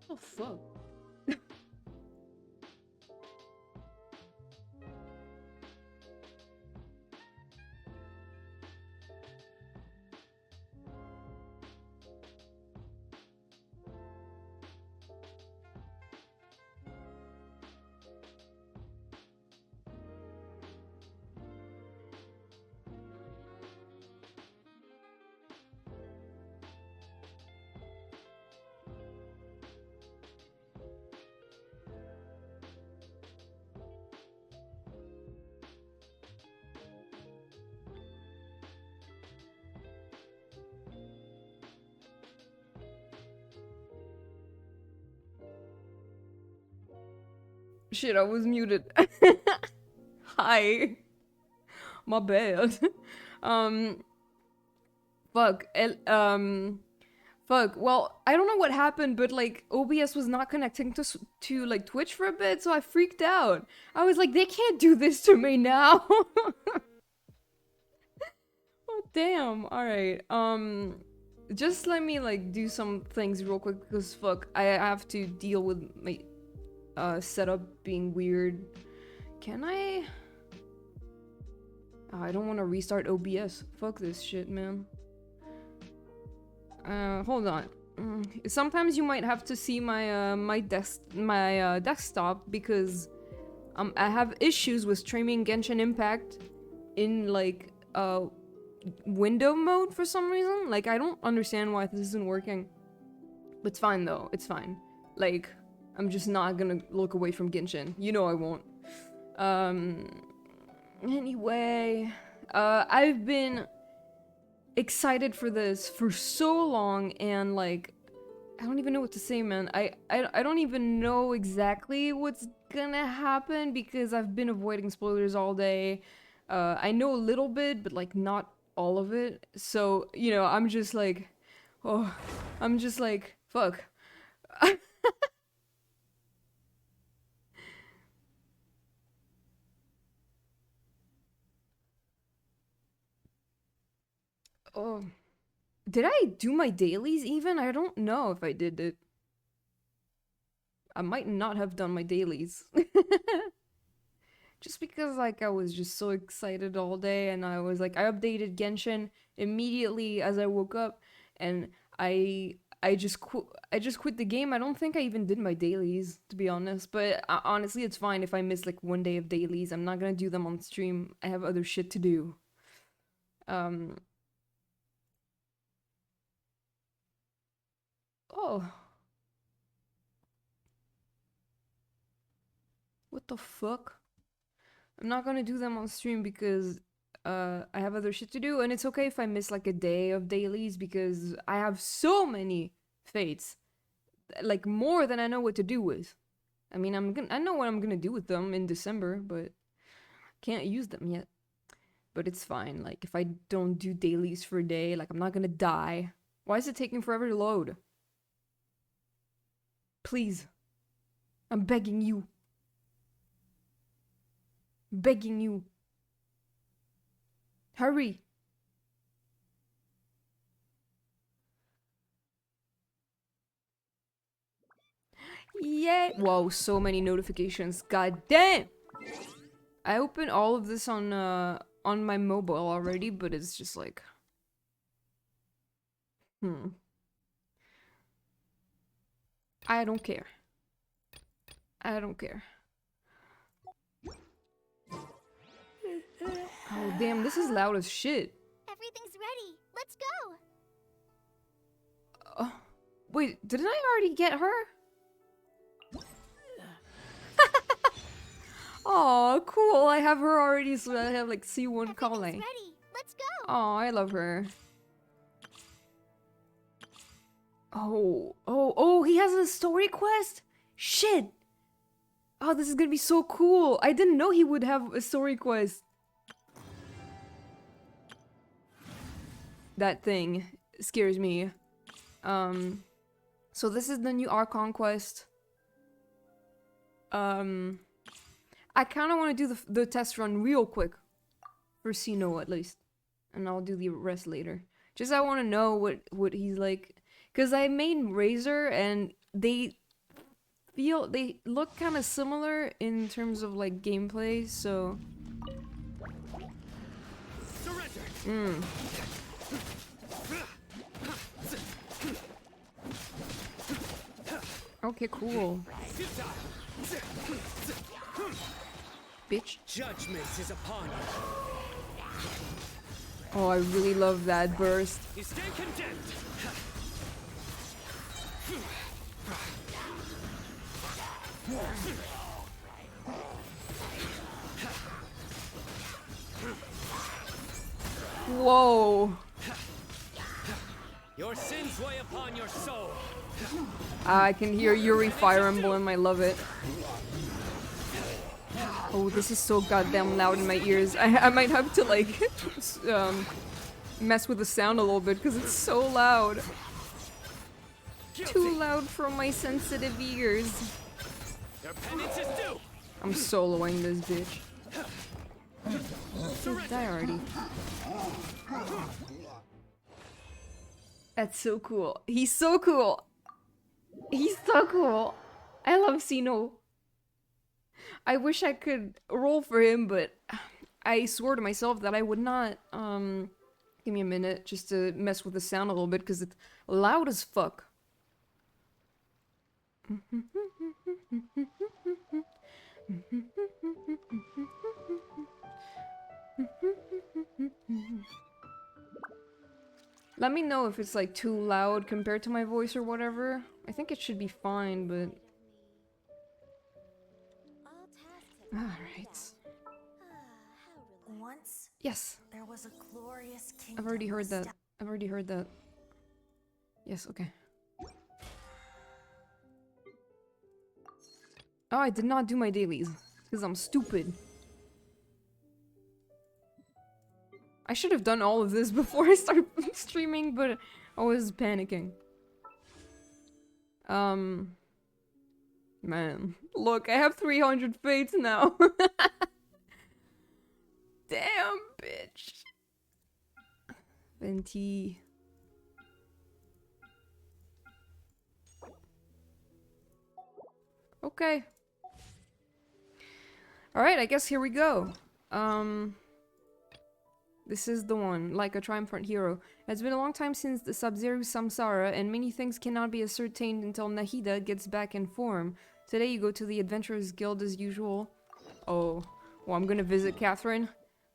Oh fuck. Shit, I was muted. Hi. My bad. um, fuck. Well, I don't know what happened, but like OBS was not connecting to like Twitch for a bit, so I freaked out. I was like, they can't do this to me now. Oh damn. All right. Just let me like do some things real quick because fuck, I have to deal with my setup being weird. Can I? Oh, I don't want to restart OBS. Fuck this shit, man. Hold on. Sometimes you might have to see my desktop because I have issues with streaming Genshin Impact in like window mode for some reason. Like I don't understand why this isn't working. But it's fine though. It's fine. Like I'm just not gonna look away from Genshin. You know I won't. Anyway, I've been excited for this for so long, and like, I don't even know what to say, man. I don't even know exactly what's gonna happen because I've been avoiding spoilers all day. I know a little bit, but like not all of it. So, you know, I'm just like, oh, I'm just like, fuck. Oh, did I do my dailies even? I don't know if I did it. I might not have done my dailies. Just because like I was just so excited all day and I was like I updated Genshin immediately as I woke up and I just quit the game. I don't think I even did my dailies to be honest, but honestly it's fine if I miss like one day of dailies. I'm not going to do them on stream. I have other shit to do. Um oh, what the fuck? I'm not gonna do them on stream because I have other shit to do, and it's okay if I miss like a day of dailies because I have so many fates, like more than I know what to do with. I mean, I know what I'm gonna do with them in December, but can't use them yet. But it's fine. Like if I don't do dailies for a day, like I'm not gonna die. Why is it taking forever to load? Please, I'm begging you, begging you, hurry. Yay! Whoa, so many notifications. God damn! I opened all of this on my mobile already, but it's just like I don't care. I don't care. Oh damn, this is loud as shit. Everything's ready. Let's go. Wait, didn't I already get her? Oh, cool. I have her already, so I have like C1 calling. Ready. Let's go. Oh, I love her. He has a story quest? Shit. Oh, this is gonna be so cool. I didn't know he would have a story quest. That thing scares me. So this is the new Archon quest. I kind of want to do the test run real quick. For Sino, at least. And I'll do the rest later. Just I want to know what he's like. Because I made Razor, and they feel they look kind of similar in terms of like gameplay, so Surrender. Okay, cool. Bitch. Judgment is upon you. Oh, I really love that burst. You stand condemned. Whoa. Your sins weigh upon your soul. I can hear Yuri Fire Emblem, I love it. Oh, this is so goddamn loud in my ears. I might have to like mess with the sound a little bit because it's so loud. Too loud for my sensitive ears. Your penance is due. I'm soloing this bitch. Dude, die already. That's so cool. He's so cool. He's so cool. I love Sino. I wish I could roll for him, but I swore to myself that I would not. Give me a minute just to mess with the sound a little bit because it's loud as fuck. Let me know if it's like too loud compared to my voice or whatever. I think it should be fine, but... Alright. Once Yes. there was a glorious kingdom. I've already heard that. sta- I've already heard that. Yes, okay. Oh, I did not do my dailies. Because I'm stupid. I should have done all of this before I started streaming, but I was panicking. Man. Look, I have 300 fates now. Damn, bitch. Venti. Okay. Alright, I guess here we go. This is the one, like a triumphant hero. It's been a long time since the Sub-Zero Samsara, and many things cannot be ascertained until Nahida gets back in form. Today you go to the Adventurers Guild as usual. Oh, well, I'm gonna visit Catherine.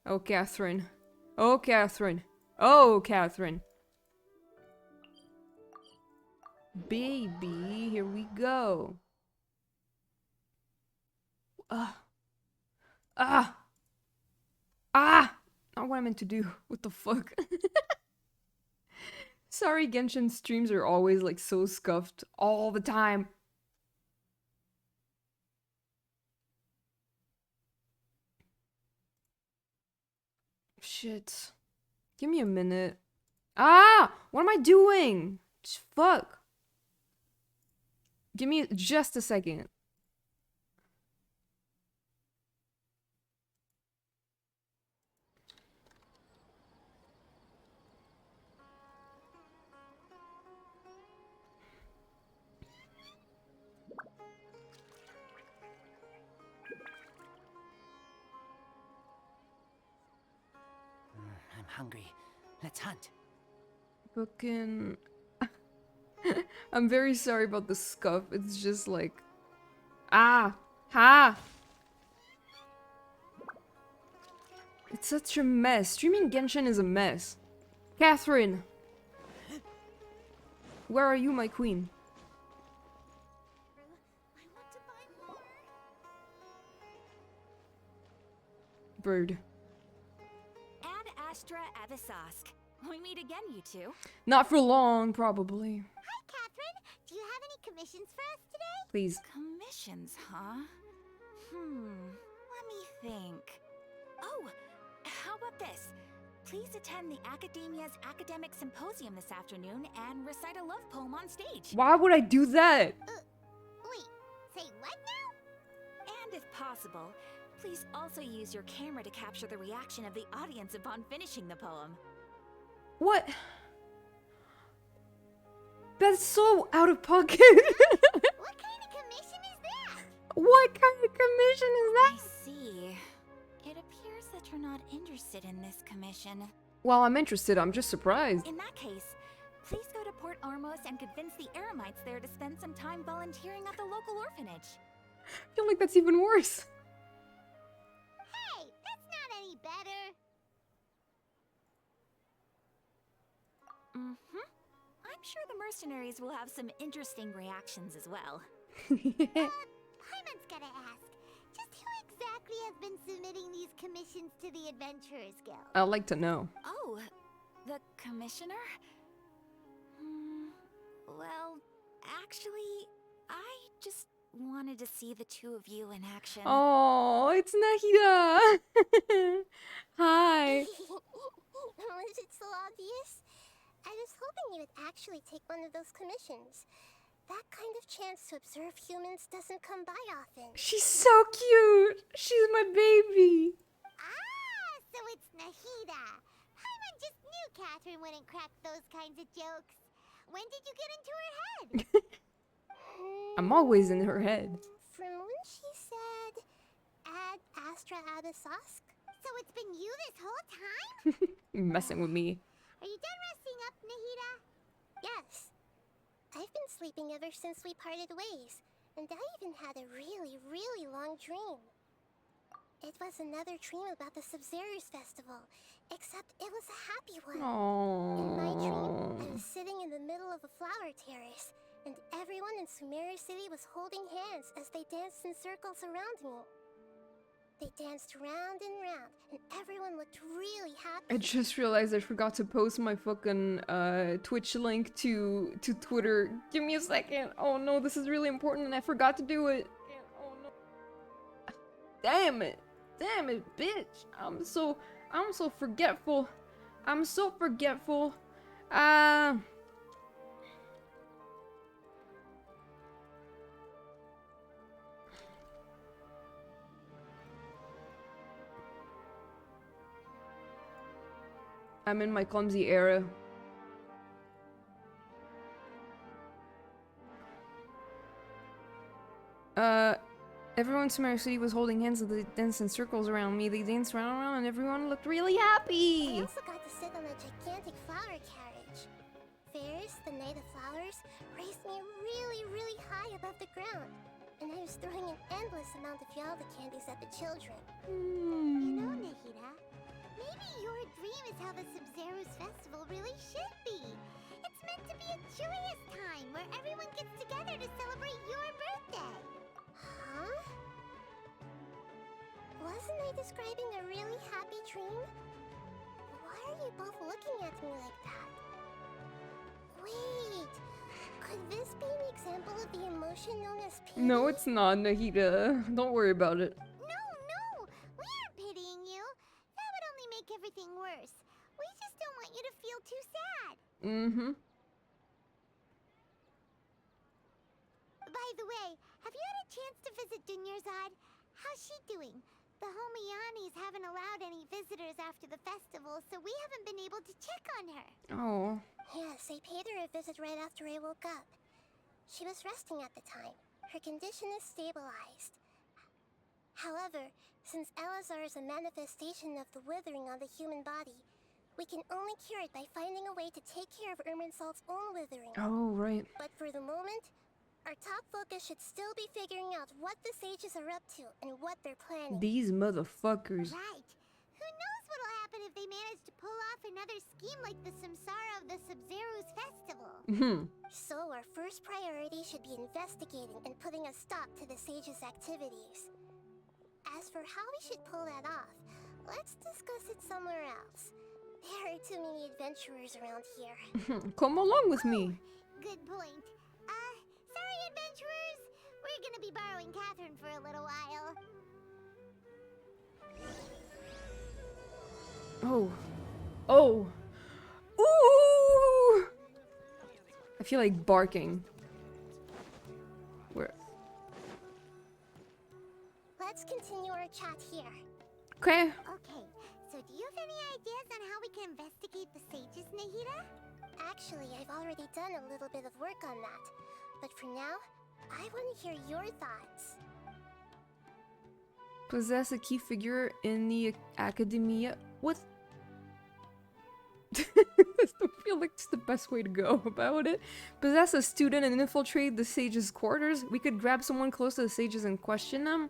Oh, Catherine. Oh, Catherine. Oh, Catherine. Baby, here we go. Ah! Not what I meant to do. What the fuck? Sorry, Genshin streams are always like so scuffed all the time. Shit. Give me a minute. Ah! What am I doing? Just fuck. Give me just a second. I'm hungry. Let's hunt. Fucking... I'm very sorry about the scuff. It's just like... Ah! Ha! It's such a mess. Streaming Genshin is a mess. Catherine! Where are you, my queen? I want to buy more. Bird. Ad Astra Avisask. We meet again, you two. Not for long, probably. Hi, Catherine. Do you have any commissions for us today? Please. Commissions, huh? Let me think. Oh, how about this? Please attend the Academia's Academic Symposium this afternoon and recite a love poem on stage. Why would I do that? Wait, say what now? And if possible, please also use your camera to capture the reaction of the audience upon finishing the poem. What? That's so out of pocket. What kind of commission is What kind of commission is I that? see. It appears that you're not interested in this commission. Well, I'm interested. I'm just surprised. In that case, please go to Port Ormos and convince the Eremites there to spend some time volunteering at the local orphanage. I feel like that's even worse. Hey, that's not any better. Mm-hmm. I'm sure the mercenaries will have some interesting reactions as well. Paimon's gotta ask, just who exactly has been submitting these commissions to the Adventurers Guild? I'd like to know. Oh, the commissioner? Well, actually, I just wanted to see the two of you in action. Oh, it's Nahida. Hi. Was it so obvious? I was hoping you would actually take one of those commissions. That kind of chance to observe humans doesn't come by often. She's so cute. She's my baby. Ah, so it's Nahida. Paimon just knew Catherine wouldn't crack those kinds of jokes. When did you get into her head? I'm always in her head. From when she said, Ad Astra Abyssosque? So it's been you this whole time? Messing with me. Are you done resting up, Nahida? Yes. I've been sleeping ever since we parted ways, and I even had a really, really long dream. It was another dream about the Sub-Zero's festival, except it was a happy one. In my dream, I was sitting in the middle of a flower terrace, and everyone in Sumeru City was holding hands as they danced in circles around me. They danced round and round, and everyone looked really happy. I just realized I forgot to post my fucking Twitch link to Twitter. Give me a second. Oh no, this is really important and I forgot to do it. Oh no. Damn it. Damn it, bitch. I'm so forgetful. I'm so forgetful. I'm in my clumsy era. Everyone in Sumeru City was holding hands as they danced in circles around me. They danced round and round and everyone looked really I happy. also got to sit on a gigantic flower carriage. Ferris, the Knight of Flowers, raised me really, really high above the ground, and I was throwing an endless amount of Yalda candies at the children. You know, Nahida, maybe your dream is how the Sub-Zero's festival really should be. It's meant to be a joyous time where everyone gets together to celebrate your birthday. Huh? Wasn't I describing a really happy dream? Why are you both looking at me like that? Wait, could this be an example of the emotion known as pity? No, it's not, Nahida. Don't worry about it. No, we aren't pitying you. That would only make everything worse. We just don't want you to feel too sad. By the way, have you had a chance to visit Dunyarzad? How's she doing? The Homiyanis haven't allowed any visitors after the festival, so we haven't been able to check on her. Oh. Yes, I paid her a visit right after I woke up. She was resting at the time. Her condition is stabilized. However, since Elazar is a manifestation of the withering on the human body, we can only cure it by finding a way to take care of Irminsul's own withering. Oh, right. But for the moment, our top focus should still be figuring out what the sages are up to and what they're planning. These motherfuckers. Right. Who knows what'll happen if they manage to pull off another scheme like the Samsara of the Sub-Zero's festival. So our first priority should be investigating and putting a stop to the sages' activities. As for how we should pull that off, let's discuss it somewhere else. There are too many adventurers around here. Come along with me. Good point. Sorry, adventurers. We're gonna be borrowing Catherine for a little while. Oh. Ooh! I feel like barking. Where? Let's continue our chat here. Okay. Okay, so do you have any ideas on how we can investigate the sages, Nahida? Actually, I've already done a little bit of work on that. But for now, I want to hear your thoughts. Possess a key figure in the academia. What? I still feel like it's the best way to go about it. Possess a student and infiltrate the sage's quarters. We could grab someone close to the sages and question them.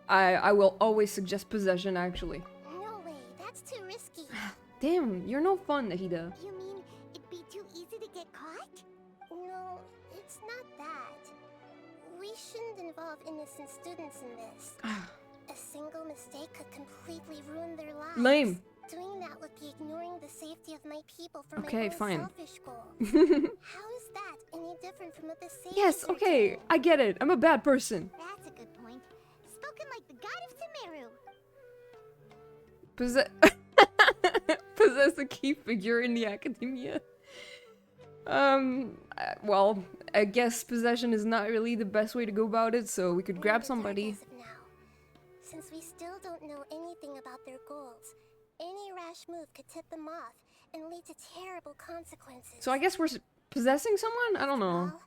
I will always suggest possession, actually. No way, that's too risky. Damn, you're no fun, Nahida. You mean it'd be too easy to get caught? No, it's not that. We shouldn't involve innocent students in this. A single mistake could completely ruin their lives. Lame. Doing that would be ignoring the safety of my people for Okay, my own fine. selfish goals. How is that any different from what the sages Yes, are okay, doing? I get it. I'm a bad person. That's a good point. Spoken like the god of Sumeru. Possess a key figure in the academia. Well, I guess possession is not really the best way to go about it, so we could grab Neither somebody. as of now. Since we still don't know anything about their goals, any rash move could tip them off and lead to terrible consequences. So I guess we're possessing someone? I don't know. Well,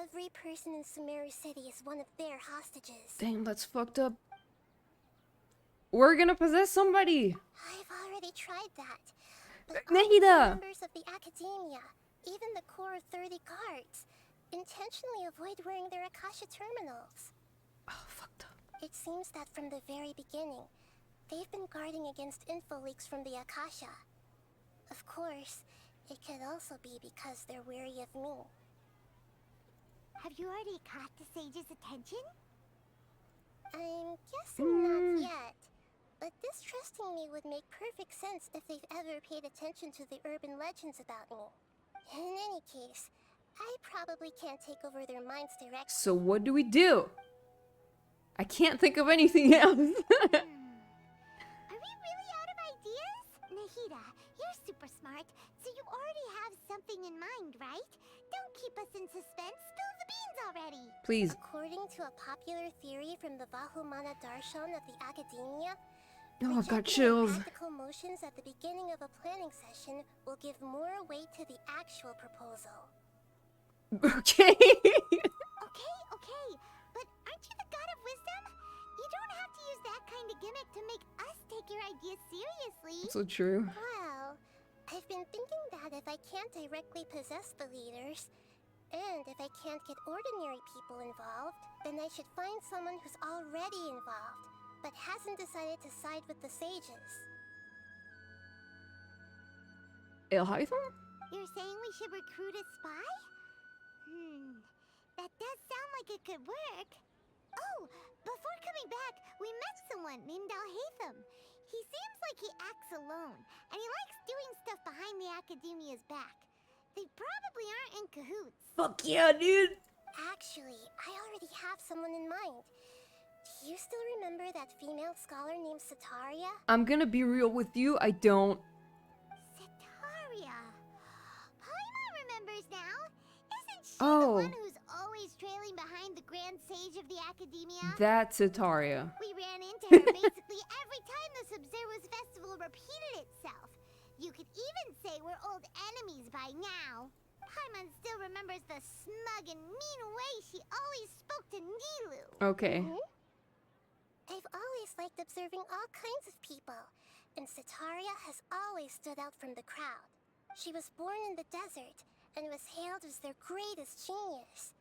every person in Sumeru City is one of their hostages. Damn, that's fucked up. We're gonna possess somebody! I've already tried that. But Nahida! members of the academia, even the core 30 guards, intentionally avoid wearing their Akasha terminals. Oh, fucked up. It seems that from the very beginning, they've been guarding against info leaks from the Akasha. Of course, it could also be because they're wary of me. Have you already caught the sage's attention? I'm guessing not yet. But distrusting me would make perfect sense if they've ever paid attention to the urban legends about me. In any case, I probably can't take over their minds directly. So what do we do? I can't think of anything else. Are we really out of ideas? Nahida, you're super smart, so you already have something in mind, right? Don't keep us in suspense. Spill the beans already. Please. According to a popular theory from the Vahumana Darshan of the Academia, Oh, I've got projecting chills. practical motions at the beginning of a planning session will give more weight to the actual proposal. Okay. Okay, but aren't you the god of wisdom? You don't have to use that kind of gimmick to make us take your ideas seriously. So true. Well, I've been thinking that if I can't directly possess the leaders, and if I can't get ordinary people involved, then I should find someone who's already involved, but hasn't decided to side with the sages. Elhaitham? You're saying we should recruit a spy? That does sound like it could work. Oh, before coming back, we met someone named Alhaitham. He seems like he acts alone, and he likes doing stuff behind the Academia's back. They probably aren't in cahoots. Fuck yeah, dude. Actually, I already have someone in mind. Do you still remember that female scholar named Sataria? I'm gonna be real with you, I don't. Sataria. Paimon remembers now. Isn't she Oh. the one who's always trailing behind the Grand Sage of the Academia? That's Ataria. We ran into her basically every time the Sub-Zero's festival repeated itself. You could even say we're old enemies by now. Paimon still remembers the smug and mean way she always spoke to Nilu. Okay. I've always liked observing all kinds of people, and Sataria has always stood out from the crowd. She was born in the desert and was hailed as their greatest genius.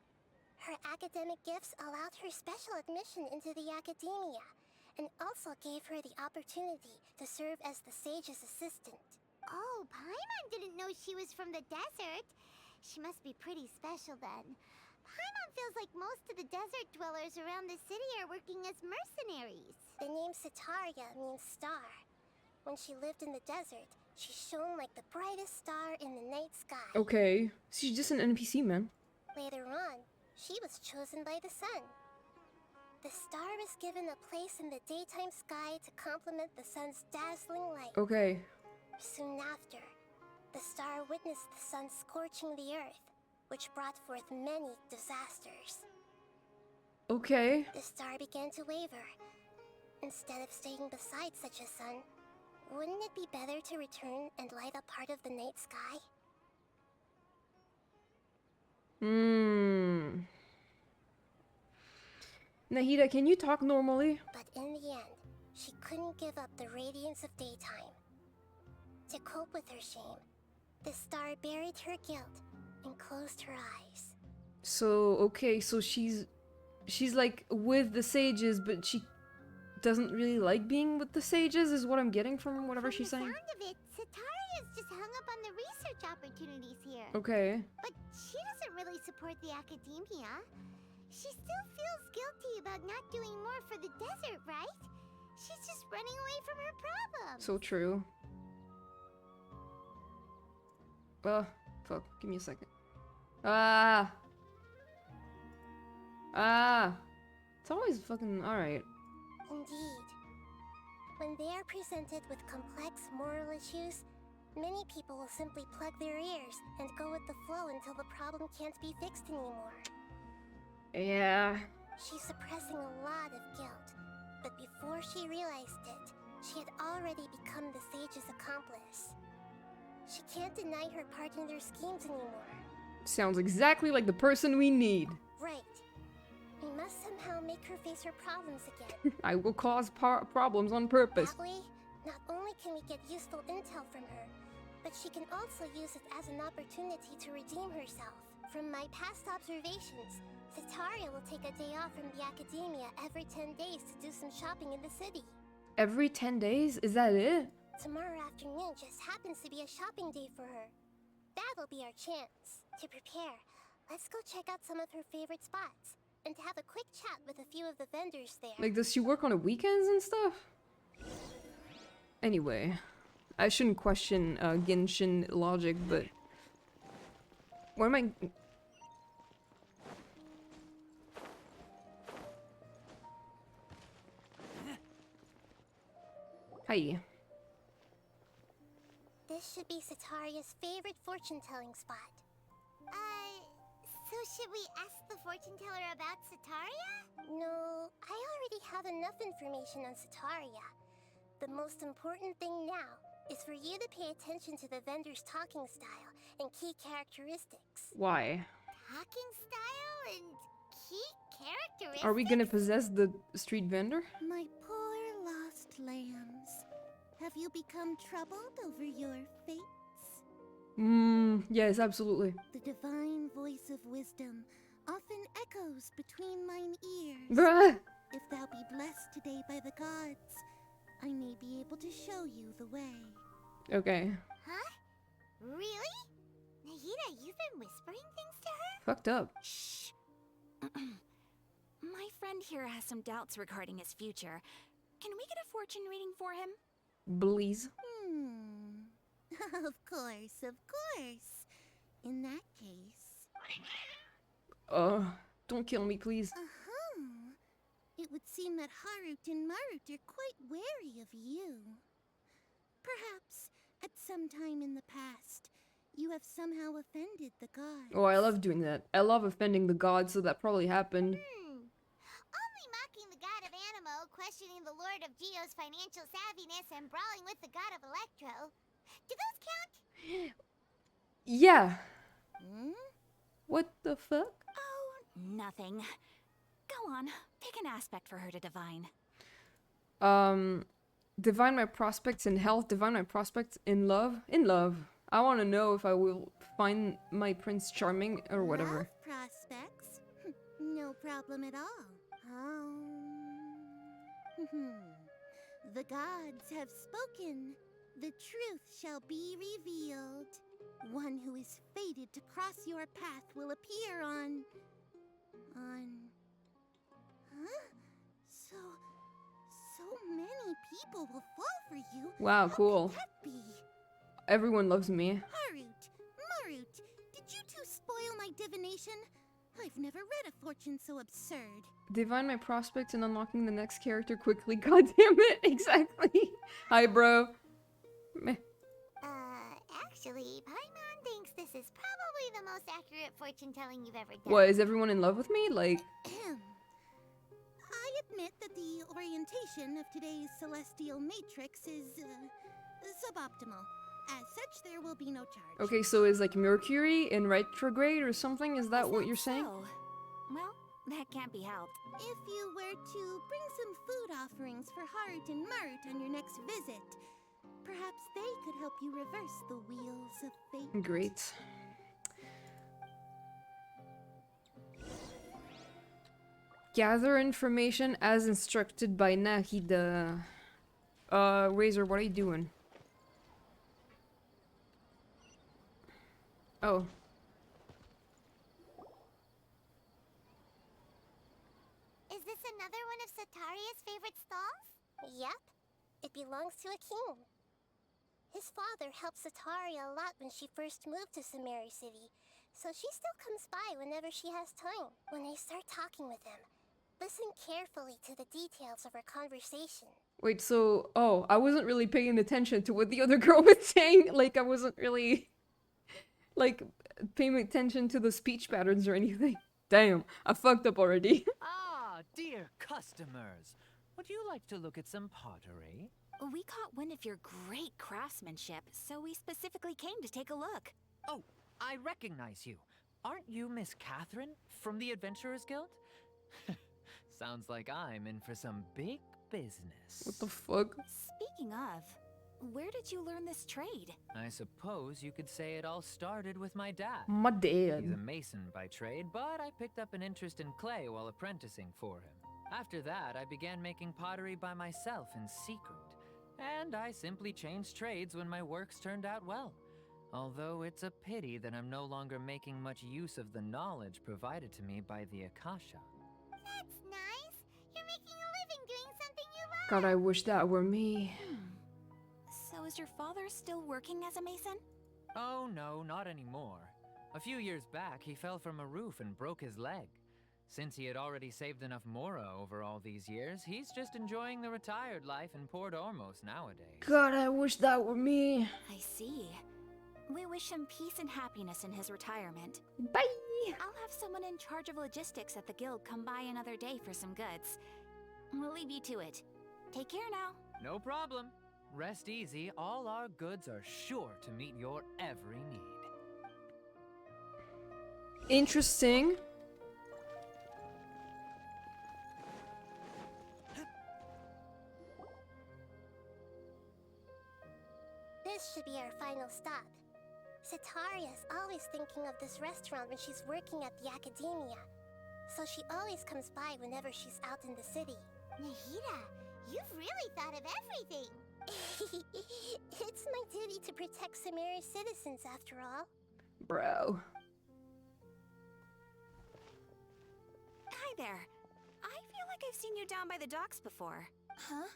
Her academic gifts allowed her special admission into the academia, and also gave her the opportunity to serve as the sage's assistant. Oh, Paimon didn't know she was from the desert. She must be pretty special then. Paimon feels like most of the desert dwellers around the city are working as mercenaries. The name Sataria means star. When she lived in the desert, she shone like the brightest star in the night sky. Okay. She's just an NPC, man. Later on, she was chosen by the sun. The star was given a place in the daytime sky to complement the sun's dazzling light. Okay. Soon after, the star witnessed the sun scorching the earth, which brought forth many disasters. Okay. The star began to waver. Instead of staying beside such a sun, wouldn't it be better to return and light up part of the night sky? Nahida, can you talk normally? But in the end, she couldn't give up the radiance of daytime. To cope with her shame, the star buried her guilt and closed her eyes. So, okay, so she's like with the sages, but she doesn't really like being with the sages, is what I'm getting from whatever she's saying. From the sound of it, Sataria's just hung up on the research opportunities here. Okay. But she doesn't really support the academia. She still feels guilty about not doing more for the desert, right? She's just running away from her problems. So true. Fuck. Give me a second. It's always fucking alright. Indeed. When they are presented with complex moral issues, many people will simply plug their ears and go with the flow until the problem can't be fixed anymore. Yeah. She's suppressing a lot of guilt, but before she realized it, she had already become the sage's accomplice. She can't deny her part in their schemes anymore. Sounds exactly like the person we need. Right. We must somehow make her face her problems again. I will cause problems on purpose. That way, not only can we get useful intel from her, but she can also use it as an opportunity to redeem herself. From my past observations, Sataria will take a day off from the academia every 10 days to do some shopping in the city. Every 10 days? Is that it? Tomorrow afternoon just happens to be a shopping day for her. That'll be our chance. To prepare, let's go check out some of her favorite spots and have a quick chat with a few of the vendors there. Like, does she work on the weekends and stuff? Anyway, I shouldn't question Genshin logic, but... Where am I... Hi. This should be Sataria's favorite fortune-telling spot. So should we ask the fortune teller about Sataria? No, I already have enough information on Sataria. The most important thing now is for you to pay attention to the vendor's talking style and key characteristics. Why? Talking style and key characteristics? Are we gonna possess the street vendor? My poor lost lambs. Have you become troubled over your fates? Yes, absolutely. The divine voice of wisdom often echoes between mine ears. Bruh! If thou be blessed today by the gods, I may be able to show you the way. Okay. Huh? Really? Nahida, you've been whispering things to her? Fucked up. Shh. My friend here has some doubts regarding his future. Can we get a fortune reading for him? Please. Of course, of course. In that case... Don't kill me, please. It would seem that Harut and Marut are quite wary of you. Perhaps, at some time in the past, you have somehow offended the gods. Oh, I love doing that. I love offending the gods, so that probably happened. Only mocking the god of Animo, questioning the lord of Geo's financial savviness, and brawling with the god of Electro. Do those count? Yeah. What the fuck? Oh, nothing. Go on, pick an aspect for her to divine. Divine my prospects in health, divine my prospects in love. In love. I want to know if I will find my Prince Charming or whatever. Love prospects? No problem at all. The gods have spoken. The truth shall be revealed. One who is fated to cross your path will appear on... Huh? So many people will fall for you. Wow, cool. How could that be? Everyone loves me. Harut, Marut, did you two spoil my divination? I've never read a fortune so absurd. Divine my prospects and unlocking the next character quickly. God damn it. Exactly. Hi, bro. Meh. Actually, Paimon thinks this is probably the most accurate fortune telling you've ever done. What, is everyone in love with me? Like... I admit that the orientation of today's celestial matrix is suboptimal. As such, there will be no charge. Okay, so is like Mercury in retrograde or something? Is that what you're saying? So? Well, That can't be helped. If you were to bring some food offerings for Harut and Marut on your next visit, perhaps they could help you reverse the wheels of fate. Great. Gather information as instructed by Nahida. Razor, what are you doing? Oh. Is this another one of Sataria's favorite stalls? Yep. It belongs to a king. His father helped Sataria a lot when she first moved to Samari City, so she still comes by whenever she has time. When I start talking with him, listen carefully to the details of our conversation. Wait, so... Oh, I wasn't really paying attention to what the other girl was saying. Like, I wasn't really... Like, paying attention to the speech patterns or anything. Damn, I fucked up already. Ah, dear customers. Would you like to look at some pottery? We caught wind of your great craftsmanship, so we specifically came to take a look. Oh, I recognize you. Aren't you Miss Catherine from the Adventurers Guild? Sounds like I'm in for some big business. What the fuck? Speaking of, where did you learn this trade? I suppose you could say it all started with my dad. My He's a dad. mason by trade, but I picked up an interest in clay while apprenticing for him. After that, I began making pottery by myself in secret. And I simply changed trades when my works turned out well. Although it's a pity that I'm no longer making much use of the knowledge provided to me by the Akasha. That's nice. You're making a living doing something you love. God, I wish that were me. So is your father still working as a mason? Oh no, not anymore. A few years back, he fell from a roof and broke his leg. Since he had already saved enough Mora over all these years, he's just enjoying the retired life in Port Ormos nowadays. God, I wish that were me. I see. We wish him peace and happiness in his retirement. Bye! I'll have someone in charge of logistics at the guild come by another day for some goods. We'll leave you to it. Take care now. No problem. Rest easy, all our goods are sure to meet your every need. Interesting. This should be our final stop. Sataria's always thinking of this restaurant when she's working at the academia, so she always comes by whenever she's out in the city. Nahida, you've really thought of everything. It's my duty to protect Samari's citizens, after all. Bro. Hi there. I feel like I've seen you down by the docks before. Huh?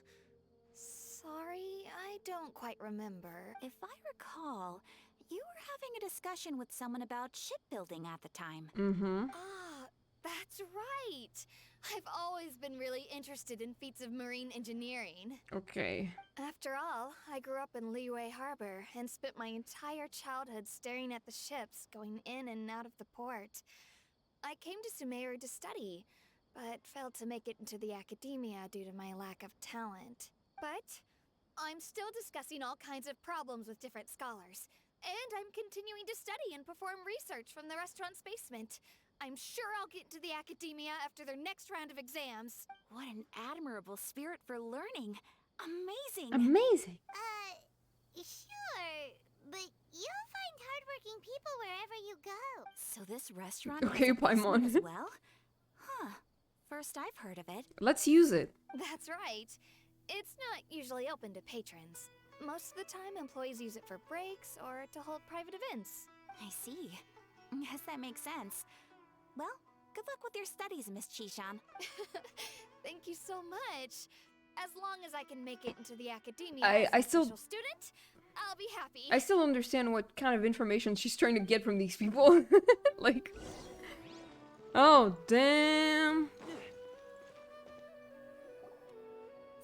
Sorry, I don't quite remember. If I recall, you were having a discussion with someone about shipbuilding at the time. Mm-hmm. Ah, that's right! I've always been really interested in feats of marine engineering. Okay. After all, I grew up in Liyue Harbor and spent my entire childhood staring at the ships going in and out of the port. I came to Sumeru to study, but failed to make it into the academia due to my lack of talent. But I'm still discussing all kinds of problems with different scholars, and I'm continuing to study and perform research from the restaurant's basement. I'm sure I'll get into the academia after their next round of exams. What an admirable spirit for learning. Amazing. Amazing. Sure, but you'll find hardworking people wherever you go. So this restaurant Okay, has a basement Paimon. as well? Huh. First I've heard of it. Let's use it. That's right. It's not usually open to patrons. Most of the time, employees use it for breaks or to hold private events. I see. Yes, that makes sense. Well, good luck with your studies, Miss Chishan. Thank you so much. As long as I can make it into the academia I as a still- special student, I'll be happy. I still understand what kind of information she's trying to get from these people. Like... Oh, damn.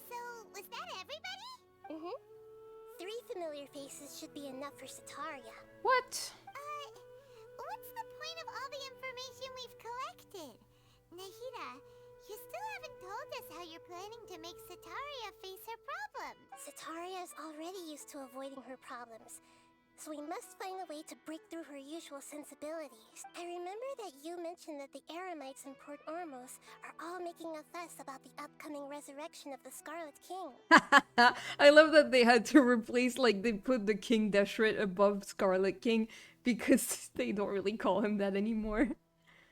So, was that everybody? Mm-hmm. 3 familiar faces should be enough for Sataria. What? What's the point of all the information we've collected? Nahida, you still haven't told us how you're planning to make Sataria face her problems. Sataria is already used to avoiding her problems, So we must find a way to break through her usual sensibilities. I remember that you mentioned that the Eremites in Port Ormos are all making a fuss about the upcoming resurrection of the Scarlet King. I love that they had to replace, like, they put the King Deshret above Scarlet King because they don't really call him that anymore.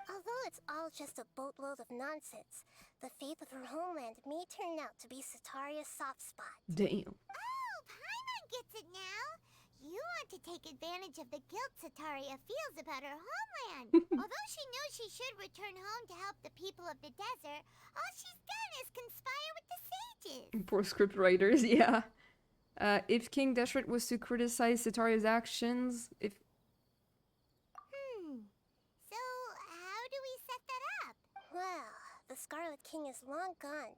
Although it's all just a boatload of nonsense, the fate of her homeland may turn out to be Cetaria's soft spot. Damn. Oh, Paimon gets it now! You want to take advantage of the guilt Cetaria feels about her homeland. Although she knows she should return home to help the people of the desert, all she's done is conspire with the sages. Poor script writers, yeah. If King Deshret was to criticize Cetaria's actions, if... So, how do we set that up? Well, the Scarlet King is long gone,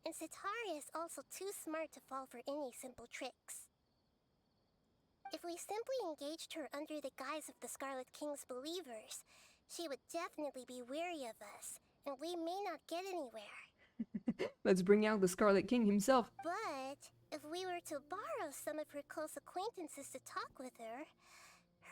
and Cetaria is also too smart to fall for any simple tricks. If we simply engaged her under the guise of the Scarlet King's believers, she would definitely be wary of us, and we may not get anywhere. Let's bring out the Scarlet King himself. But if we were to borrow some of her close acquaintances to talk with her,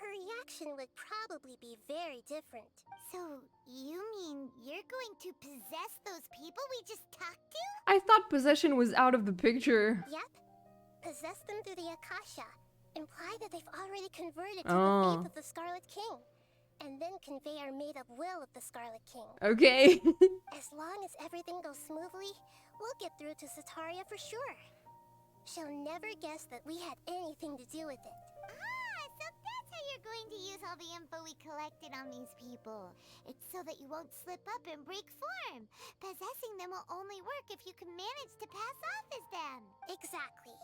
her reaction would probably be very different. So, you mean you're going to possess those people we just talked to? I thought possession was out of the picture. Yep. Possess them through the Akasha. Imply that they've already converted to the Oh. faith of the Scarlet King. And then convey our made-up will of the Scarlet King. Okay. As long as everything goes smoothly, we'll get through to Cetaria for sure. She'll never guess that we had anything to do with it. So that's how you're going to use all the info we collected on these people. It's so that you won't slip up and break form. Possessing them will only work if you can manage to pass off as them. Exactly.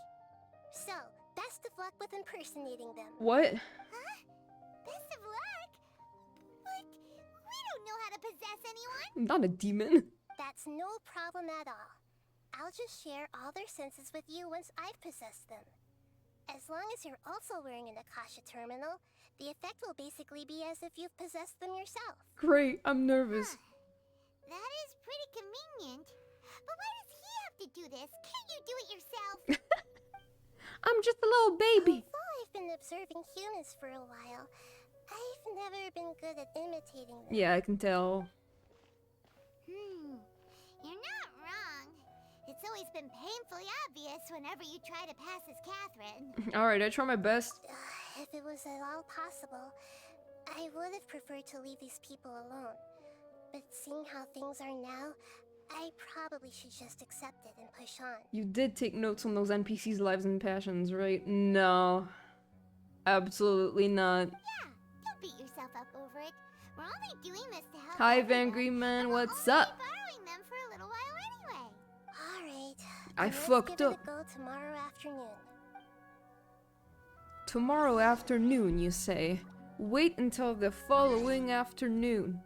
So, best of luck with impersonating them. What? Huh? Best of luck? But we don't know how to possess anyone. I'm not a demon. That's no problem at all. I'll just share all their senses with you once I've possessed them. As long as you're also wearing an Akasha terminal, the effect will basically be as if you've possessed them yourself. Great, I'm nervous. That is pretty convenient. But why does he have to do this? Can't you do it yourself? I'm just a little baby. Although I've been observing humans for a while, I've never been good at imitating them. Yeah, I can tell. You're not wrong. It's always been painfully obvious whenever you try to pass as Catherine. Alright, I try my best. If it was at all possible, I would have preferred to leave these people alone. But seeing how things are now, I probably should just accept it and push on. You did take notes on those NPCs' lives and passions, right? No. Absolutely not. Yeah, don't beat yourself up over it. We're only doing this to help Hi, everyone, Angry Man, and we'll what's only up? be borrowing them for a little while anyway. Alright. I let's fucked give up. it a go tomorrow afternoon. Tomorrow afternoon, you say? Wait until the following afternoon.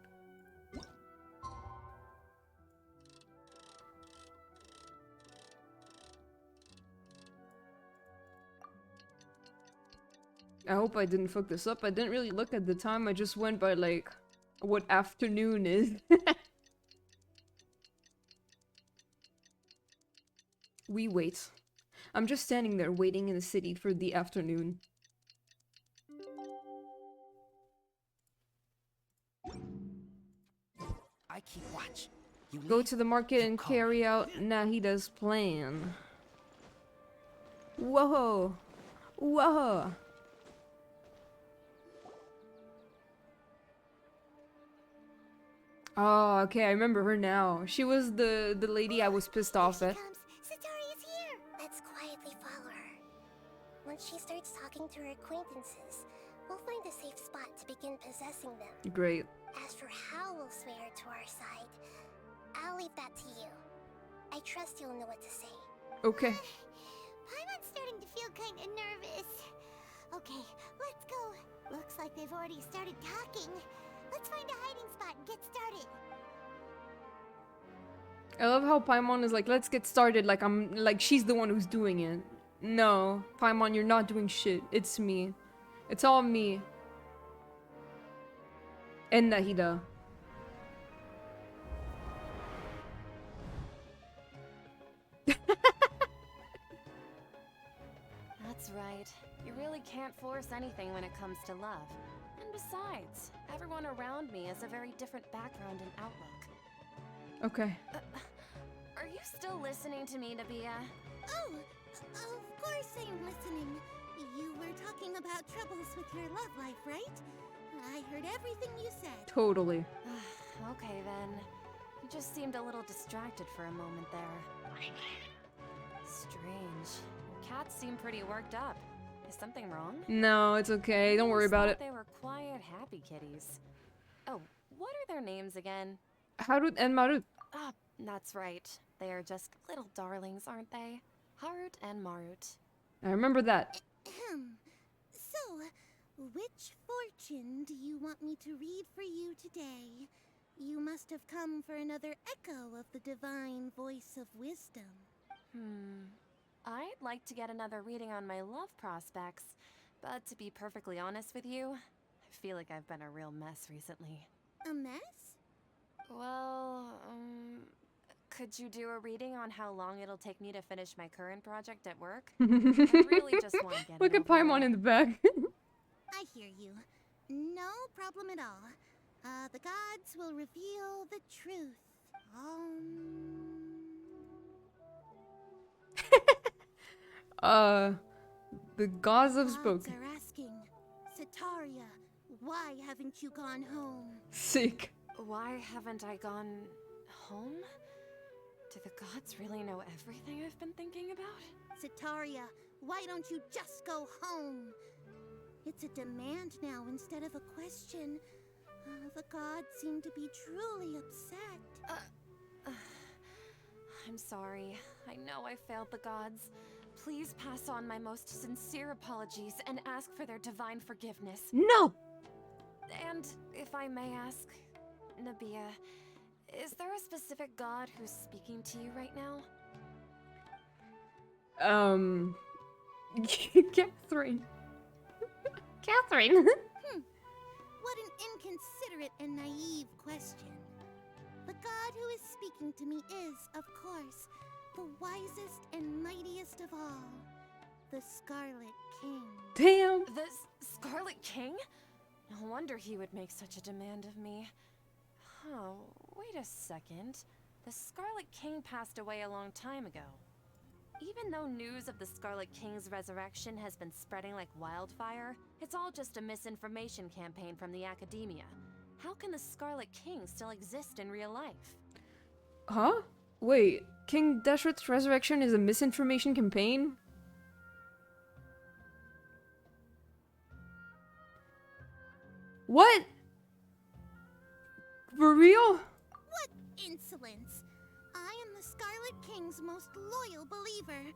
I hope I didn't fuck this up. I didn't really look at the time. I just went by, like, what afternoon is. We wait. I'm just standing there waiting in the city for the afternoon. I keep watch. You Go leave, to the market you and call. carry out Nahida's plan. Whoa! Whoa! Oh, okay, I remember her now. She was the lady I was pissed off Here at. she comes. Cetaria's here. Let's quietly follow her. Once she starts talking to her acquaintances, we'll find a safe spot to begin possessing them. Great. As for how we'll sway her to our side, I'll leave that to you. I trust you'll know what to say. Okay. Paimon's starting to feel kind of nervous. Okay, let's go. Looks like they've already started talking. Let's find a hiding spot and get started. I love how Paimon is like, let's get started, like she's the one who's doing it. No, Paimon, you're not doing shit. It's me. It's all me. And Nahida. That's That's right. You really can't force anything when it comes to love. And besides, everyone around me has a very different background and outlook. Okay. Are you still listening to me, Nabia? Oh, of course I'm listening. You were talking about troubles with your love life, right? I heard everything you said. Totally. Okay then. You just seemed a little distracted for a moment there. Strange. Your cats seem pretty worked up. Is something wrong? No, it's okay. Don't worry about it. They were quiet, happy kitties. Oh, what are their names again? Harut and Marut. Ah, that's right. They are just little darlings, aren't they? Harut and Marut. I remember that. So, which fortune do you want me to read for you today? You must have come for another echo of the divine voice of wisdom. I'd like to get another reading on my love prospects, but to be perfectly honest with you, I feel like I've been a real mess recently. A mess? Well, could you do a reading on how long it'll take me to finish my current project at work? I really just want to get Look it at over Paimon with. in the back. I hear you. No problem at all. The gods will reveal the truth. The gods have Gods spoken. are asking, Sataria, why haven't you gone home? Sick. Why haven't I gone home? Do the gods really know everything I've been thinking about? Sataria, why don't you just go home? It's a demand now instead of a question. The gods seem to be truly upset. I'm sorry. I know I failed the gods. Please pass on my most sincere apologies and ask for their divine forgiveness. No! And if I may ask, Nabia, is there a specific god who's speaking to you right now? Catherine. Catherine. What an inconsiderate and naive question. The god who is speaking to me is, of course, the wisest and mightiest of all, the Scarlet King. Damn. The Scarlet King? No wonder he would make such a demand of me. Oh, wait a second. The Scarlet King passed away a long time ago. Even though news of the Scarlet King's resurrection has been spreading like wildfire, it's all just a misinformation campaign from the academia. How can the Scarlet King still exist in real life? Huh? Wait, King Dashrath's resurrection is a misinformation campaign? What? For real? What insolence! I am the Scarlet King's most loyal believer.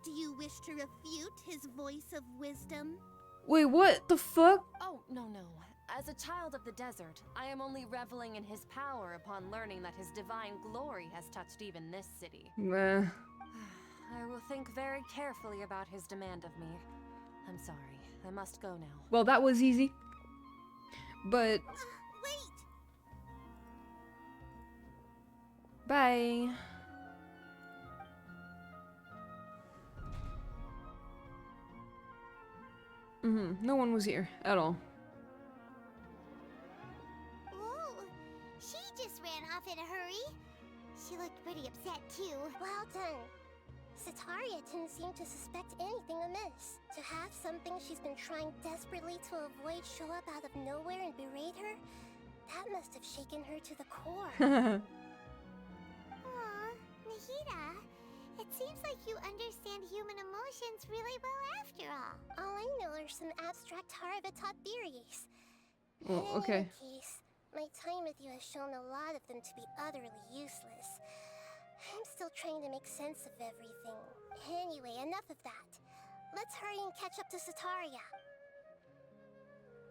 Do you wish to refute his voice of wisdom? Wait, what the fuck? Oh, no. As a child of the desert, I am only reveling in his power upon learning that his divine glory has touched even this city. Meh. I will think very carefully about his demand of me. I'm sorry. I must go now. Well, that was easy. But Wait! bye. No one was here at all. Whoa, she just ran off in a hurry. She looked pretty upset too. Well done. Sataria didn't seem to suspect anything amiss. To have something she's been trying desperately to avoid show up out of nowhere and berate her, that must have shaken her to the core. Aw, Nahida, it seems like you understand human emotions really well after all. All I know are some abstract Harvard-taught theories. Oh, In okay. any case, my time with you has shown a lot of them to be utterly useless. I'm still trying to make sense of everything. Anyway, enough of that. Let's hurry and catch up to Sataria.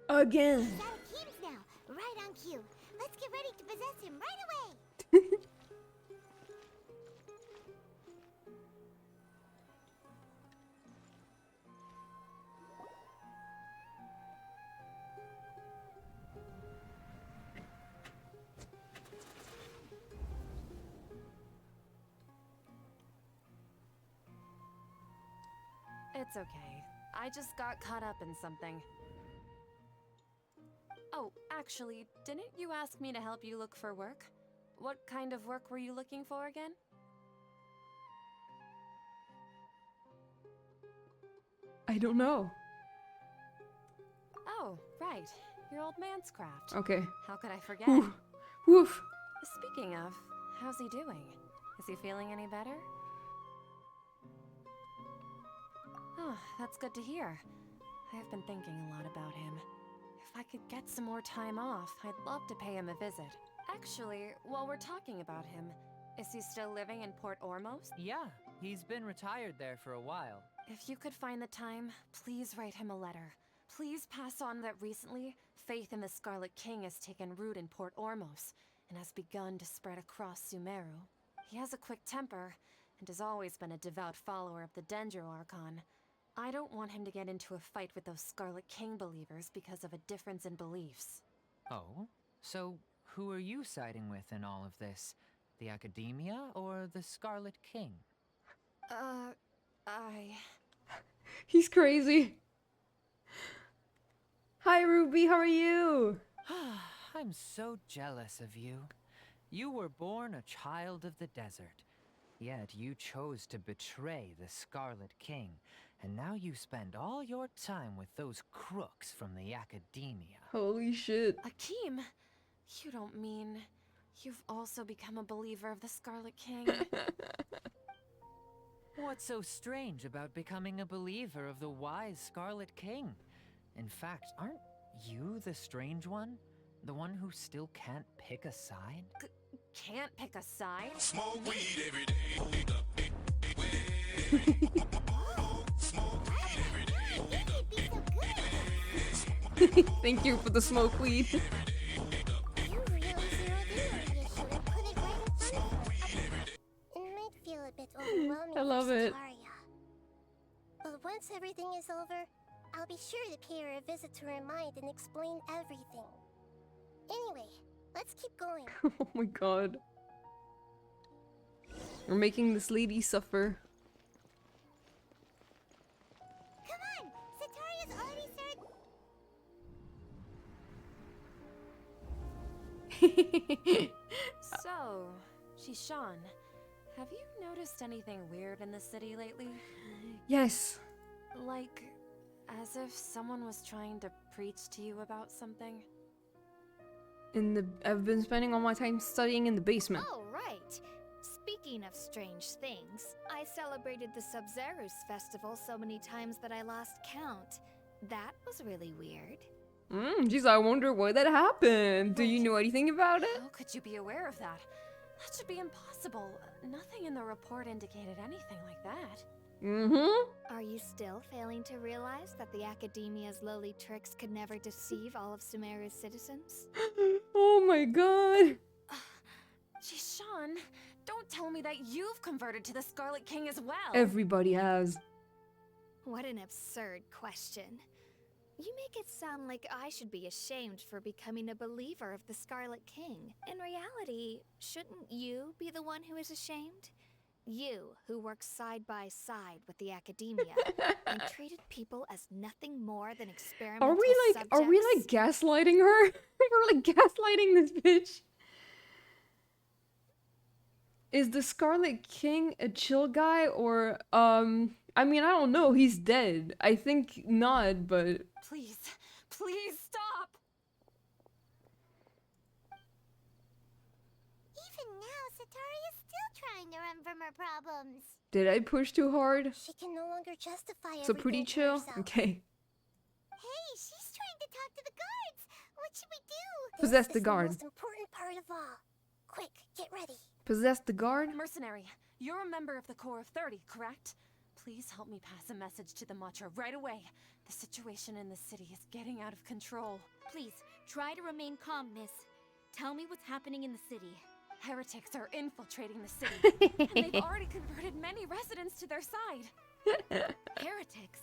Again. He's out of Keems now, right on cue. Let's get ready to possess him right away. It's okay. I just got caught up in something. Oh, actually, didn't you ask me to help you look for work? What kind of work were you looking for again? I don't know. Oh, right. Your old man's craft. Okay. How could I forget? Whew. Woof. Speaking of, how's he doing? Is he feeling any better? Oh, that's good to hear. I've been thinking a lot about him. If I could get some more time off, I'd love to pay him a visit. Actually, while we're talking about him, is he still living in Port Ormos? Yeah, he's been retired there for a while. If you could find the time, please write him a letter. Please pass on that recently, faith in the Scarlet King has taken root in Port Ormos and has begun to spread across Sumeru. He has a quick temper and has always been a devout follower of the Dendro Archon. I don't want him to get into a fight with those Scarlet King believers because of a difference in beliefs. Oh? So, who are you siding with in all of this? The Academia or the Scarlet King? He's crazy. Hi, Ruby. How are you? I'm so jealous of you. You were born a child of the desert, yet you chose to betray the Scarlet King, and now you spend all your time with those crooks from the Academia. Holy shit. Akeem, you don't mean you've also become a believer of the Scarlet King? What's so strange about becoming a believer of the wise Scarlet King? In fact, aren't you the strange one? The one who still can't pick a side? Can't pick a side? Smoke weed every day. Thank you for the smoke weed. You really zeroed in on the issue and put it right in front of her. It might feel a bit overwhelming I love for it. Sataria. But once everything is over, I'll be sure to pay her a visit to her mind and explain everything. Anyway, let's keep going. Oh my god. We're making this lady suffer. Come on! Sataria's already started. So, Shishan, have you noticed anything weird in the city lately? Yes. Like, as if someone was trying to preach to you about something? I've been spending all my time studying in the basement. Oh, right. Speaking of strange things, I celebrated the Sub-Zerus festival so many times that I lost count. That was really weird. Geez, I wonder why that happened. Do you know anything about it? How could you be aware of that? That should be impossible. Nothing in the report indicated anything like that. Are you still failing to realize that the Academia's lowly tricks could never deceive all of Sumeru's citizens? Oh my god. Shishan, don't tell me that you've converted to the Scarlet King as well. Everybody has. What an absurd question. You make it sound like I should be ashamed for becoming a believer of the Scarlet King. In reality, shouldn't you be the one who is ashamed? You, who works side by side with the Academia and treated people as nothing more than experimental Are we like gaslighting her? We're like gaslighting this bitch. Is the Scarlet King a chill guy or I mean, I don't know, he's dead. I think not, but Please, please stop! Even now, Sataria's still trying to run from her problems. did I push too hard? She can no longer justify So everything pretty to chill? herself. Okay. Hey, she's trying to talk to the guards. What should we do? Possess This the is guard. the most important part of all. Quick, get ready. Possess the guard? Mercenary, you're a member of the Corps of 30, correct? Please help me pass a message to the Matcha right away. The situation in the city is getting out of control. Please, try to remain calm, miss. Tell me what's happening in the city. Heretics are infiltrating the city, and they've already converted many residents to their side. Heretics?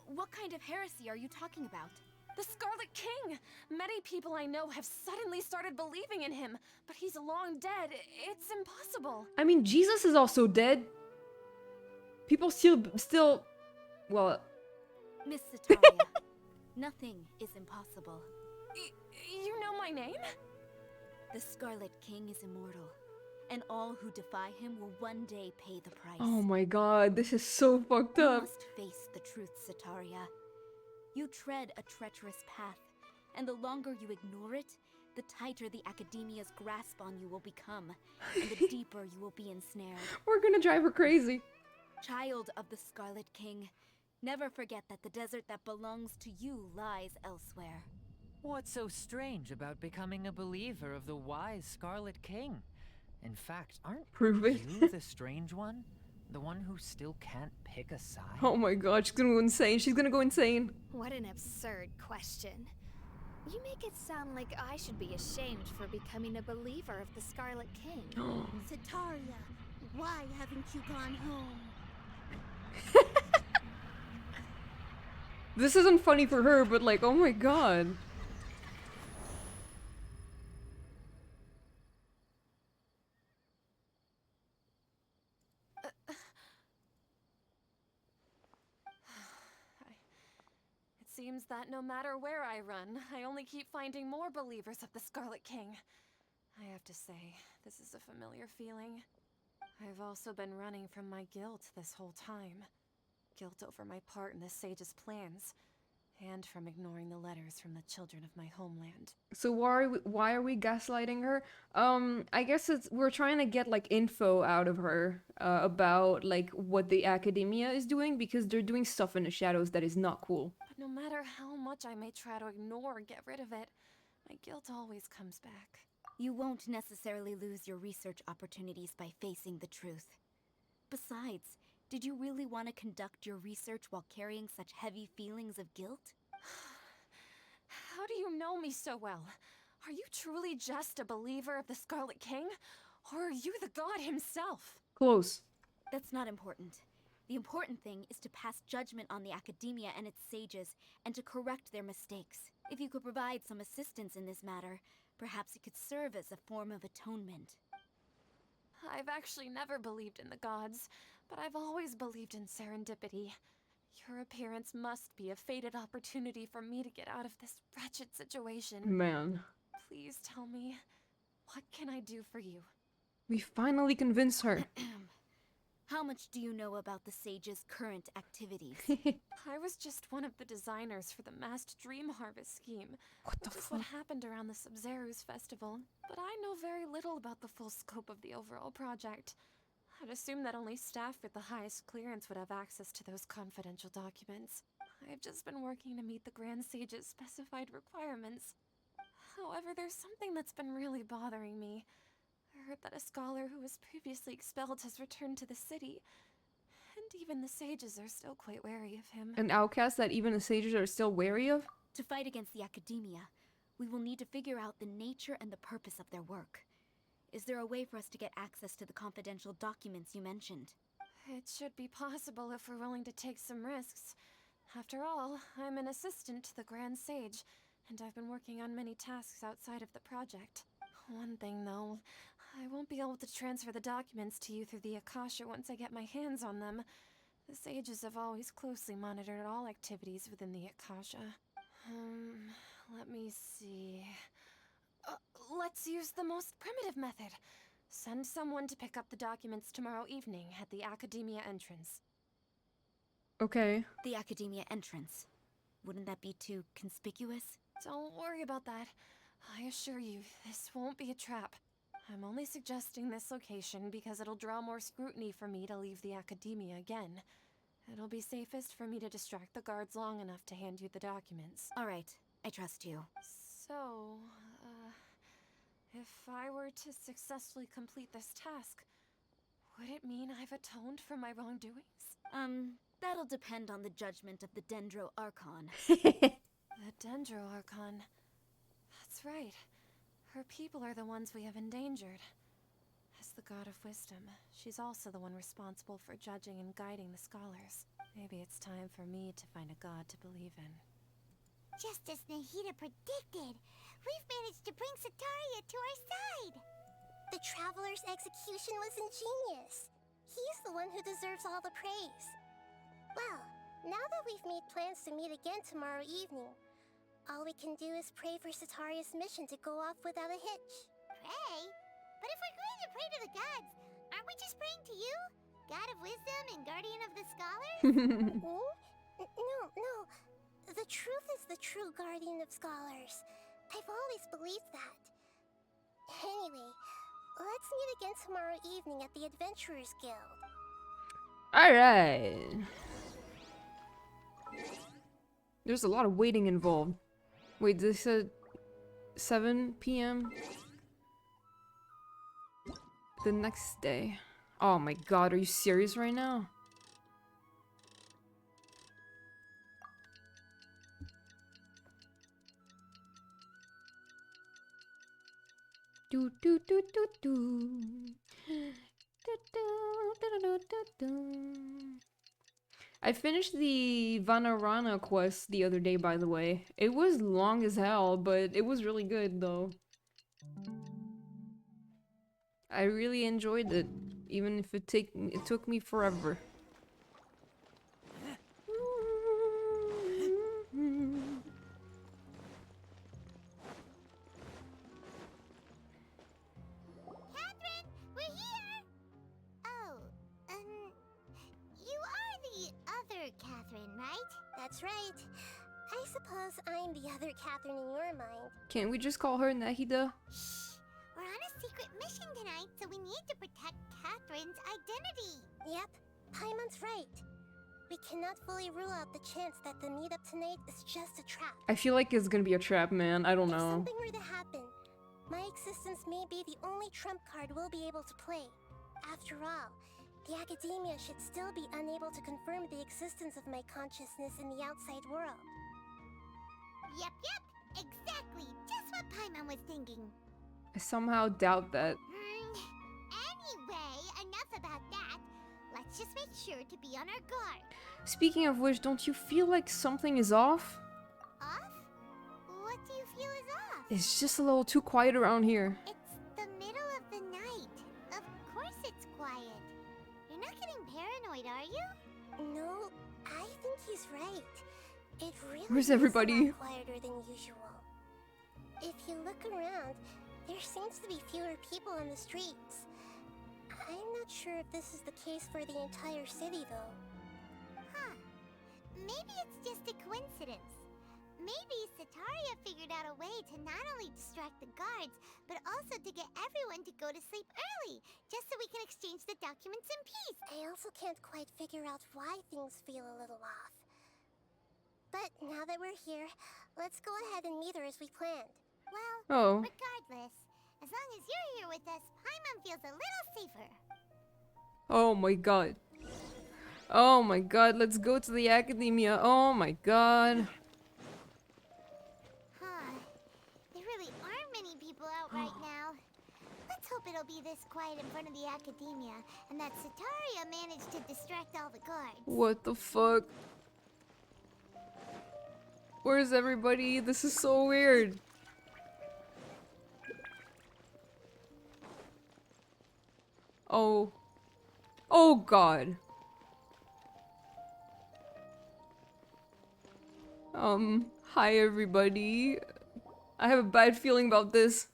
What kind of heresy are you talking about? The Scarlet King! Many people I know have suddenly started believing in him, but he's long dead. It's impossible. I mean, Jesus is also dead. People still, well, Miss Sataria, nothing is impossible. You know my name? The Scarlet King is immortal, and all who defy him will one day pay the price. Oh my god, this is so fucked You up. must face the truth, Sataria. You tread a treacherous path, and the longer you ignore it, the tighter the Academia's grasp on you will become, and the deeper you will be ensnared. We're gonna drive her crazy. Child of the Scarlet King, never forget that the desert that belongs to you lies elsewhere. What's so strange about becoming a believer of the wise Scarlet King? In fact, aren't Prove it. you the strange one? The one who still can't pick a side? Oh my god, she's gonna go insane. She's gonna go insane. What an absurd question. You make it sound like I should be ashamed for becoming a believer of the Scarlet King. Sataria, why haven't you gone home? This isn't funny for her, but like, oh my god. It seems that no matter where I run, I only keep finding more believers of the Scarlet King. I have to say, this is a familiar feeling. I've also been running from my guilt this whole time. Guilt over my part in the sage's plans, and from ignoring the letters from the children of my homeland. So why are we gaslighting her? I guess we're trying to get like info out of her about like what the academia is doing, because they're doing stuff in the shadows that is not cool. But no matter how much I may try to ignore or get rid of it, my guilt always comes back. You won't necessarily lose your research opportunities by facing the truth. Besides, did you really want to conduct your research while carrying such heavy feelings of guilt? How do you know me so well? Are you truly just a believer of the Scarlet King? Or are you the god himself? Close. That's not important. The important thing is to pass judgment on the academia and its sages, and to correct their mistakes. If you could provide some assistance in this matter, perhaps it could serve as a form of atonement. I've actually never believed in the gods, but I've always believed in serendipity. Your appearance must be a fated opportunity for me to get out of this wretched situation. Man. Please tell me, what can I do for you? We finally convinced her. How much do you know about the sage's current activities? I was just one of the designers for the massed dream harvest scheme. What the Which is fuck? what happened around the Sub-Zeru's festival. But I know very little about the full scope of the overall project. I'd assume that only staff with the highest clearance would have access to those confidential documents. I've just been working to meet the Grand Sage's specified requirements. However, there's something that's been really bothering me. I heard that a scholar who was previously expelled has returned to the city, and even the sages are still quite wary of him. An outcast that even the sages are still wary of? To fight against the academia, we will need to figure out the nature and the purpose of their work. Is there a way for us to get access to the confidential documents you mentioned? It should be possible if we're willing to take some risks. After all, I'm an assistant to the Grand Sage, and I've been working on many tasks outside of the project. One thing, though, I won't be able to transfer the documents to you through the Akasha once I get my hands on them. The sages have always closely monitored all activities within the Akasha. Let me see... let's use the most primitive method. Send someone to pick up the documents tomorrow evening at the Academia entrance. Okay. The Academia entrance. Wouldn't that be too conspicuous? Don't worry about that. I assure you, this won't be a trap. I'm only suggesting this location because it'll draw more scrutiny for me to leave the Academia again. It'll be safest for me to distract the guards long enough to hand you the documents. All right, I trust you. So, if I were to successfully complete this task, would it mean I've atoned for my wrongdoings? That'll depend on the judgment of the Dendro Archon. The Dendro Archon. That's right. Her people are the ones we have endangered. As the god of wisdom, she's also the one responsible for judging and guiding the scholars. Maybe it's time for me to find a god to believe in. Just as Nahida predicted, we've managed to bring Sataria to our side. The Traveler's execution was ingenious. He's the one who deserves all the praise. Well, Now that we've made plans to meet again tomorrow evening, all we can do is pray for Sataria's mission to go off without a hitch. Pray? But if we're going to pray to the gods, aren't we just praying to you? God of wisdom and guardian of the scholars? No. The truth is the true guardian of scholars. I've always believed that. Anyway, let's meet again tomorrow evening at the Adventurers Guild. Alright. There's a lot of waiting involved. Wait, this said 7 p.m. the next day. Oh my god, are you serious right now? Do do do do do. Do, do, do, do, do, do. I finished the Vanarana quest the other day, by the way. It was long as hell, but it was really good, though. I really enjoyed it, even if it took me forever. Catherine, we're here! Oh, you are the other Catherine, right? That's right. I suppose I'm the other Catherine in your mind. Can't we just call her Nahida? Shh! We're on a secret mission tonight, so we need to protect Catherine's identity. Yep, Paimon's right. We cannot fully rule out the chance that the meetup tonight is just a trap. I feel like it's gonna be a trap, man. I don't If know. something were to happen, my existence may be the only trump card we'll be able to play. After all, the academia should still be unable to confirm the existence of my consciousness in the outside world. Yep, exactly. Just what Paimon was thinking. I somehow doubt that. Anyway, enough about that. Let's just make sure to be on our guard. Speaking of which, don't you feel like something is off? Off? What do you feel is off? It's just a little too quiet around here. It's the middle of the night. Of course it's quiet. You're not getting paranoid, are you? No, I think he's right. It really Where's is a everybody? lot quieter than usual. If you look around, there seems to be fewer people on the streets. I'm not sure if this is the case for the entire city, though. Huh. Maybe it's just a coincidence. Maybe Sataria figured out a way to not only distract the guards, but also to get everyone to go to sleep early, just so we can exchange the documents in peace. I also can't quite figure out why things feel a little off. But now that we're here, let's go ahead and meet her as we planned. Well, regardless, as long as you're here with us, Paimon feels a little safer. Oh my god. Oh my god, let's go to the academia. Oh my god. Huh. There really aren't many people out right now. Let's hope it'll be this quiet in front of the academia, and that Sataria managed to distract all the guards. What the fuck? Where's everybody? This is so weird. Oh. Oh god. Hi everybody. I have a bad feeling about this.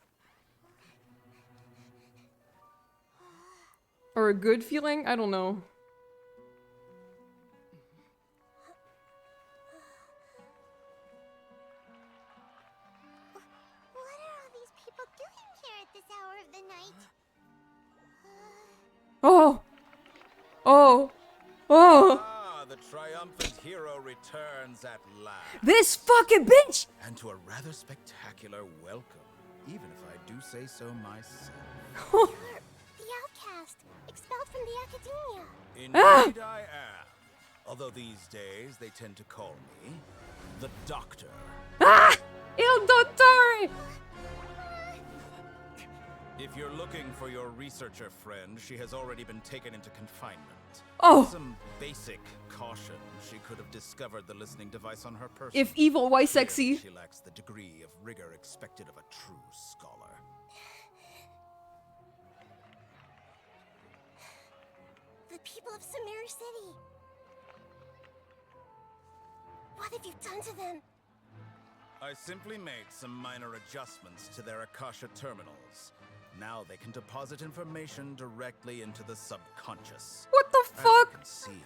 Or a good feeling? I don't know. What are all these people doing here at this hour of the night? Oh! Oh! Oh! Ah, the triumphant hero returns at last. This fucking bitch! And to a rather spectacular welcome, even if I do say so myself. The outcast, expelled from the academia. Indeed I am. Although these days they tend to call me the Doctor. Ah! Il Dottore! If you're looking for your researcher friend, she has already been taken into confinement. Oh! Some basic caution. She could have discovered the listening device on her person. If evil, why sexy? She lacks the degree of rigor expected of a true scholar. The people of Sumeru City. What have you done to them? I simply made some minor adjustments to their Akasha terminals. Now they can deposit information directly into the subconscious. What the As fuck? you can see,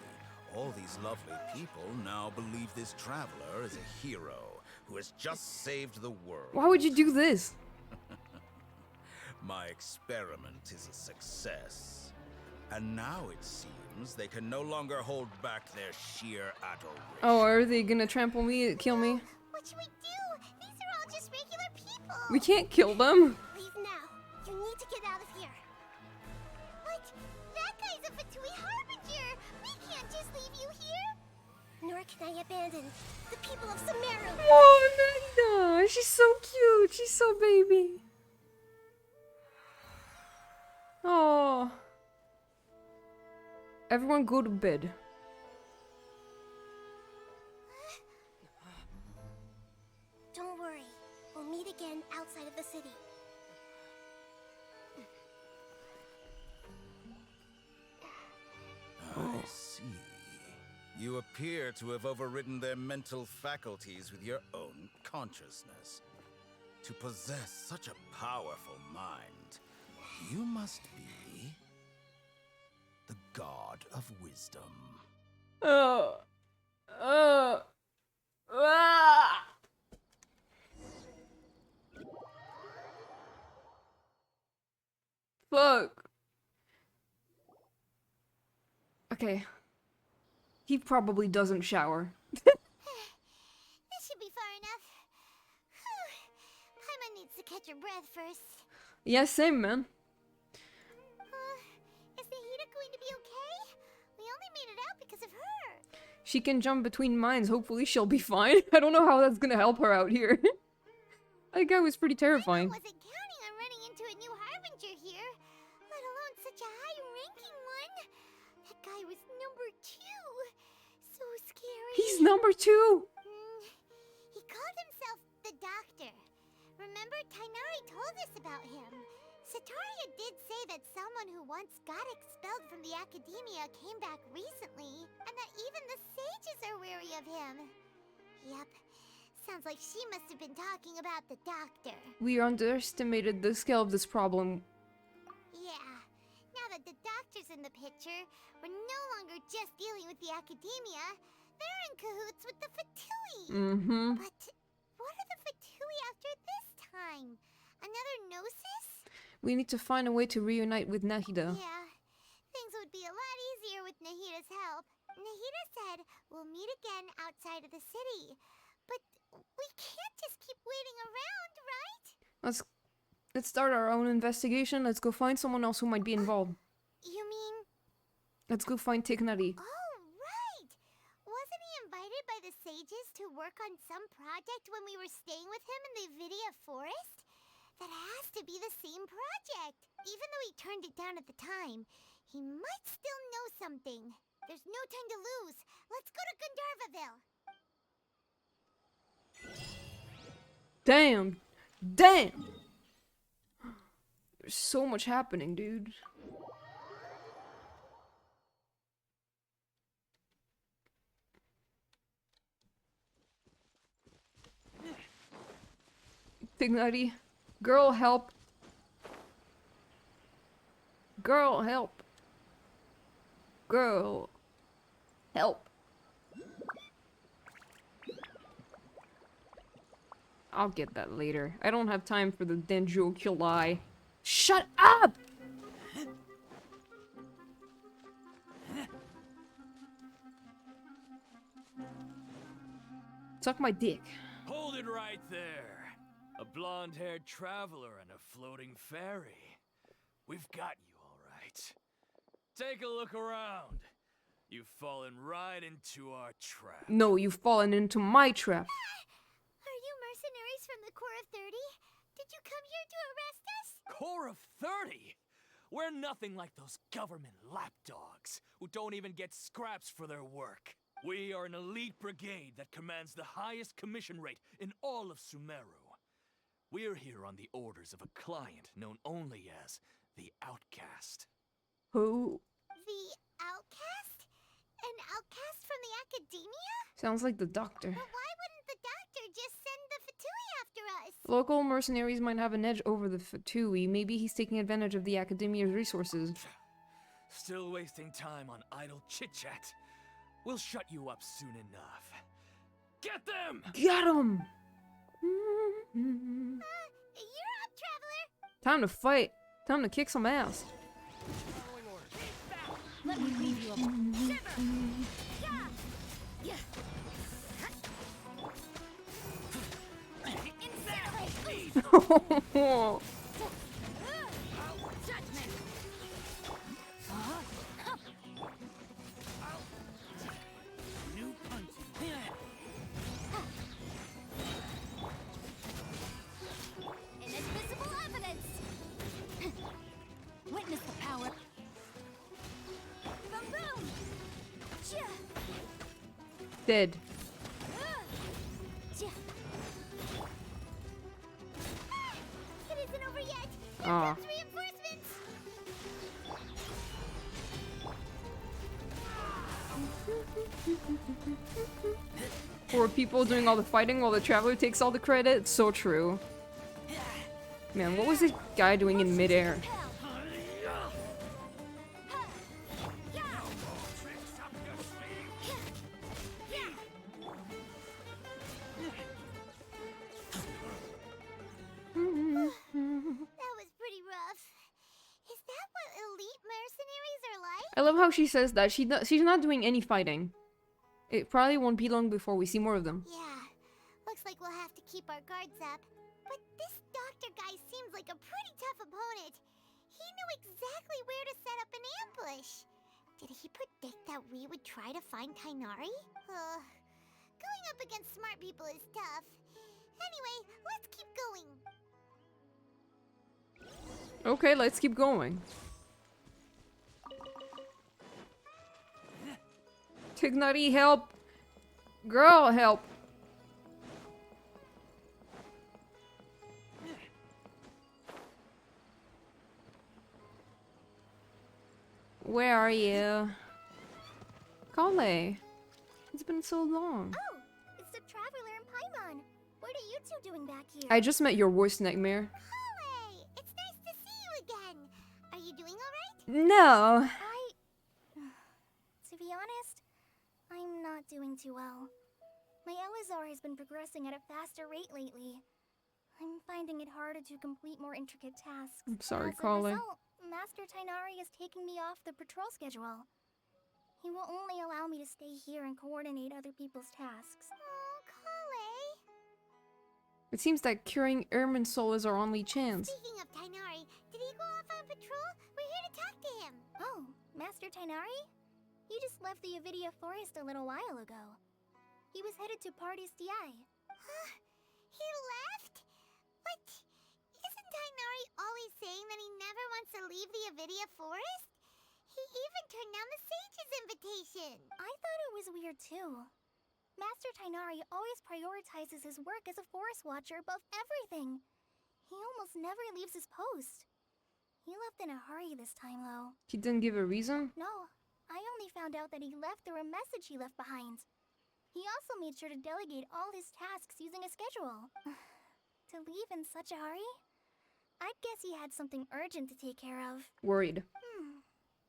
all these lovely people now believe this traveler is a hero who has just saved the world. Why would you do this? My experiment is a success. And now it seems they can no longer hold back their sheer adoration. Oh, are they gonna trample me, kill me? What should we do? These are all just regular people. We can't kill them. Leave now. You need to get out of here. But that guy's a Fatui Harbinger. We can't just leave you here. Nor can I abandon the people of Sumeru. Oh, Nanda! She's so cute. She's so baby. Oh. Everyone go to bed. Don't worry. We'll meet again outside of the city. I see. You appear to have overridden their mental faculties with your own consciousness. To possess such a powerful mind, you must be the god of wisdom. Ah. Fuck. Okay. He probably doesn't shower. This should be far enough. Paimon needs to catch her breath first. Yeah, same, man. Is Nahida going to be okay? We only made it out because of her. She can jump between mines. Hopefully she'll be fine. I don't know how that's gonna help her out here. That guy was pretty terrifying. I wasn't counting on running into a new Harbinger here, let alone such a high-ranking one. That guy was number 2. So scary. He's number 2! He called himself the Doctor. Remember, Tainari told us about him. Sataria did say that someone who once got expelled from the Academia came back recently, and that even the sages are wary of him. Yep. Sounds like she must have been talking about the Doctor. We underestimated the scale of this problem. Yeah. Now that the Doctor's in the picture, we're no longer just dealing with the Academia. They're in cahoots with the Fatui. Mm-hmm. But what are the Fatui after this time? Another Gnosis? We need to find a way to reunite with Nahida. Yeah. Things would be a lot easier with Nahida's help. Nahida said we'll meet again outside of the city. But we can't just keep waiting around, right? Let's start our own investigation. Let's go find someone else who might be involved. You mean... Let's go find Tignari. Oh, right! Wasn't he invited by the sages to work on some project when we were staying with him in the Vidia Forest? That has to be the same project. Even though he turned it down at the time, he might still know something. There's no time to lose. Let's go to Gandharvaville. Damn! Damn! There's so much happening, dude. Tignari. Girl, help. Girl, help. Girl, help. I'll get that later. I don't have time for the Denjo Kyulai. Shut up! Suck my dick. Hold it right there. A blonde-haired traveler and a floating fairy. We've got you, all right. Take a look around. You've fallen right into our trap. No, you've fallen into my trap. Are you mercenaries from the Corps of 30? Did you come here to arrest us? Corps of 30? We're nothing like those government lapdogs who don't even get scraps for their work. We are an elite brigade that commands the highest commission rate in all of Sumeru. We're here on the orders of a client known only as the Outcast. Who? The Outcast? An outcast from the Academia? Sounds like the doctor. But why wouldn't the doctor just send the Fatui after us? Local mercenaries might have an edge over the Fatui. Maybe he's taking advantage of the Academia's resources. Still wasting time on idle chit-chat. We'll shut you up soon enough. Get them! Got him! You're up, Traveler! Time to fight. Time to kick some ass. Let me leave you alone. Shiver! Yeah! Oh, Judgment! New punching. Inadmissible evidence! Witness the power. Boom boom! Chia! dead. Chia! It isn't over yet! Here Aw. comes reinforcements! Poor people doing all the fighting while the traveler takes all the credit. It's so true. Man, what was this guy doing in midair? That was pretty rough. Is that what elite mercenaries are like? I love how she says that. She's not doing any fighting. It probably won't be long before we see more of them. Yeah, looks like we'll have to keep our guards up. But this doctor guy seems like a pretty tough opponent. He knew exactly where to set up an ambush. Did he predict that we would try to find Tainari? Going up against smart people is tough. Anyway, let's keep going. Okay, let's keep going. Tignari, help! Girl, help! Where are you? Kale! It's been so long. Oh, it's the Traveler and Paimon. What are you two doing back here? I just met your worst nightmare. Kale, it's nice to see you again. Are you doing alright? No! To be honest, I'm not doing too well. My Elazar has been progressing at a faster rate lately. I'm finding it harder to complete more intricate tasks. I'm sorry, As a Kale. result, Master Tainari is taking me off the patrol schedule. He will only allow me to stay here and coordinate other people's tasks. Oh, Kale. It seems that curing Ermin's soul is our only chance. Speaking of Tainari, did he go off on patrol? We're here to talk to him. Oh, Master Tainari? He just left the Avidia Forest a little while ago. He was headed to Party's DI. He left? What? Isn't Tainari always saying that he never wants to leave the Avidia Forest? He even turned down the Sage's invitation. I thought it was weird too. Master Tainari always prioritizes his work as a forest watcher above everything. He almost never leaves his post. He left in a hurry this time, though. He didn't give a reason? No, I only found out that he left through a message he left behind. He also made sure to delegate all his tasks using a schedule. To leave in such a hurry? I'd guess he had something urgent to take care of. Worried.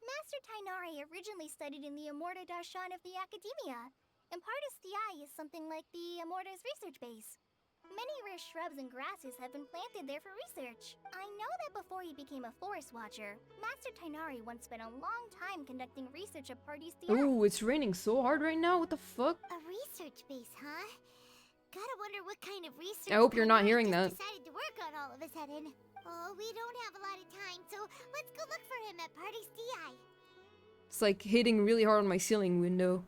Master Tainari originally studied in the Amorta Darshan of the Academia, and Partis DI is something like the Amorta's research base. Many rare shrubs and grasses have been planted there for research. I know that before he became a forest watcher, Master Tainari once spent a long time conducting research at Partis DI. Ooh, it's raining so hard right now. What the fuck? A research base, huh? Gotta wonder what kind of research. I hope you're not Tainari hearing just that. decided to work on all of a sudden. Oh, we don't have a lot of time, so let's go look for him at Party's DI. It's like hitting really hard on my ceiling window.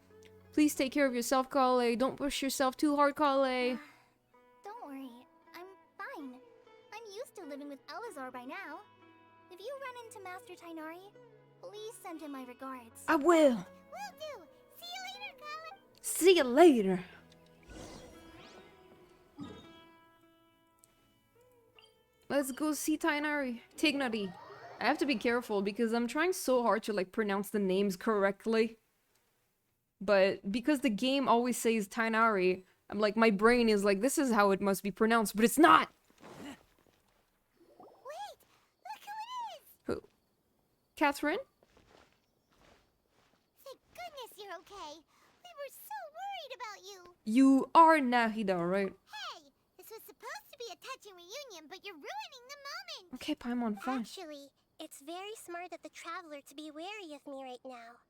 Please take care of yourself, Kale. Don't push yourself too hard, Kale. Don't worry, I'm fine. I'm used to living with Elazar by now. If you run into Master Tainari, please send him my regards. I will. Will do. See you later, Kale. See you later. Let's go see Tainari. Tignari. I have to be careful because I'm trying so hard to like pronounce the names correctly. But because the game always says Tainari, I'm like, my brain is like, this is how it must be pronounced, but it's not! Wait! Look who it is! Who? Catherine? Thank goodness you're okay. We were so worried about you. You are Nahida, right? Hey! This was supposed to be a touching reunion, but you're ruining the moment! Okay, Paimon, fine. Actually, it's very smart of the traveler to be wary of me right now.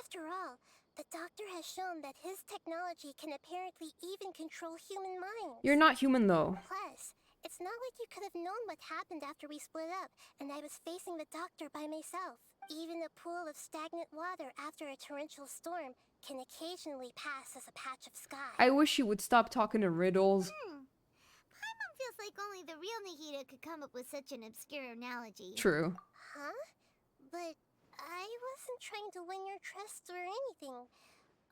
After all, the doctor has shown that his technology can apparently even control human minds. You're not human, though. Plus, it's not like you could have known what happened after we split up, and I was facing the doctor by myself. Even a pool of stagnant water after a torrential storm can occasionally pass as a patch of sky. I wish you would stop talking in riddles. Paimon feels like only the real Nahida could come up with such an obscure analogy. True. Huh? But I wasn't trying to win your trust or anything.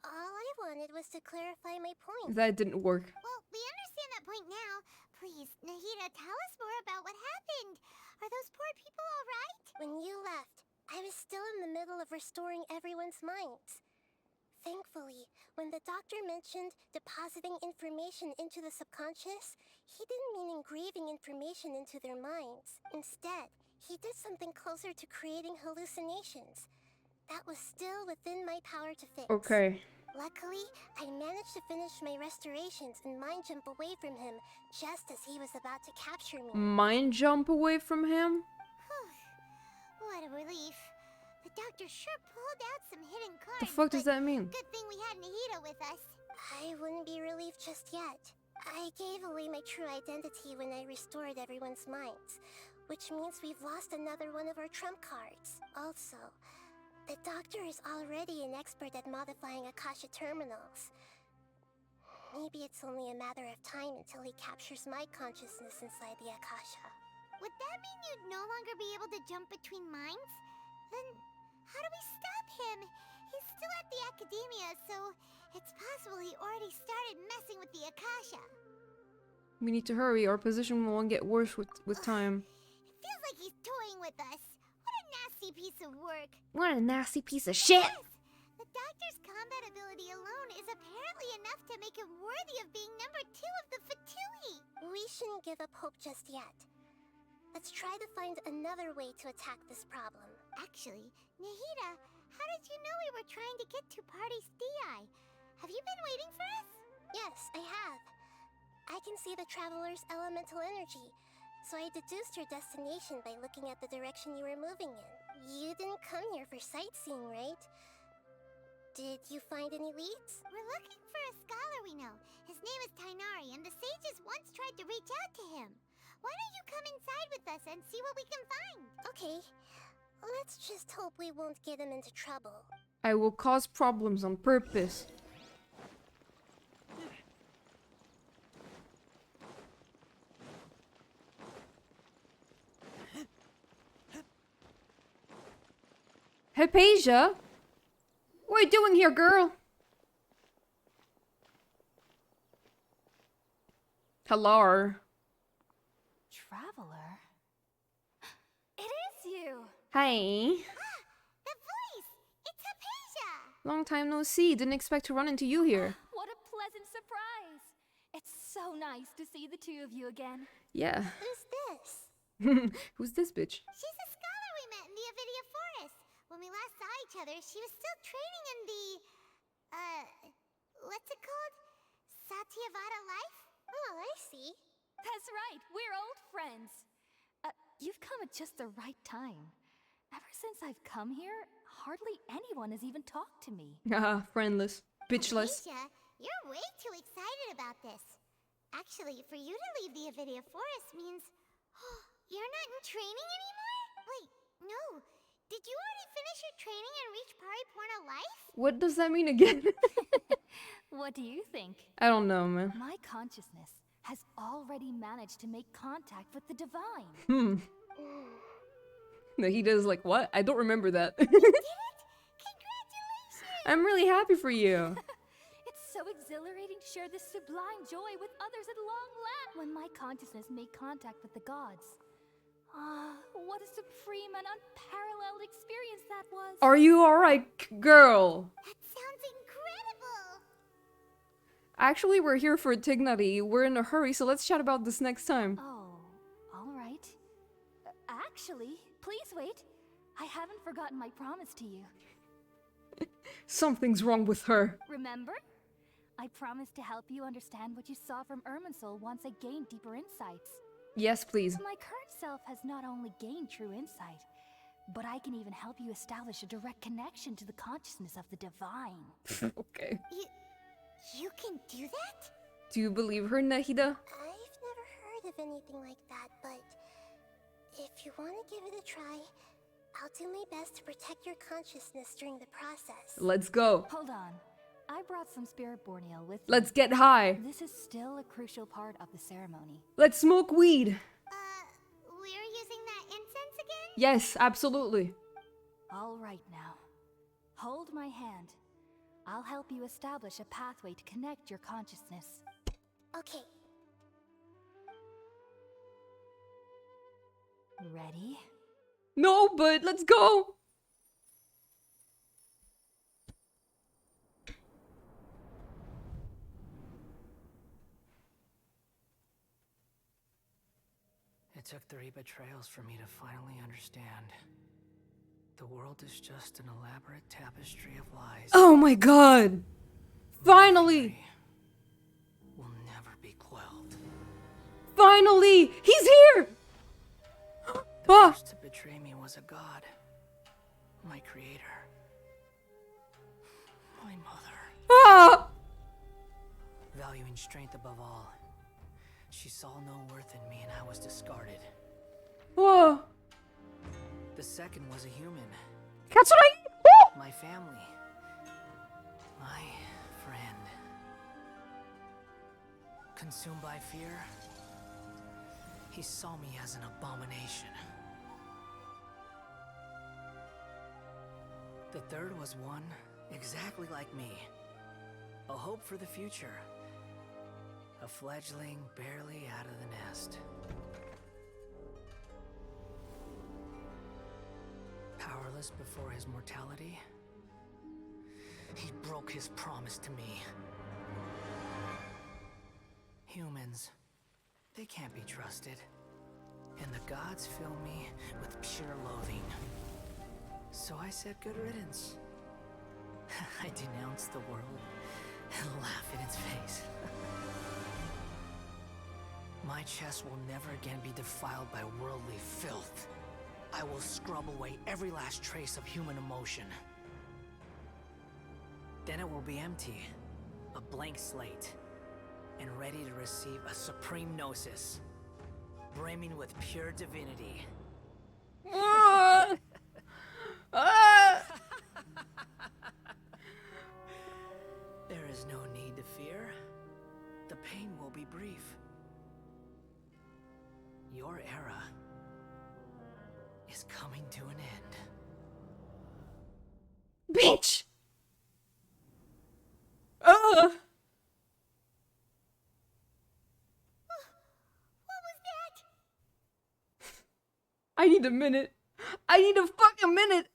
All I wanted was to clarify my point. That didn't work. Well, we understand that point now. Please, Nahida, tell us more about what happened. Are those poor people all right? When you left, I was still in the middle of restoring everyone's minds. Thankfully, when the doctor mentioned depositing information into the subconscious, he didn't mean engraving information into their minds. Instead, he did something closer to creating hallucinations. That was still within my power to fix. Okay. Luckily, I managed to finish my restorations and mind jump away from him just as he was about to capture me. Mind jump away from him? What a relief. The doctor sure pulled out some hidden cards. The fuck does that mean? Good thing we had Nahida with us. I wouldn't be relieved just yet. I gave away my true identity when I restored everyone's minds, which means we've lost another one of our trump cards. Also, the doctor is already an expert at modifying Akasha terminals. Maybe it's only a matter of time until he captures my consciousness inside the Akasha. Would that mean you'd no longer be able to jump between minds? Then how do we stop him? He's still at the academia, so it's possible he already started messing with the Akasha. We need to hurry. Our position will get worse with time. It feels like he's toying with us. What a nasty piece of work. What a nasty piece of shit! Yes! The doctor's combat ability alone is apparently enough to make him worthy of being number 2 of the Fatui. We shouldn't give up hope just yet. Let's try to find another way to attack this problem. Actually, Nahida, how did you know we were trying to get to Party's DI? Have you been waiting for us? Yes, I have. I can see the traveler's elemental energy, so I deduced your destination by looking at the direction you were moving in. You didn't come here for sightseeing, right? Did you find any leads? We're looking for a scholar we know. His name is Tainari, and the sages once tried to reach out to him. Why don't you come inside with us and see what we can find? Okay. Let's just hope we won't get him into trouble. I will cause problems on purpose. Hypatia? What are you doing here, girl? Hello. Traveler? It is you! Hi. The voice! It's Hypatia! Long time no see. Didn't expect to run into you here. What a pleasant surprise! It's so nice to see the two of you again. Yeah. Who's this? Who's this bitch? She's a scholar we met in the Avidia Forest. When we last saw each other, she was still training in the... what's it called? Satyavada life? Oh, I see. That's right, we're old friends. You've come at just the right time. Ever since I've come here, hardly anyone has even talked to me. Haha, friendless. Bitchless. Hypatia, you're way too excited about this. Actually, for you to leave the Avidia Forest means... you're not in training anymore? Wait, no. Did you already finish your training and reach Pariporna life? What does that mean again? What do you think? I don't know, man. My consciousness has already managed to make contact with the divine. No, he does like, what? I don't remember that. You did it? Congratulations! I'm really happy for you. It's so exhilarating to share this sublime joy with others at long last. When my consciousness made contact with the gods. What a supreme and unparalleled experience that was. Are you alright, girl? That sounds incredible! incredible! Actually, we're here for Tignari. We're in a hurry, so let's chat about this next time. Oh, all right. Actually, please wait. I haven't forgotten my promise to you. Something's wrong with her. Remember? I promised to help you understand what you saw from Irminsul once I gained deeper insights. Yes, please. My current self has not only gained true insight, but I can even help you establish a direct connection to the consciousness of the divine. Okay. You can do that? Do you believe her, Nahida? I've never heard of anything like that, but if you want to give it a try, I'll do my best to protect your consciousness during the process. Let's go. Hold on. I brought some spirit borneo with me. Let's get high. This is still a crucial part of the ceremony. Let's smoke weed. We're using that incense again? Yes, absolutely. All right now. Hold my hand. I'll help you establish a pathway to connect your consciousness. Okay. Ready? No, but let's go. It took 3 betrayals for me to finally understand. The world is just an elaborate tapestry of lies. Oh my god. Finally. Will never be quelled. Finally. He's here. The Ah. first to betray me was a god. My creator. My mother. Ah. Valuing strength above all. She saw no worth in me and I was discarded. Whoa. The second was a human. That's what My family. My friend. Consumed by fear, he saw me as an abomination. The third was one exactly like me. A hope for the future. A fledgling barely out of the nest. Powerless before his mortality, he broke his promise to me. Humans, they can't be trusted. And the gods fill me with pure loathing. So I said good riddance. I denounced the world and laugh in its face. My chest will never again be defiled by worldly filth. I will scrub away every last trace of human emotion. Then it will be empty, a blank slate, and ready to receive a supreme gnosis, brimming with pure divinity. Ah. Ah. There is no need to fear. The pain will be brief. Your era is coming to an end. Bitch. What was that? I need a minute. I need a fucking minute.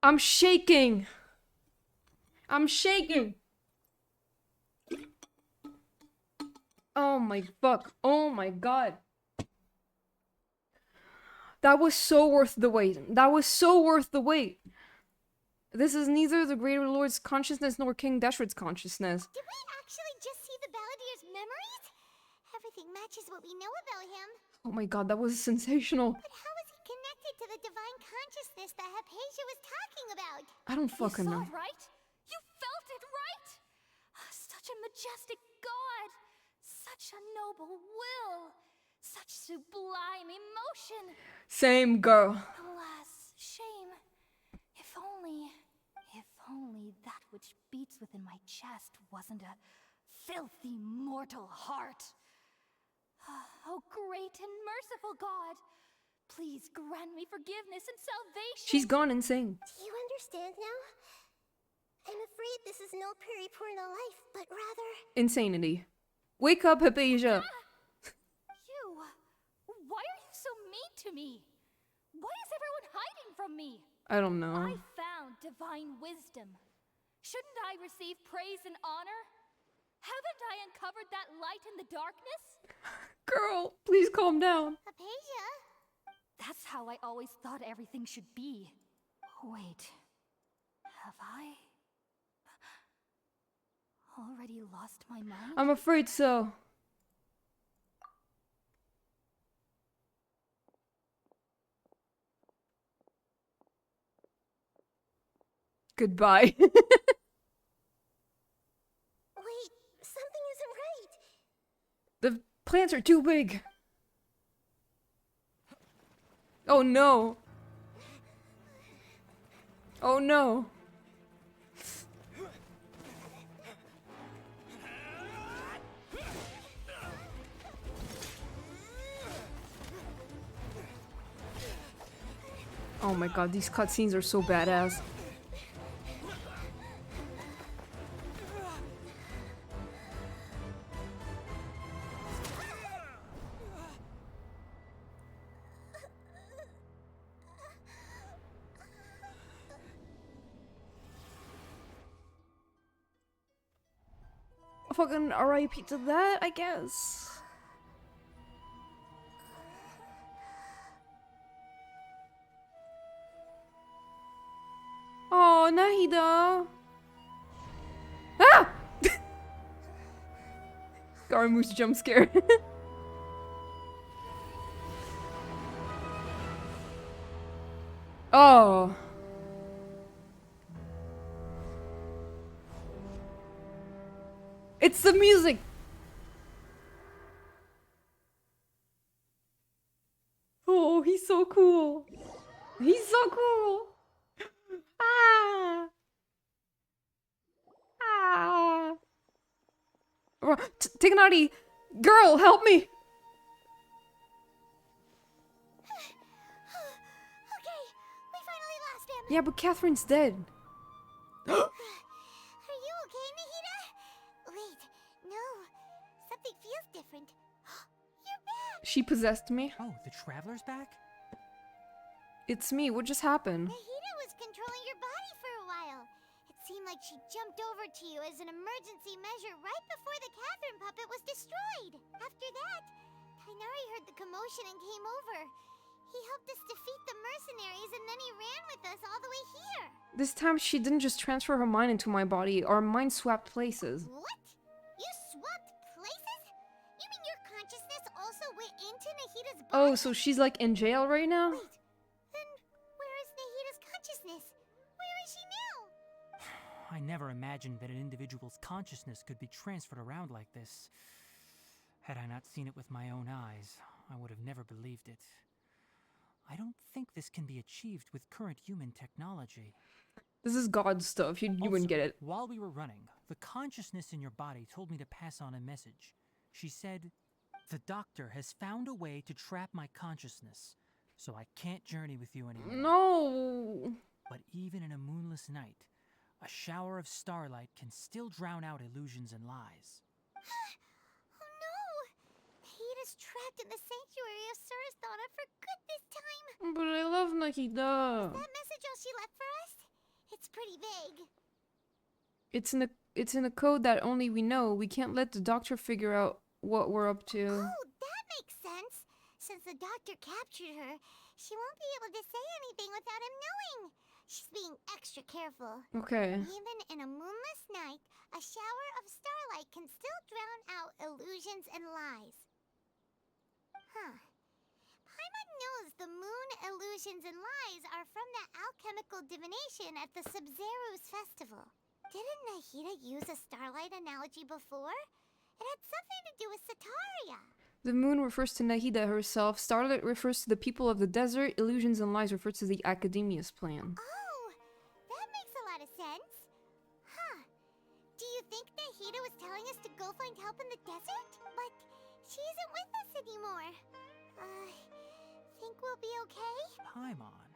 I'm shaking. I'm shaking. Oh my fuck. Oh my god. That was so worth the wait. That was so worth the wait. This is neither the Greater Lord's consciousness nor King Deshret's consciousness. Did we actually just see the Baladier's memories? Everything matches what we know about him. Oh my god, that was sensational. But how is he connected to the divine consciousness that Hypatia was talking about? I don't fucking You saw know. it, right? You felt it, right? Such a majestic god. Such a noble will. Such sublime emotion. Same girl. Alas, shame. If only that which beats within my chest wasn't a filthy mortal heart. Oh, great and merciful God, Please grant me forgiveness and salvation. She's gone insane. Do you understand now? I'm afraid this is no periportal life, but rather... Insanity. Wake up, Hypatia. You! Why are you so mean to me? Why is everyone hiding from me? I don't know. I found divine wisdom. Shouldn't I receive praise and honor? Haven't I uncovered that light in the darkness? Girl, please calm down. Hypatia? That's how I always thought everything should be. Wait, have I already lost my mind? I'm afraid so. Goodbye. Wait, something isn't right. The plants are too big. Oh no. Oh no. Oh my god, these cutscenes are so badass. Fucking RIP to that, I guess. Oh, Nahida. Ah! Garamoose jump scare. Oh. It's the music. Oh, he's so cool. He's so cool. Ah. Ah. Tignati, girl, help me. Okay, we finally lost him. Yeah, but Catherine's dead. Are you okay, Nahida? Wait, no. Something feels different. You're back! She possessed me. Oh, the Traveler's back? It's me. What just happened? Nahida was controlling your body for a while. It seemed like she jumped over to you as an emergency measure right before the Catherine puppet was destroyed. After that, Tainari heard the commotion and came over. He helped us defeat the mercenaries and then he ran with us all the way here. This time she didn't just transfer her mind into my body. Our mind swapped places. What? You swapped places? You mean your consciousness also went into Nahida's body? Oh, so she's like in jail right now? Wait, then where is Nahida's consciousness? Where is she now? I never imagined that an individual's consciousness could be transferred around like this. Had I not seen it with my own eyes, I would have never believed it. I don't think this can be achieved with current human technology. This is God stuff. You wouldn't get it. While we were running, the consciousness in your body told me to pass on a message. She said, "The doctor has found a way to trap my consciousness, so I can't journey with you anymore." No. But even in a moonless night, a shower of starlight can still drown out illusions and lies. Oh no! Nahida's trapped in the sanctuary of Surasthana for good this time. But I love Nahida. Is that message all she left for us? It's pretty vague. It's in a code that only we know. We can't let the doctor figure out what we're up to. Oh, that makes sense. Since the doctor captured her, she won't be able to say anything without him knowing. She's being extra careful. Okay. Even in a moonless night, a shower of starlight can still drown out illusions and lies. Huh. Paimon knows the moon illusions and lies are from the alchemical divination at the Sub-Zero's festival. Didn't Nahida use a starlight analogy before? It had something to do with Sataria. The moon refers to Nahida herself. Starlight refers to the people of the desert. Illusions and lies refers to the Academia's plan. Oh, that makes a lot of sense. Huh. Do you think Nahida was telling us to go find help in the desert? But she isn't with us anymore. think we'll be okay? Paimon,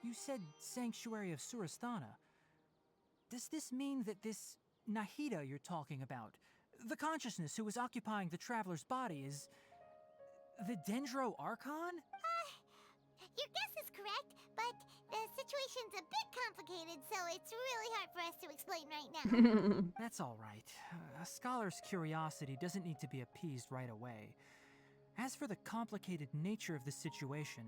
you said Sanctuary of Surasthana. Does this mean that this Nahida you're talking about, the consciousness who was occupying the traveler's body, is the Dendro Archon? Your guess is correct, but the situation's a bit complicated, so it's really hard for us to explain right now. That's all right. A scholar's curiosity doesn't need to be appeased right away. As for the complicated nature of the situation,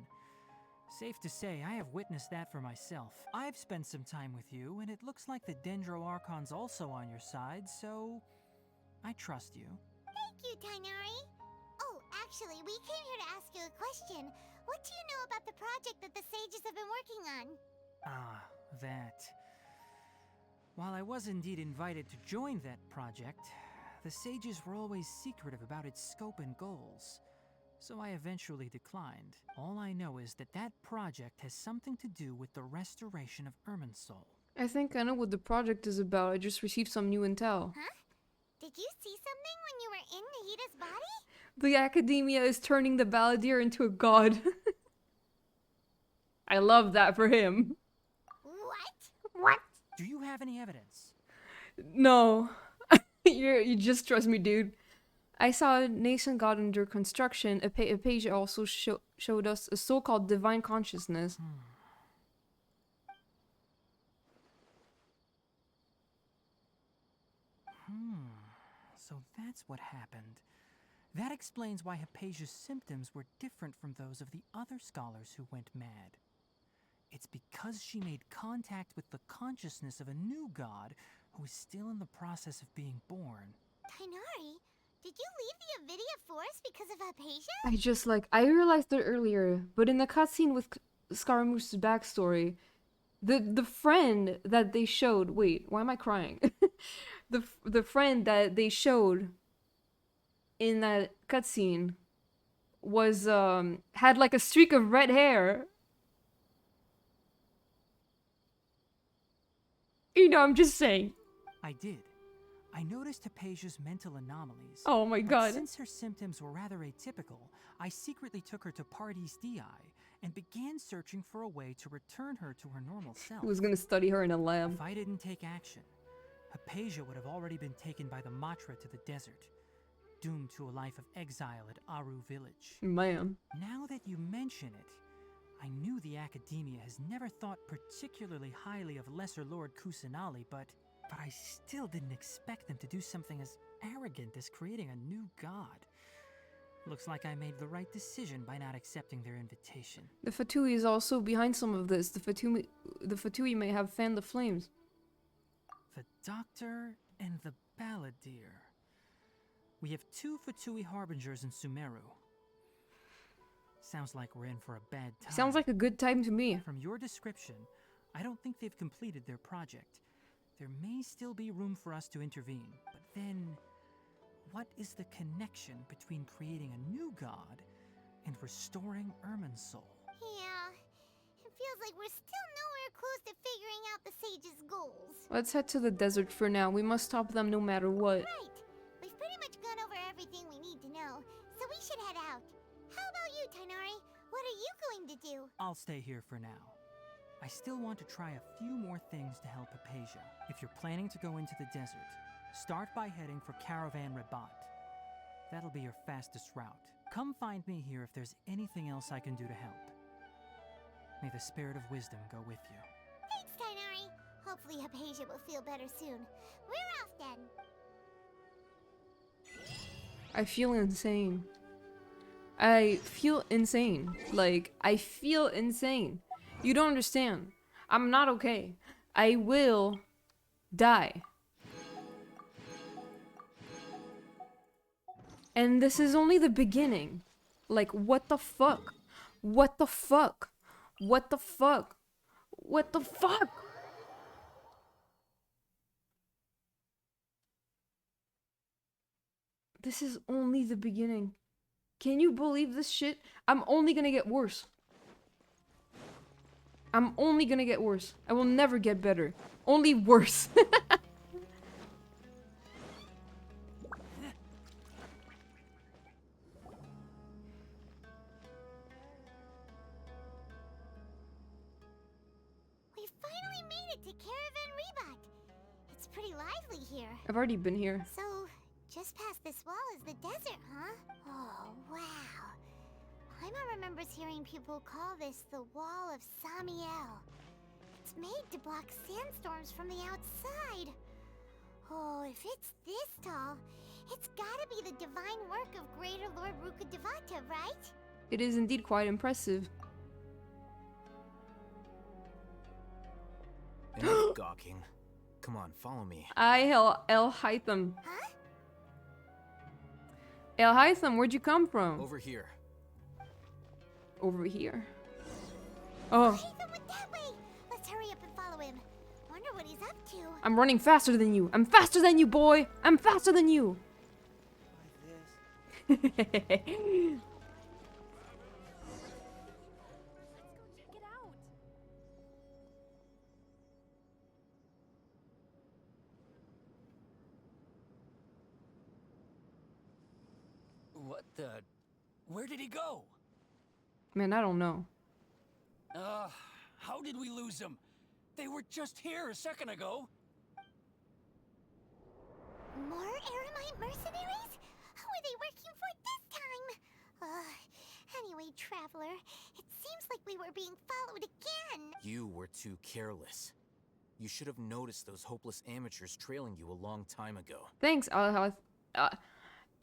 safe to say I have witnessed that for myself. I've spent some time with you, and it looks like the Dendro Archon's also on your side, so I trust you. Thank you, Tainari. Oh, actually, we came here to ask you a question. What do you know about the project that the sages have been working on? Ah, that. While I was indeed invited to join that project, the sages were always secretive about its scope and goals. So I eventually declined. All I know is that that project has something to do with the restoration of Irminsul. I think I know what the project is about. I just received some new intel. Huh? Did you see something when you were in Nahida's body? The Academia is turning the Balladeer into a god. I love that for him. What? Do you have any evidence? No. You just trust me, dude. I saw a nascent god under construction. A page also showed us a so-called divine consciousness. So that's what happened. That explains why Hypatia's symptoms were different from those of the other scholars who went mad. It's because she made contact with the consciousness of a new god who is still in the process of being born. Tainari, did you leave the Avidia Forest because of Hypatia? I realized it earlier, but in the cutscene with Scaramouche's backstory, the friend that they showed, wait, why am I crying? the friend that they showed in that cutscene was had like a streak of red hair. You know, I'm just saying. I did. I noticed Hypatia's mental anomalies. Oh my god. Since her symptoms were rather atypical, I secretly took her to Pardes Di and began searching for a way to return her to her normal self. He was gonna study her in a lab. If I didn't take action, Hypatia would have already been taken by the Matra to the desert, doomed to a life of exile at Aru village. Man. Now that you mention it, I knew the Academia has never thought particularly highly of Lesser Lord Kusanali, but I still didn't expect them to do something as arrogant as creating a new god. Looks like I made the right decision by not accepting their invitation. The Fatui is also behind some of this. The Fatui may have fanned the flames. The Doctor and the Balladeer. We have 2 Fatui Harbingers in Sumeru. Sounds like we're in for a bad time. Sounds like a good time to me. From your description, I don't think they've completed their project. There may still be room for us to intervene. But then, what is the connection between creating a new god and restoring Irminsul? Yeah, it feels like we're still nowhere close to figuring out the sage's goals. Let's head to the desert for now. We must stop them no matter what. Right. We've pretty much gone over everything we need to know, so we should head out. How about you, Tainari? What are you going to do? I'll stay here for now. I still want to try a few more things to help Hypatia. If you're planning to go into the desert, start by heading for Caravan Rabat. That'll be your fastest route. Come find me here if there's anything else I can do to help. May the spirit of wisdom go with you. Thanks, Tainari. Hopefully Hypatia will feel better soon. We're off then. I feel insane. I feel insane. Like, I feel insane. You don't understand. I'm not okay. I will die. And this is only the beginning. Like, what the fuck? What the fuck? What the fuck? What the fuck? This is only the beginning. Can you believe this shit? I'm only gonna get worse. I'm only gonna get worse. I will never get better. Only worse. exactly here. I've already been here. So, just past this wall is the desert, huh? Oh, wow. Paimon remembers hearing people call this the Wall of Samiel. It's made to block sandstorms from the outside. Oh, if it's this tall, it's gotta be the divine work of Greater Lord Rukkhadevata, right? It is indeed quite impressive. Enough gawking. Come on, follow me. El Hytham. Huh? El Hytham, where'd you come from? Over here. Over here. Oh. Hytham went that way. Let's hurry up and follow him. Wonder what he's up to. I'm running faster than you. I'm faster than you, boy. I'm faster than you. What the? Where did he go? Man, I don't know. How did we lose them? They were just here a second ago. More Eremite mercenaries? Who are they working for this time? Anyway, Traveler, it seems like we were being followed again. You were too careless. You should have noticed those hopeless amateurs trailing you a long time ago. Thanks, El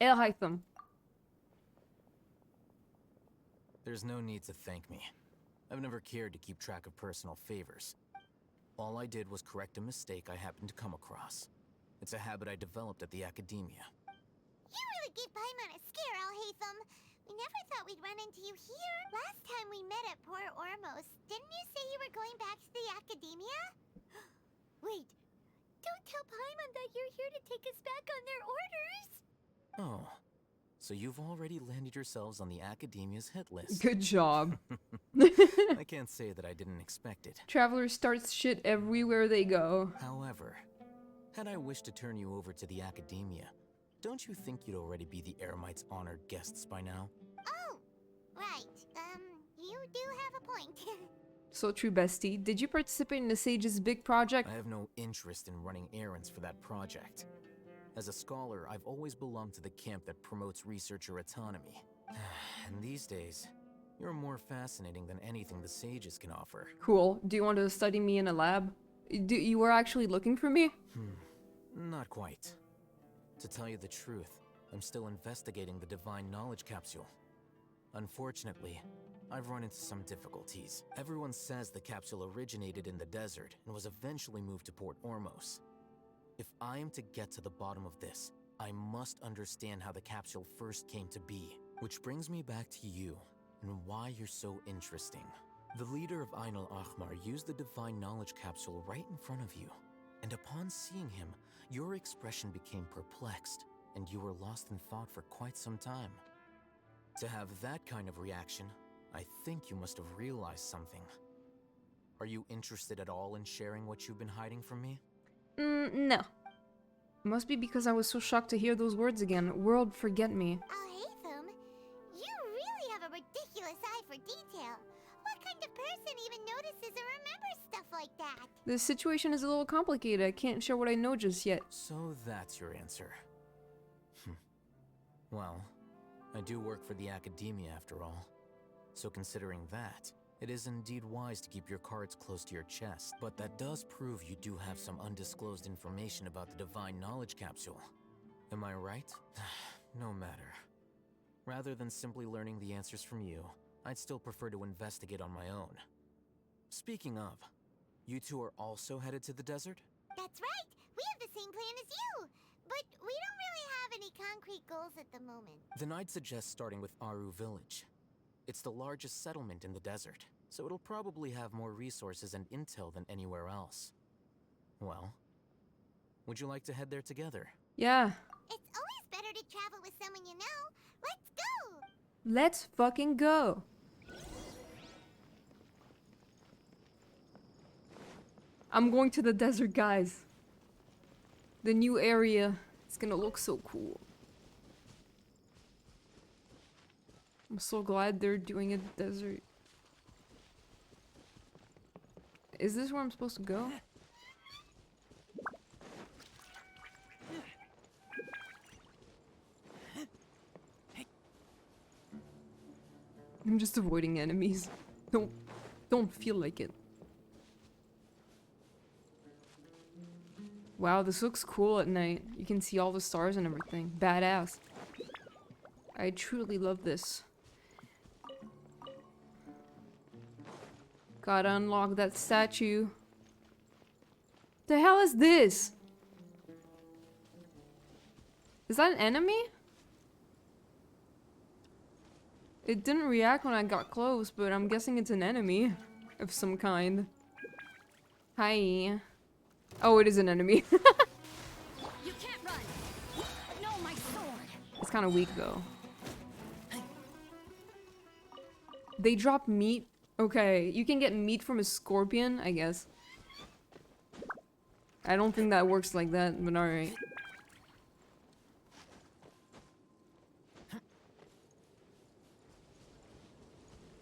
Hytham. There's no need to thank me. I've never cared to keep track of personal favors. All I did was correct a mistake I happened to come across. It's a habit I developed at the Academia. You really gave Paimon a scare, Alhaitham. We never thought we'd run into you here. Last time we met at Port Ormos, didn't you say you were going back to the Academia? Wait, don't tell Paimon that you're here to take us back on their orders. Oh, so you've already landed yourselves on the Academia's hit list. Good job. I can't say that I didn't expect it. Travelers start shit everywhere they go. However, had I wished to turn you over to the Academia, don't you think you'd already be the Eremites' honored guests by now? Oh, right. You do have a point. So true, bestie. Did you participate in the Sage's big project? I have no interest in running errands for that project. As a scholar, I've always belonged to the camp that promotes researcher autonomy. And these days, you're more fascinating than anything the Sages can offer. Cool. Do you want to study me in a lab? You were actually looking for me? Not quite. To tell you the truth, I'm still investigating the Divine Knowledge Capsule. Unfortunately, I've run into some difficulties. Everyone says the capsule originated in the desert and was eventually moved to Port Ormos. If I am to get to the bottom of this, I must understand how the capsule first came to be. Which brings me back to you, and why you're so interesting. The leader of Ainul Ahmar used the Divine Knowledge Capsule right in front of you. And upon seeing him, your expression became perplexed, and you were lost in thought for quite some time. To have that kind of reaction, I think you must have realized something. Are you interested at all in sharing what you've been hiding from me? No. Must be because I was so shocked to hear those words again. World, forget me. Alhaitham, you really have a ridiculous eye for detail. What kind of person even notices or remembers stuff like that? The situation is a little complicated. I can't share what I know just yet. So that's your answer. Well, I do work for the Academia after all. So considering that, it is indeed wise to keep your cards close to your chest. But that does prove you do have some undisclosed information about the Divine Knowledge Capsule. Am I right? No matter. Rather than simply learning the answers from you, I'd still prefer to investigate on my own. Speaking of, you two are also headed to the desert? That's right! We have the same plan as you! But we don't really have any concrete goals at the moment. Then I'd suggest starting with Aru Village. It's the largest settlement in the desert, so it'll probably have more resources and intel than anywhere else. Well, would you like to head there together? Yeah. It's always better to travel with someone you know. Let's go! Let's fucking go. I'm going to the desert, guys. The new area. It's gonna look so cool. I'm so glad they're doing a desert. Is this where I'm supposed to go? I'm just avoiding enemies. Don't feel like it. Wow, this looks cool at night. You can see all the stars and everything. Badass. I truly love this. Gotta unlock that statue. The hell is this? Is that an enemy? It didn't react when I got close, but I'm guessing it's an enemy of some kind. Hi. Oh, it is an enemy. You can't run. No, my sword. It's kind of weak though. They drop meat. Okay, you can get meat from a scorpion, I guess. I don't think that works like that, but alright.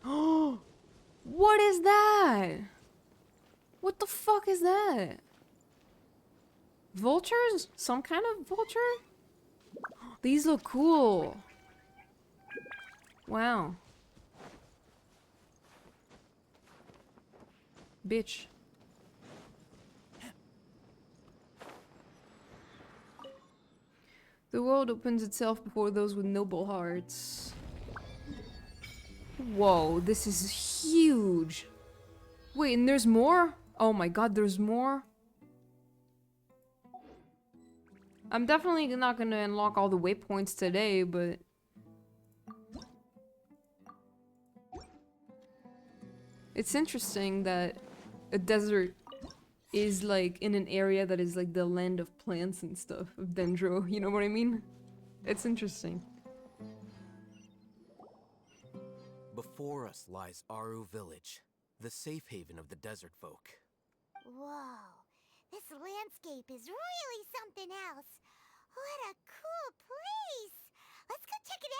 Oh, what is that? What the fuck is that? Vultures? Some kind of vulture? These look cool. Wow. Bitch. The world opens itself before those with noble hearts. Whoa, this is huge. Wait, and there's more? Oh my god, there's more? I'm definitely not gonna unlock all the waypoints today, but... It's interesting that a desert is like in an area that is like the land of plants and stuff, of Dendro, you know what I mean? It's interesting. Before us lies Aru Village, the safe haven of the desert folk. Whoa, this landscape is really something else. What a cool place! Let's go check it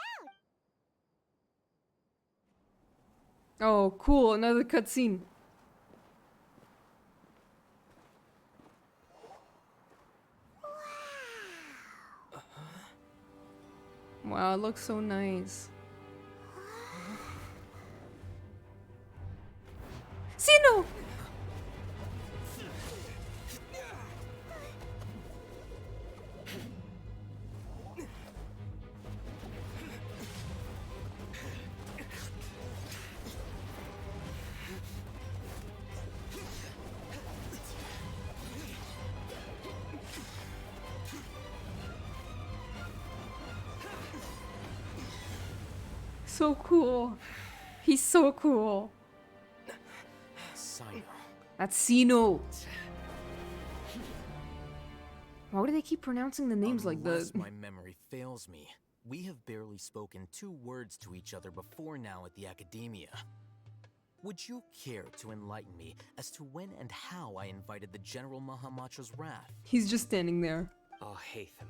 out! Oh, cool, another cutscene. Wow, it looks so nice. Sino! So cool. He's so cool. Sino. That's Sino. Why do they keep pronouncing the names like Unless that? my memory fails me, we have barely spoken 2 words to each other before now at the Academia. Would you care to enlighten me as to when and how I invited the General Mahamatra's wrath? He's just standing there. Oh, Hatham.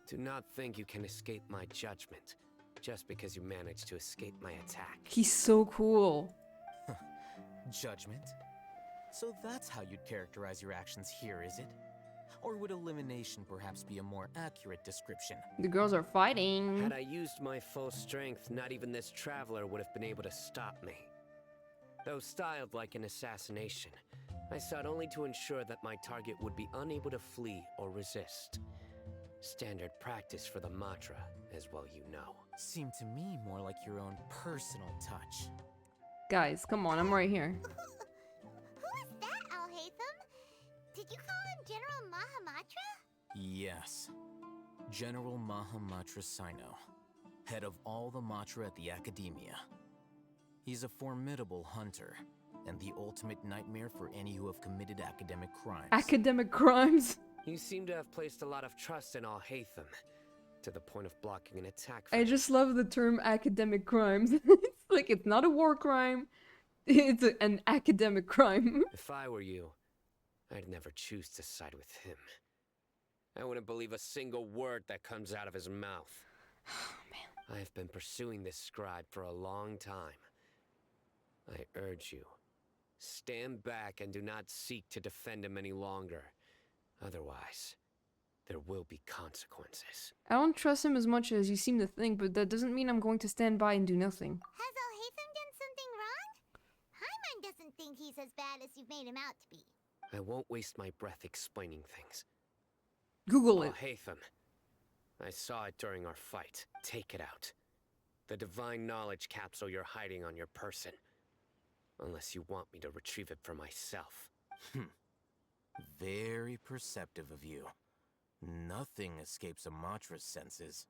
Do not think you can escape my judgment, just because you managed to escape my attack. He's so cool. Judgment? So that's how you'd characterize your actions here, is it? Or would elimination perhaps be a more accurate description? The girls are fighting. Had I used my full strength, not even this traveler would have been able to stop me. Though styled like an assassination, I sought only to ensure that my target would be unable to flee or resist. Standard practice for the Matra, as well you know. Seemed to me more like your own personal touch. Guys, come on, I'm right here. Who is that, Alhaitham? Did you call him General Mahamatra? Yes. General Mahamatra Sino, head of all the Matra at the Academia. He's a formidable hunter, and the ultimate nightmare for any who have committed academic crimes. Academic crimes? You seem to have placed a lot of trust in Alhaitham, to the point of blocking an attack. I just love the term academic crimes. It's like, it's not a war crime, it's an academic crime. If I were you, I'd never choose to side with him. I wouldn't believe a single word that comes out of his mouth. Oh, man. I have been pursuing this scribe for a long time. I urge you, stand back and do not seek to defend him any longer. Otherwise, there will be consequences. I don't trust him as much as you seem to think, but that doesn't mean I'm going to stand by and do nothing. Has Alhaitham done something wrong? Paimon doesn't think he's as bad as you've made him out to be. I won't waste my breath explaining things. Google it. Alhaitham. I saw it during our fight. Take it out. The divine knowledge capsule you're hiding on your person. Unless you want me to retrieve it for myself. Very perceptive of you. Nothing escapes Amatra's senses.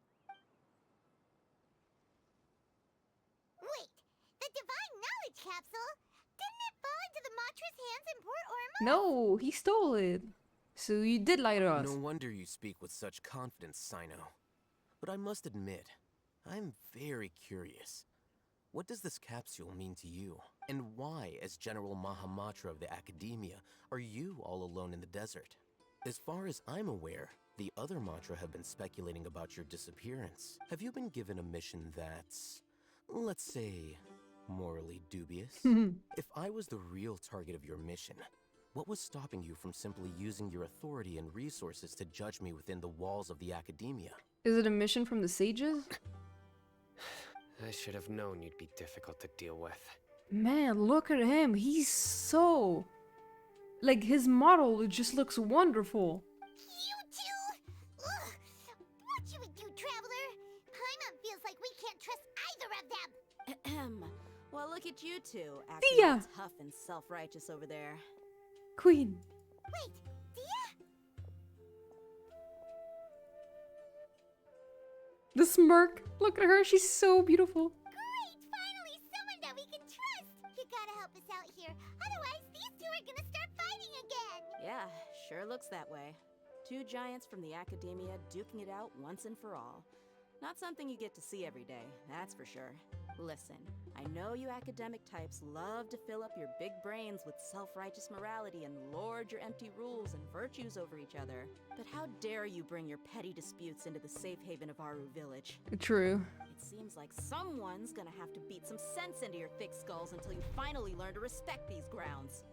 Wait, the divine knowledge capsule? Didn't it fall into the Matra's hands in Port Ormuz? No, he stole it. So you did lie to us. No wonder you speak with such confidence, Sino. But I must admit, I'm very curious. What does this capsule mean to you? And why, as General Mahamatra of the Academia, are you all alone in the desert? As far as I'm aware, the other Matra have been speculating about your disappearance. Have you been given a mission that's, let's say, morally dubious? If I was the real target of your mission, what was stopping you from simply using your authority and resources to judge me within the walls of the Academia? Is it a mission from the sages? I should have known you'd be difficult to deal with. Man, look at him. He's so... Like, his model, it just looks wonderful. You two! Ugh. What you would do, Traveler? Paimon feels like we can't trust either of them. Ahem. Well, look at you two, acting all tough and self-righteous over there. Queen. Wait, Dia? The smirk. Look at her. She's so beautiful. Great! Finally, someone that we can trust! You gotta help us out here. Otherwise, these two are gonna start fighting again! Yeah, sure looks that way. Two giants from the Academia duking it out once and for all. Not something you get to see every day, that's for sure. Listen, I know you academic types love to fill up your big brains with self-righteous morality and lord your empty rules and virtues over each other. But how dare you bring your petty disputes into the safe haven of Aru Village? True. It seems like someone's gonna have to beat some sense into your thick skulls until you finally learn to respect these grounds.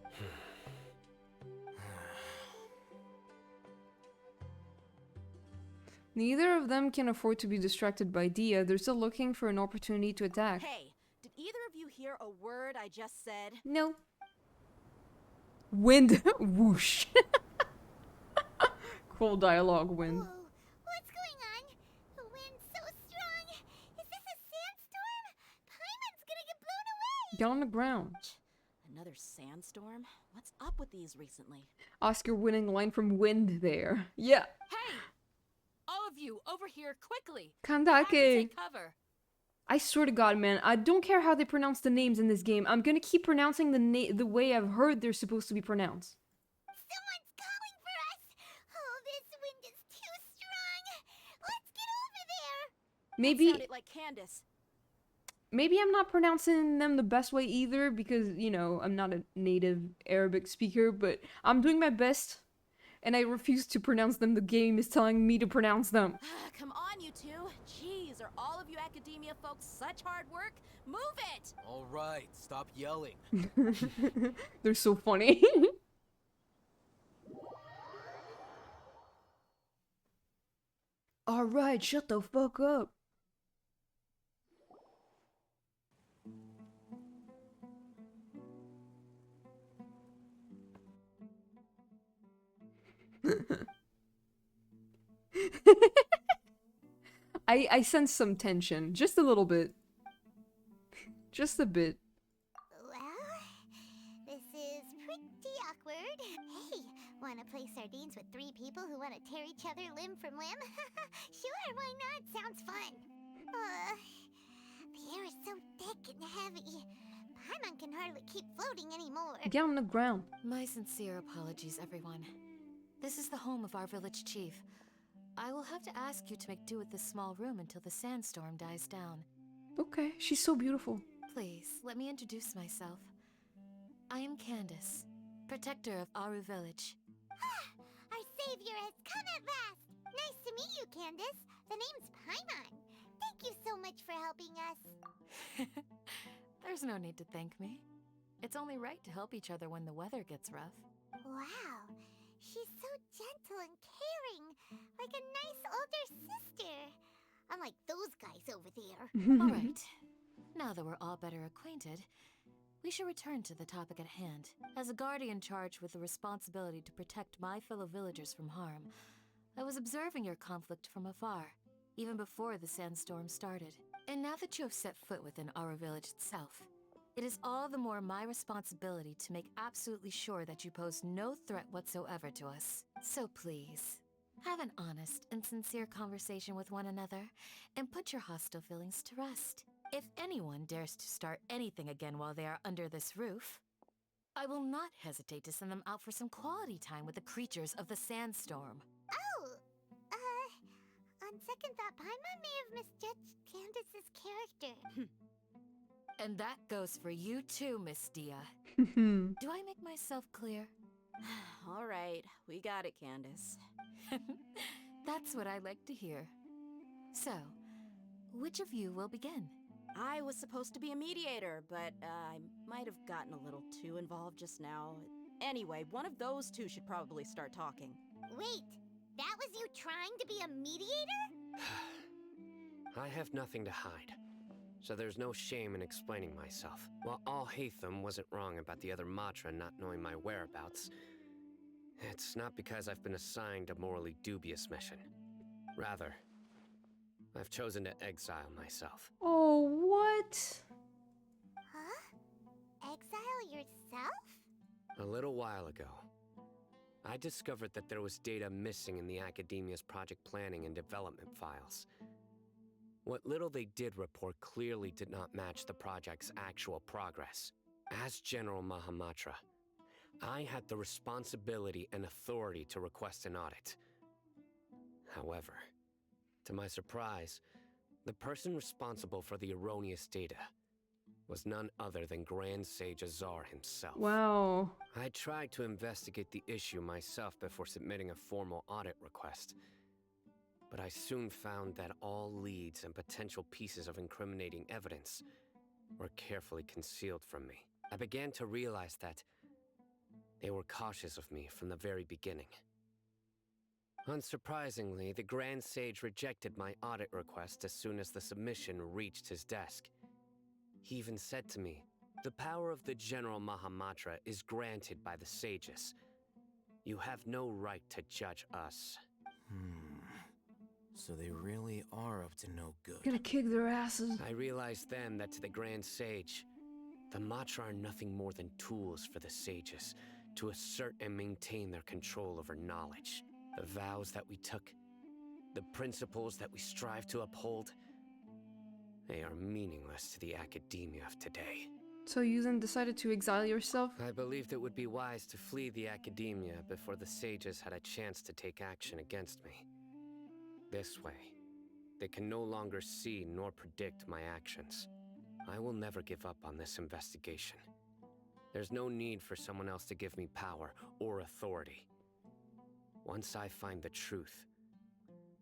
Neither of them can afford to be distracted by Dia. They're still looking for an opportunity to attack. Hey, did either of you hear a word I just said? No. Wind. Whoosh. Cool dialogue, Wind. Whoa, what's going on? The wind's so strong. Is this a sandstorm? Paimon's gonna get blown away. Get on the ground. Another sandstorm? What's up with these recently? Oscar winning line from Wind there. Yeah. Hey! All of you, over here, quickly! Kandake. Take cover. I swear to God, man, I don't care how they pronounce the names in this game. I'm gonna keep pronouncing the way I've heard they're supposed to be pronounced. Someone's calling for us! Oh, this wind is too strong! Let's get over there! Maybe... That sounded like Candace. Maybe I'm not pronouncing them the best way either because, you know, I'm not a native Arabic speaker, but I'm doing my best and I refuse to pronounce them. The game is telling me to pronounce them. Come on, you two. Jeez, are all of you academia folks such hard work? Move it! All right, stop yelling. They're so funny. All right, shut the fuck up. I sense some tension, just a little bit. Just a bit. Well, this is pretty awkward. Hey, wanna play sardines with three people who wanna tear each other limb from limb? Sure, why not? Sounds fun. The air is so thick and heavy. Paimon can hardly keep floating anymore. Get on the ground. My sincere apologies, everyone. This is the home of our village chief. I will have to ask you to make do with this small room until the sandstorm dies down. Okay, she's so beautiful. Please, let me introduce myself. I am Candace, protector of Aru Village. Our savior has come at last! Nice to meet you, Candace. The name's Paimon. Thank you so much for helping us. There's no need to thank me. It's only right to help each other when the weather gets rough. Wow, she's so gentle and caring. Are Unlike those guys over there. All right. Now that we're all better acquainted, we should return to the topic at hand. As a guardian charged with the responsibility to protect my fellow villagers from harm, I was observing your conflict from afar, even before the sandstorm started. And now that you have set foot within our village itself, it is all the more my responsibility to make absolutely sure that you pose no threat whatsoever to us. So please, have an honest and sincere conversation with one another, and put your hostile feelings to rest. If anyone dares to start anything again while they are under this roof, I will not hesitate to send them out for some quality time with the creatures of the sandstorm. Oh, on second thought, Paimon may have misjudged Candace's character. And that goes for you too, Miss Dia. Do I make myself clear? All right, we got it, Candace. That's what I like to hear. So, which of you will begin? I was supposed to be a mediator, but I might have gotten a little too involved just now. Anyway, one of those two should probably start talking. Wait, that was you trying to be a mediator? I have nothing to hide, so there's no shame in explaining myself. While Alhaitham wasn't wrong about the other Matra not knowing my whereabouts, it's not because I've been assigned a morally dubious mission. Rather, I've chosen to exile myself. Oh, what? Huh? Exile yourself? A little while ago, I discovered that there was data missing in the Academia's project planning and development files. What little they did report clearly did not match the project's actual progress. As General Mahamatra, I had the responsibility and authority to request an audit. However, to my surprise, the person responsible for the erroneous data was none other than Grand Sage Azar himself. Wow. I tried to investigate the issue myself before submitting a formal audit request, but I soon found that all leads and potential pieces of incriminating evidence were carefully concealed from me. I began to realize that they were cautious of me from the very beginning. Unsurprisingly, the Grand Sage rejected my audit request as soon as the submission reached his desk. He even said to me, "The power of the General Mahamatra is granted by the sages. You have no right to judge us." So they really are up to no good. Gonna kick their asses. I realized then that to the Grand Sage, the Matra are nothing more than tools for the sages to assert and maintain their control over knowledge. The vows that we took, the principles that we strive to uphold, they are meaningless to the academia of today. So you then decided to exile yourself? I believed it would be wise to flee the academia before the sages had a chance to take action against me. This way, they can no longer see nor predict my actions. I will never give up on this investigation. There's no need for someone else to give me power or authority. Once I find the truth,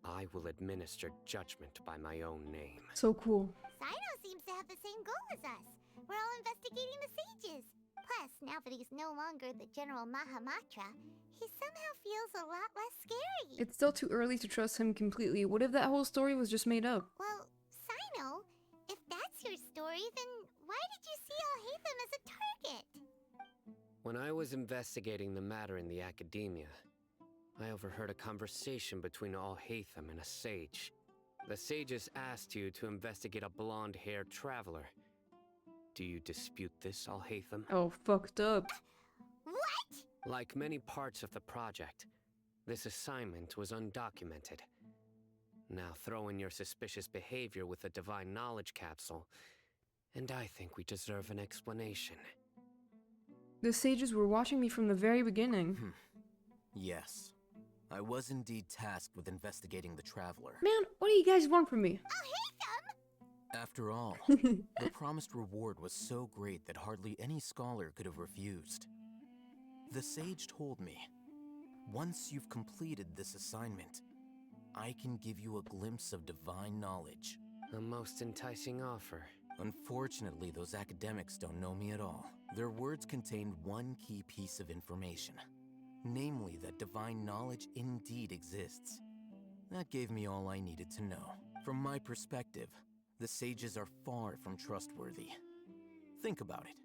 I will administer judgment by my own name. So cool. Sino seems to have the same goal as us. We're all investigating the sages. Plus, now that he's no longer the General Mahamatra, he somehow feels a lot less scary. It's still too early to trust him completely. What if that whole story was just made up? Well, Sino, if that's your story, then why did you see Alhaitham as a target? When I was investigating the matter in the academia, I overheard a conversation between Alhaitham and a sage. The sages asked you to investigate a blonde-haired traveler. Do you dispute this, Alhaitham? Oh, fucked up. What? Like many parts of the project, this assignment was undocumented. Now throw in your suspicious behavior with the Divine Knowledge Capsule, and I think we deserve an explanation. The sages were watching me from the very beginning. Yes. I was indeed tasked with investigating the traveler. Man, what do you guys want from me? After all, the promised reward was so great that hardly any scholar could have refused. The sage told me, once you've completed this assignment, I can give you a glimpse of divine knowledge. A most enticing offer. Unfortunately, those academics don't know me at all. Their words contained one key piece of information. Namely, that divine knowledge indeed exists. That gave me all I needed to know. From my perspective, the sages are far from trustworthy. Think about it.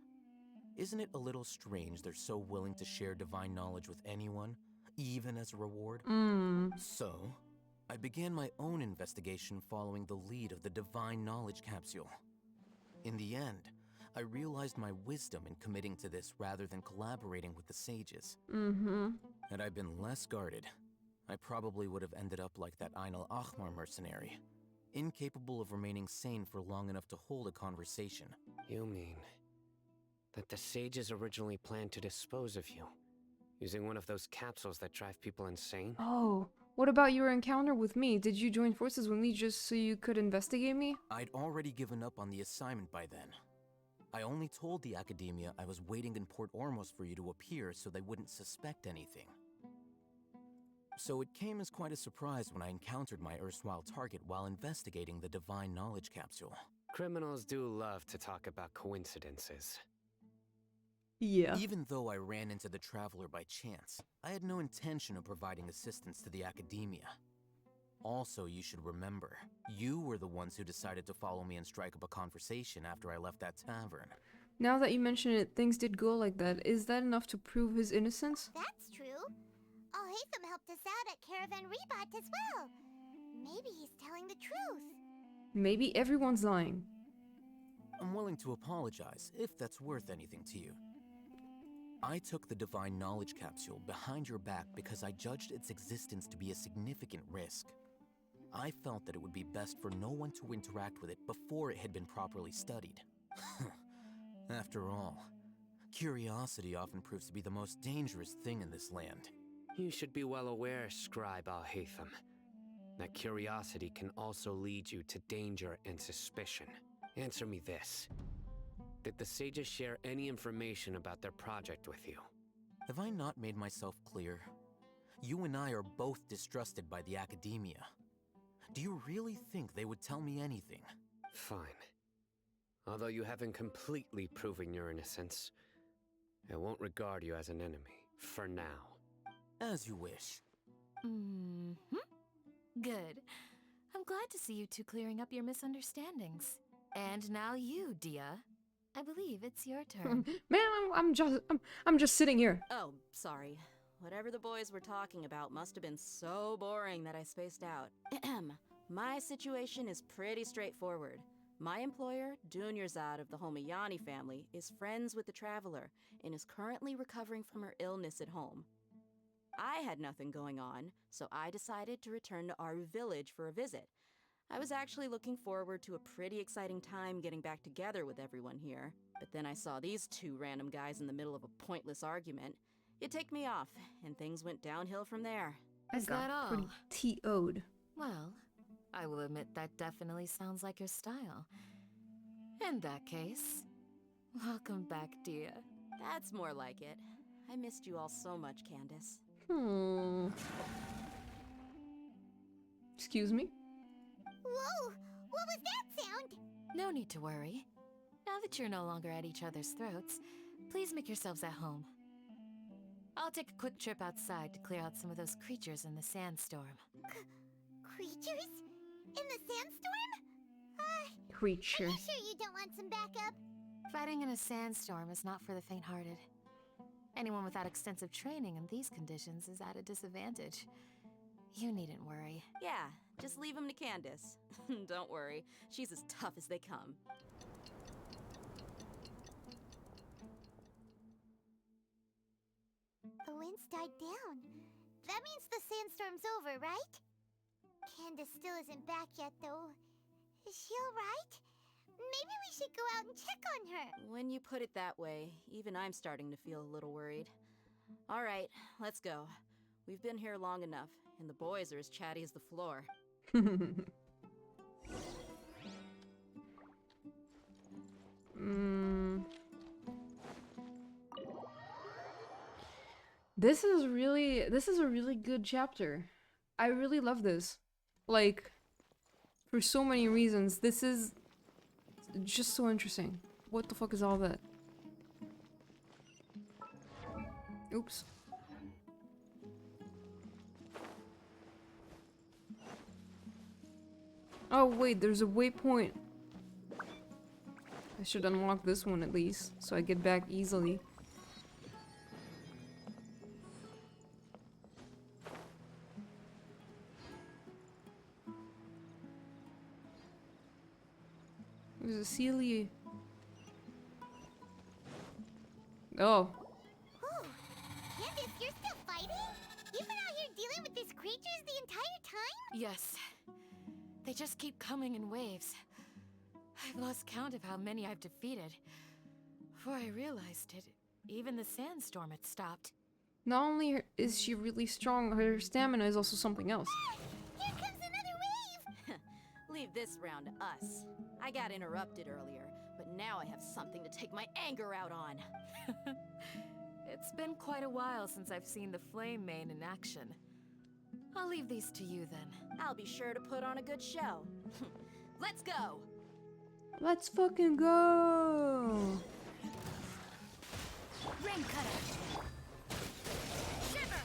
Isn't it a little strange they're so willing to share divine knowledge with anyone, even as a reward? So, I began my own investigation following the lead of the divine knowledge capsule. In the end, I realized my wisdom in committing to this rather than collaborating with the sages. Had I been less guarded, I probably would have ended up like that Ain al-Ahmar mercenary, incapable of remaining sane for long enough to hold a conversation. You mean that the sages originally planned to dispose of you, using one of those capsules that drive people insane? Oh, what about your encounter with me? Did you join forces with me just so you could investigate me? I'd already given up on the assignment by then. I only told the Academia I was waiting in Port Ormos for you to appear so they wouldn't suspect anything. So it came as quite a surprise when I encountered my erstwhile target while investigating the Divine Knowledge Capsule. Criminals do love to talk about coincidences. Yeah. Even though I ran into the Traveler by chance, I had no intention of providing assistance to the Academia. Also, you should remember, you were the ones who decided to follow me and strike up a conversation after I left that tavern. Now that you mention it, things did go like that. Is that enough to prove his innocence? That's true. Al-Haytham helped us out at Caravan Rebat as well. Maybe he's telling the truth. Maybe everyone's lying. I'm willing to apologize, if that's worth anything to you. I took the Divine Knowledge Capsule behind your back because I judged its existence to be a significant risk. I felt that it would be best for no one to interact with it before it had been properly studied. After all, curiosity often proves to be the most dangerous thing in this land. You should be well aware, Scribe Al-Haytham, that curiosity can also lead you to danger and suspicion. Answer me this. Did the sages share any information about their project with you? Have I not made myself clear? You and I are both distrusted by the Academia. Do you really think they would tell me anything? Fine. Although you haven't completely proven your innocence, I won't regard you as an enemy, for now. As you wish. Good. I'm glad to see you two clearing up your misunderstandings. And now you, Dia. I believe it's your turn. Man, I'm just sitting here. Oh, sorry. Whatever the boys were talking about must have been so boring that I spaced out. My situation is pretty straightforward. My employer, Dunyarzad of the Homayani family, is friends with the Traveler and is currently recovering from her illness at home. I had nothing going on, so I decided to return to Aru village for a visit. I was actually looking forward to a pretty exciting time getting back together with everyone here, but then I saw these two random guys in the middle of a pointless argument. It ticked me off, and things went downhill from there. Is that all? Pretty T.O.'d. Well, I will admit that definitely sounds like your style. In that case, welcome back, Dia. That's more like it. I missed you all so much, Candace. Excuse me? Whoa! What was that sound? No need to worry. Now that you're no longer at each other's throats, please make yourselves at home. I'll take a quick trip outside to clear out some of those creatures in the sandstorm. Creatures? In the sandstorm? Creature. Are you sure you don't want some backup? Fighting in a sandstorm is not for the faint-hearted. Anyone without extensive training in these conditions is at a disadvantage. You needn't worry. Yeah, just leave them to Candace. Don't worry, she's as tough as they come. The winds died down. That means the sandstorm's over, right? Candace still isn't back yet, though. Is she alright? Maybe we should go out and check on her. When you put it that way, even I'm starting to feel a little worried. All right, let's go. We've been here long enough, and the boys are as chatty as the floor. This is a really good chapter. I really love this. Like, for so many reasons. This is just so interesting. What the fuck is all that? Oops. Oh wait, there's a waypoint. I should unlock this one at least, so I get back easily. There's a Celia. Oh. Ooh, Candace, you're still fighting? You've been out here dealing with these creatures the entire time? Yes. They just keep coming in waves. I've lost count of how many I've defeated. Before I realized it, even the sandstorm had stopped. Not only is she really strong, her stamina is also something else. Here comes another wave! Leave this round to us. I got interrupted earlier, but now I have something to take my anger out on. It's been quite a while since I've seen the Flame Mane in action. I'll leave these to you then. I'll be sure to put on a good show. Let's go! Let's fucking go! Rain cutter. Shiver.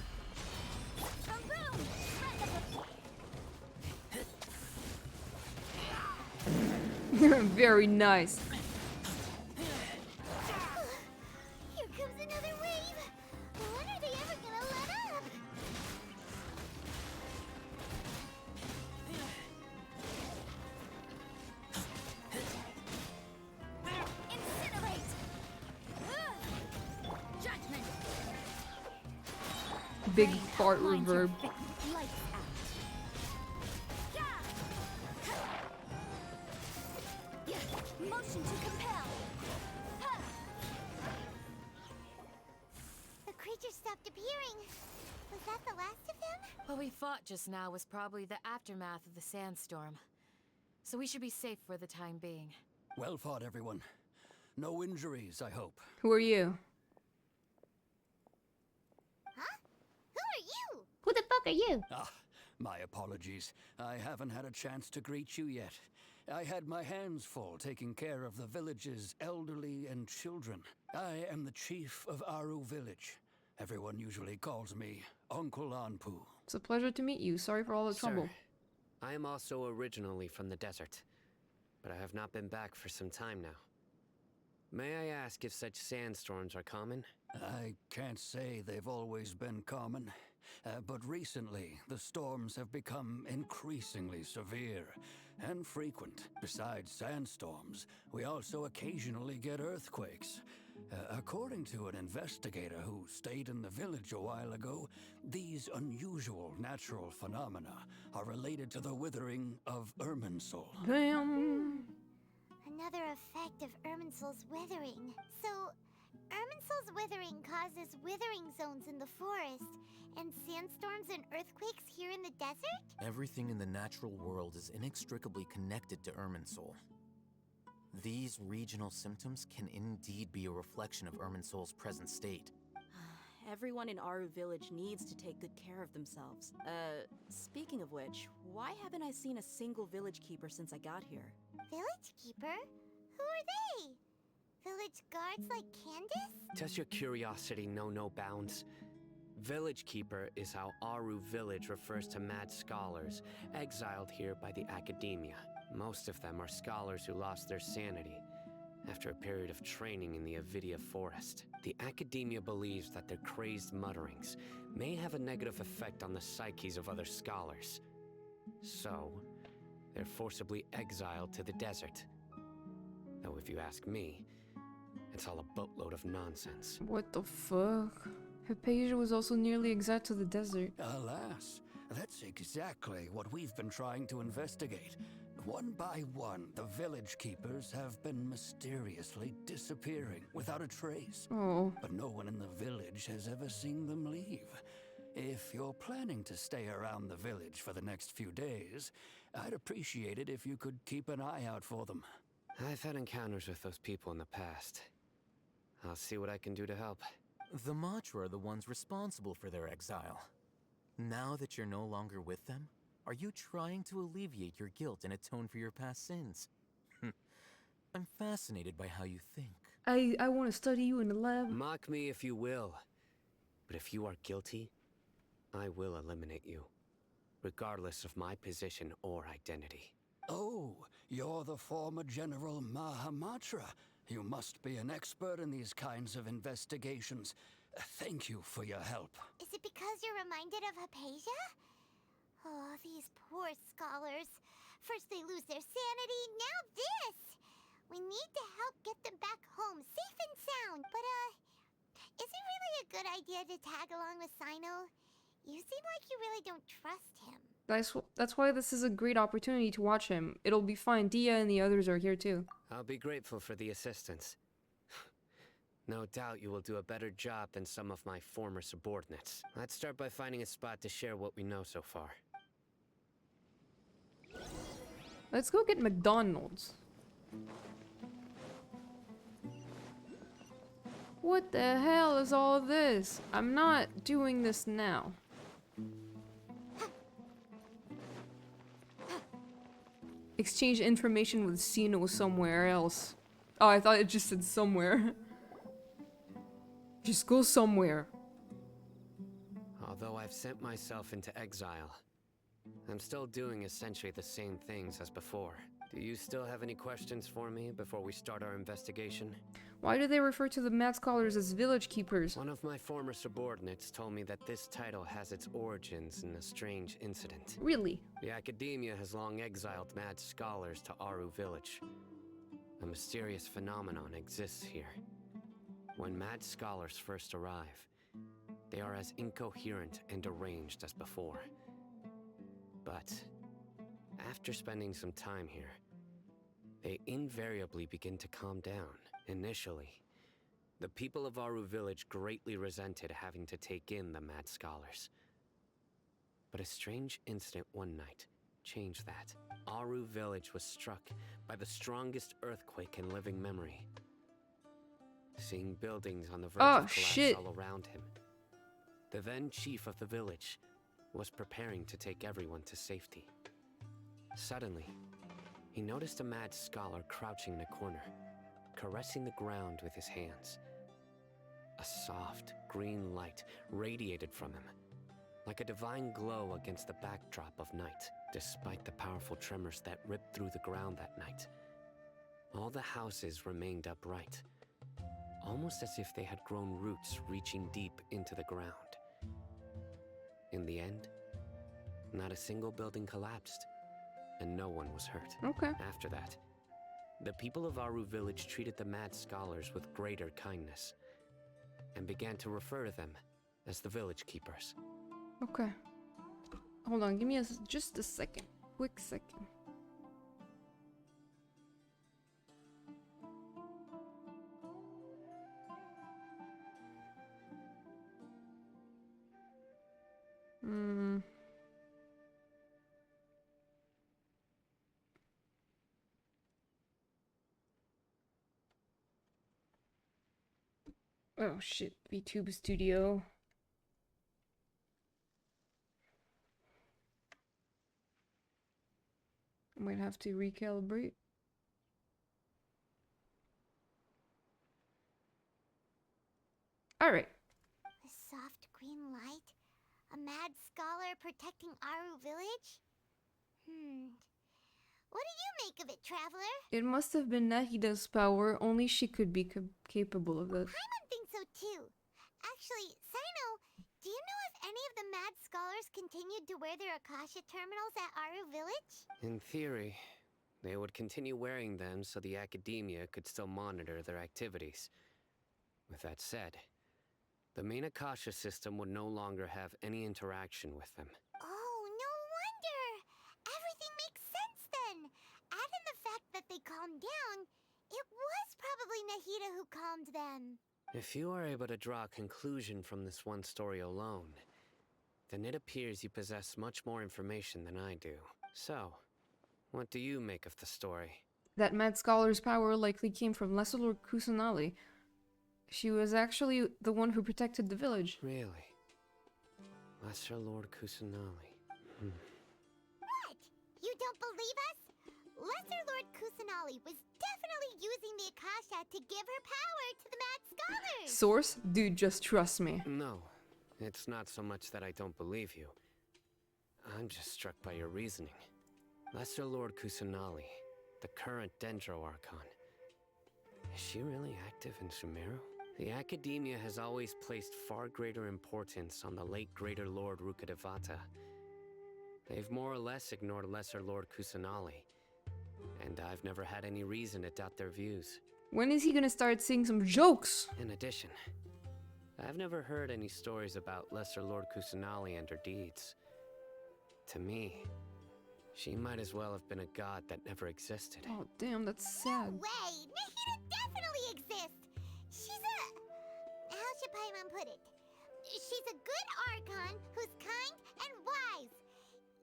Boom. Very nice. Here comes another wave! When are they ever gonna let up? Incinerate. Judgment. Big fart reverb. Lights out. Motion to compel. The creature stopped appearing. Was that the last of them? What we fought just now was probably the aftermath of the sandstorm. So we should be safe for the time being. Well fought, everyone. No injuries, I hope. Who are you? Huh? Who are you? Who the fuck are you? Ah, my apologies. I haven't had a chance to greet you yet. I had my hands full taking care of the village's elderly and children. I am the chief of Aru village. Everyone usually calls me Uncle Anpu. It's a pleasure to meet you. Sorry for all the trouble. Sir, I am also originally from the desert, but I have not been back for some time now. May I ask if such sandstorms are common? I can't say they've always been common, but recently the storms have become increasingly severe and frequent. Besides sandstorms, we also occasionally get earthquakes. According to an investigator who stayed in the village a while ago, these unusual natural phenomena are related to the withering of Irminsul. Damn. Another effect of Irminsul's withering. So, Irminsul's withering causes withering zones in the forest, and sandstorms and earthquakes here in the desert? Everything in the natural world is inextricably connected to Irminsul. These regional symptoms can indeed be a reflection of Irminsul's present state. Everyone in Aru village needs to take good care of themselves. Speaking of which, why haven't I seen a single village keeper since I got here? Village keeper? Who are they? Village guards like Candace? Does your curiosity know no bounds? Village Keeper is how Aru village refers to mad scholars exiled here by the academia. Most of them are scholars who lost their sanity after a period of training in the Avidia forest. The academia believes that their crazed mutterings may have a negative effect on the psyches of other scholars. So, they're forcibly exiled to the desert. Though if you ask me, it's all a boatload of nonsense. What the fuck? Hypatia was also nearly exiled to the desert. Alas, that's exactly what we've been trying to investigate. One by one, the village keepers have been mysteriously disappearing without a trace. Oh. But no one in the village has ever seen them leave. If you're planning to stay around the village for the next few days, I'd appreciate it if you could keep an eye out for them. I've had encounters with those people in the past. I'll see what I can do to help. The Matra are the ones responsible for their exile. Now that you're no longer with them, are you trying to alleviate your guilt and atone for your past sins? I'm fascinated by how you think. I want to study you in the lab. Mock me if you will, but if you are guilty, I will eliminate you, regardless of my position or identity. Oh, you're the former General Mahamatra. You must be an expert in these kinds of investigations. Thank you for your help. Is it because you're reminded of Hypatia? Oh, these poor scholars. First they lose their sanity, now this! We need to help get them back home, safe and sound. But, is it really a good idea to tag along with Sino? You seem like you really don't trust him. That's why this is a great opportunity to watch him. It'll be fine. Dia and the others are here too. I'll be grateful for the assistance. No doubt you will do a better job than some of my former subordinates. Let's start by finding a spot to share what we know so far. Let's go get McDonald's. What the hell is all this? I'm not doing this now. Exchange information with Sino somewhere else. Oh, I thought it just said somewhere. Just go somewhere. Although I've sent myself into exile, I'm still doing essentially the same things as before. Do you still have any questions for me before we start our investigation? Why do they refer to the Mad Scholars as village keepers? One of my former subordinates told me that this title has its origins in a strange incident. Really? The Academia has long exiled Mad Scholars to Aru Village. A mysterious phenomenon exists here. When Mad Scholars first arrive, they are as incoherent and deranged as before. But after spending some time here, they invariably begin to calm down. Initially, the people of Aru Village greatly resented having to take in the Mad Scholars. But a strange incident one night changed that. Aru Village was struck by the strongest earthquake in living memory. Seeing buildings on the verge of collapse all around him, the then chief of the village was preparing to take everyone to safety. Suddenly, he noticed a Mad Scholar crouching in a corner, caressing the ground with his hands. A soft, green light radiated from him, like a divine glow against the backdrop of night. Despite the powerful tremors that ripped through the ground that night, all the houses remained upright, almost as if they had grown roots reaching deep into the ground. In the end, not a single building collapsed, and no one was hurt. Okay. After that, the people of Aru Village treated the Mad Scholars with greater kindness, and began to refer to them as the Village Keepers. Okay. Hold on, give me just a second. Quick second. Oh shit, VTube Studio. I might have to recalibrate. Alright. A soft green light? A Mad Scholar protecting Aru Village? What do you make of it, Traveler? It must have been Nahida's power, only she could be capable of it. Paimon thinks so too. Actually, Sino, do you know if any of the Mad Scholars continued to wear their Akasha terminals at Aru Village? In theory, they would continue wearing them so the Academia could still monitor their activities. With that said, the main Akasha system would no longer have any interaction with them. Oh, no wonder! Everything makes sense then! Add in the fact that they calmed down, it was probably Nahida who calmed them. If you are able to draw a conclusion from this one story alone, then it appears you possess much more information than I do. So, what do you make of the story? That Mad Scholar's power likely came from Lesser Lord Kusanali. She was actually the one who protected the village. Really? Lesser Lord Kusanali. What? You don't believe us? Lesser Lord Kusanali was definitely using the Akasha to give her power to the Mad Scholars! Source? Dude, just trust me. No, it's not so much that I don't believe you. I'm just struck by your reasoning. Lesser Lord Kusanali, the current Dendro Archon. Is she really active in Sumeru? The Academia has always placed far greater importance on the late Greater Lord Rukkhadevata. They've more or less ignored Lesser Lord Kusanali, and I've never had any reason to doubt their views. When is he gonna start saying some jokes? In addition, I've never heard any stories about Lesser Lord Kusanali and her deeds. To me, she might as well have been a god that never existed. Oh, damn, that's sad. No way! Nahida definitely exists! She's a... how should Paimon put it? She's a good Archon who's kind and wise.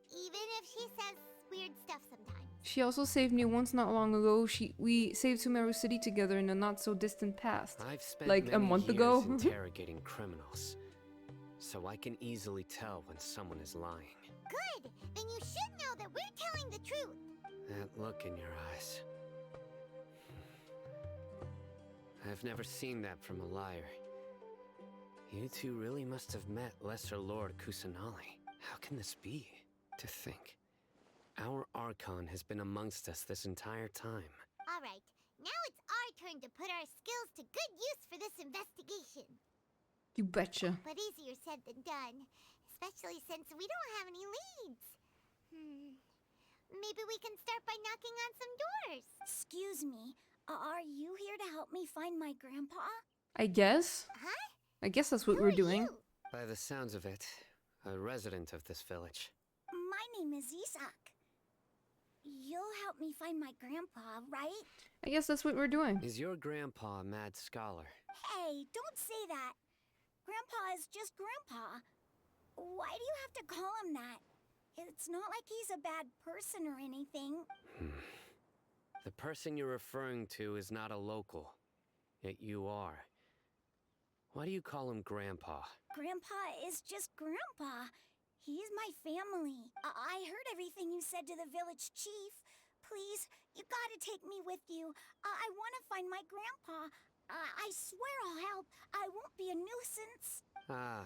Even if she says weird stuff sometimes. She also saved me once not long ago. We saved Sumeru City together in a not so distant past. I've spent like many a month years ago. interrogating criminals, so I can easily tell when someone is lying. Good! Then you should know that we're telling the truth. That look in your eyes. I've never seen that from a liar. You two really must have met Lesser Lord Kusanali. How can this be? To think, our Archon has been amongst us this entire time. Alright, now it's our turn to put our skills to good use for this investigation. You betcha. But easier said than done, especially since we don't have any leads. Maybe we can start by knocking on some doors. Excuse me, are you here to help me find my grandpa? I guess. Huh? I guess that's what we're doing. By the sounds of it, a resident of this village. My name is Isak. You'll help me find my grandpa, right? I guess that's what we're doing. Is your grandpa a mad scholar? Hey, don't say that. Grandpa is just Grandpa. Why do you have to call him that? It's not like he's a bad person or anything. The person you're referring to is not a local, yet you are. Why do you call him Grandpa? Grandpa is just Grandpa. He's my family. I heard everything you said to the village chief. Please, you gotta take me with you. I want to find my grandpa. I swear I'll help. I won't be a nuisance. Ah,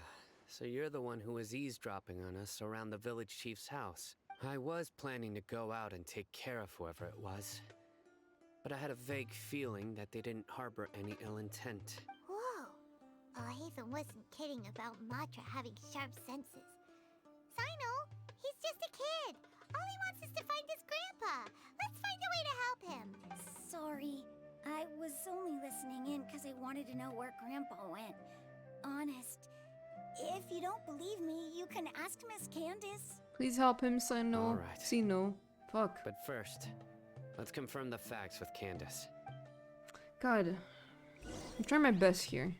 so you're the one who was eavesdropping on us around the village chief's house. I was planning to go out and take care of whoever it was, but I had a vague feeling that they didn't harbor any ill intent. Whoa. Oh, Hazen wasn't kidding about Matra having sharp senses. Sino, he's just a kid. All he wants is to find his grandpa. Let's find a way to help him. Sorry. I was only listening in because I wanted to know where Grandpa went. Honest. If you don't believe me, you can ask Miss Candace. Please help him, Sino. All right. Sino. Fuck. But first, let's confirm the facts with Candace. God. I'm trying my best here.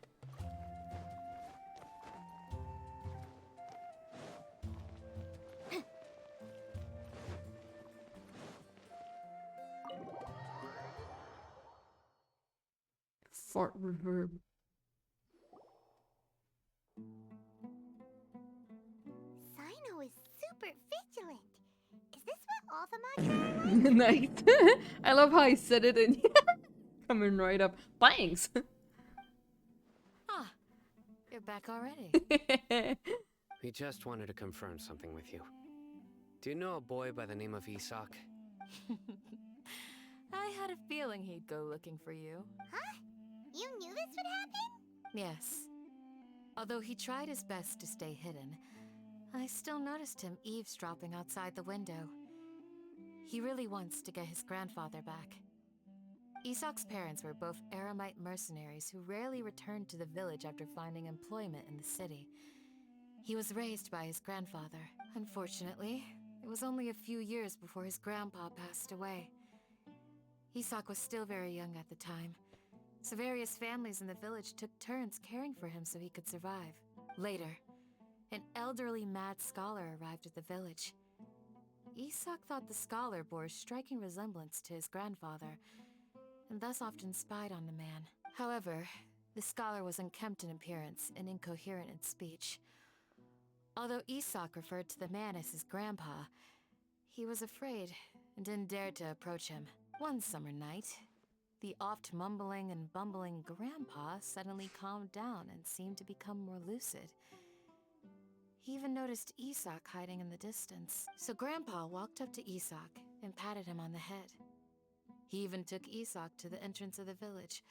Fart reverb. Sino is super vigilant. Is this what all the Matra are like? Nice. I love how he said it and coming right up. Thanks. Ah, you're back already. We just wanted to confirm something with you. Do you know a boy by the name of Isak? I had a feeling he'd go looking for you. Huh? You knew this would happen? Yes. Although he tried his best to stay hidden, I still noticed him eavesdropping outside the window. He really wants to get his grandfather back. Isak's parents were both Aramite mercenaries who rarely returned to the village after finding employment in the city. He was raised by his grandfather. Unfortunately, it was only a few years before his grandpa passed away. Isak was still very young at the time, so various families in the village took turns caring for him so he could survive. Later, an elderly mad scholar arrived at the village. Isak thought the scholar bore a striking resemblance to his grandfather, and thus often spied on the man. However, the scholar was unkempt in appearance and incoherent in speech. Although Isak referred to the man as his grandpa, he was afraid and didn't dare to approach him. One summer night, the oft mumbling and bumbling grandpa suddenly calmed down and seemed to become more lucid. He even noticed Isak hiding in the distance. So Grandpa walked up to Isak and patted him on the head. He even took Isak to the entrance of the village,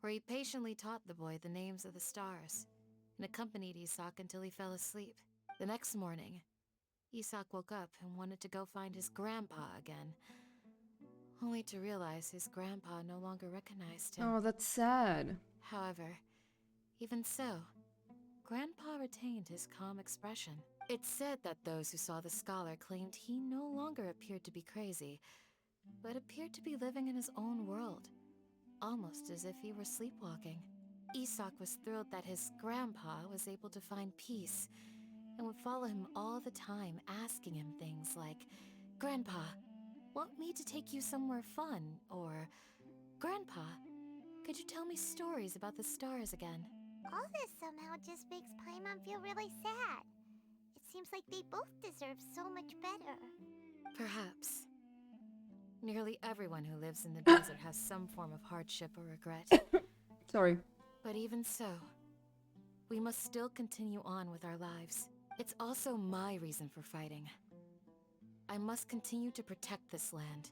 where he patiently taught the boy the names of the stars, and accompanied Isak until he fell asleep. The next morning, Isak woke up and wanted to go find his grandpa again, only to realize his grandpa no longer recognized him. Oh, that's sad. However, even so, Grandpa retained his calm expression. It's said that those who saw the scholar claimed he no longer appeared to be crazy, but appeared to be living in his own world, almost as if he were sleepwalking. Isak was thrilled that his grandpa was able to find peace, and would follow him all the time, asking him things like, "Grandpa, want me to take you somewhere fun?" Or, "Grandpa, could you tell me stories about the stars again?" All this somehow just makes Paimon feel really sad. It seems like they both deserve so much better. Perhaps. Nearly everyone who lives in the desert has some form of hardship or regret. Sorry. But even so, we must still continue on with our lives. It's also my reason for fighting. I must continue to protect this land.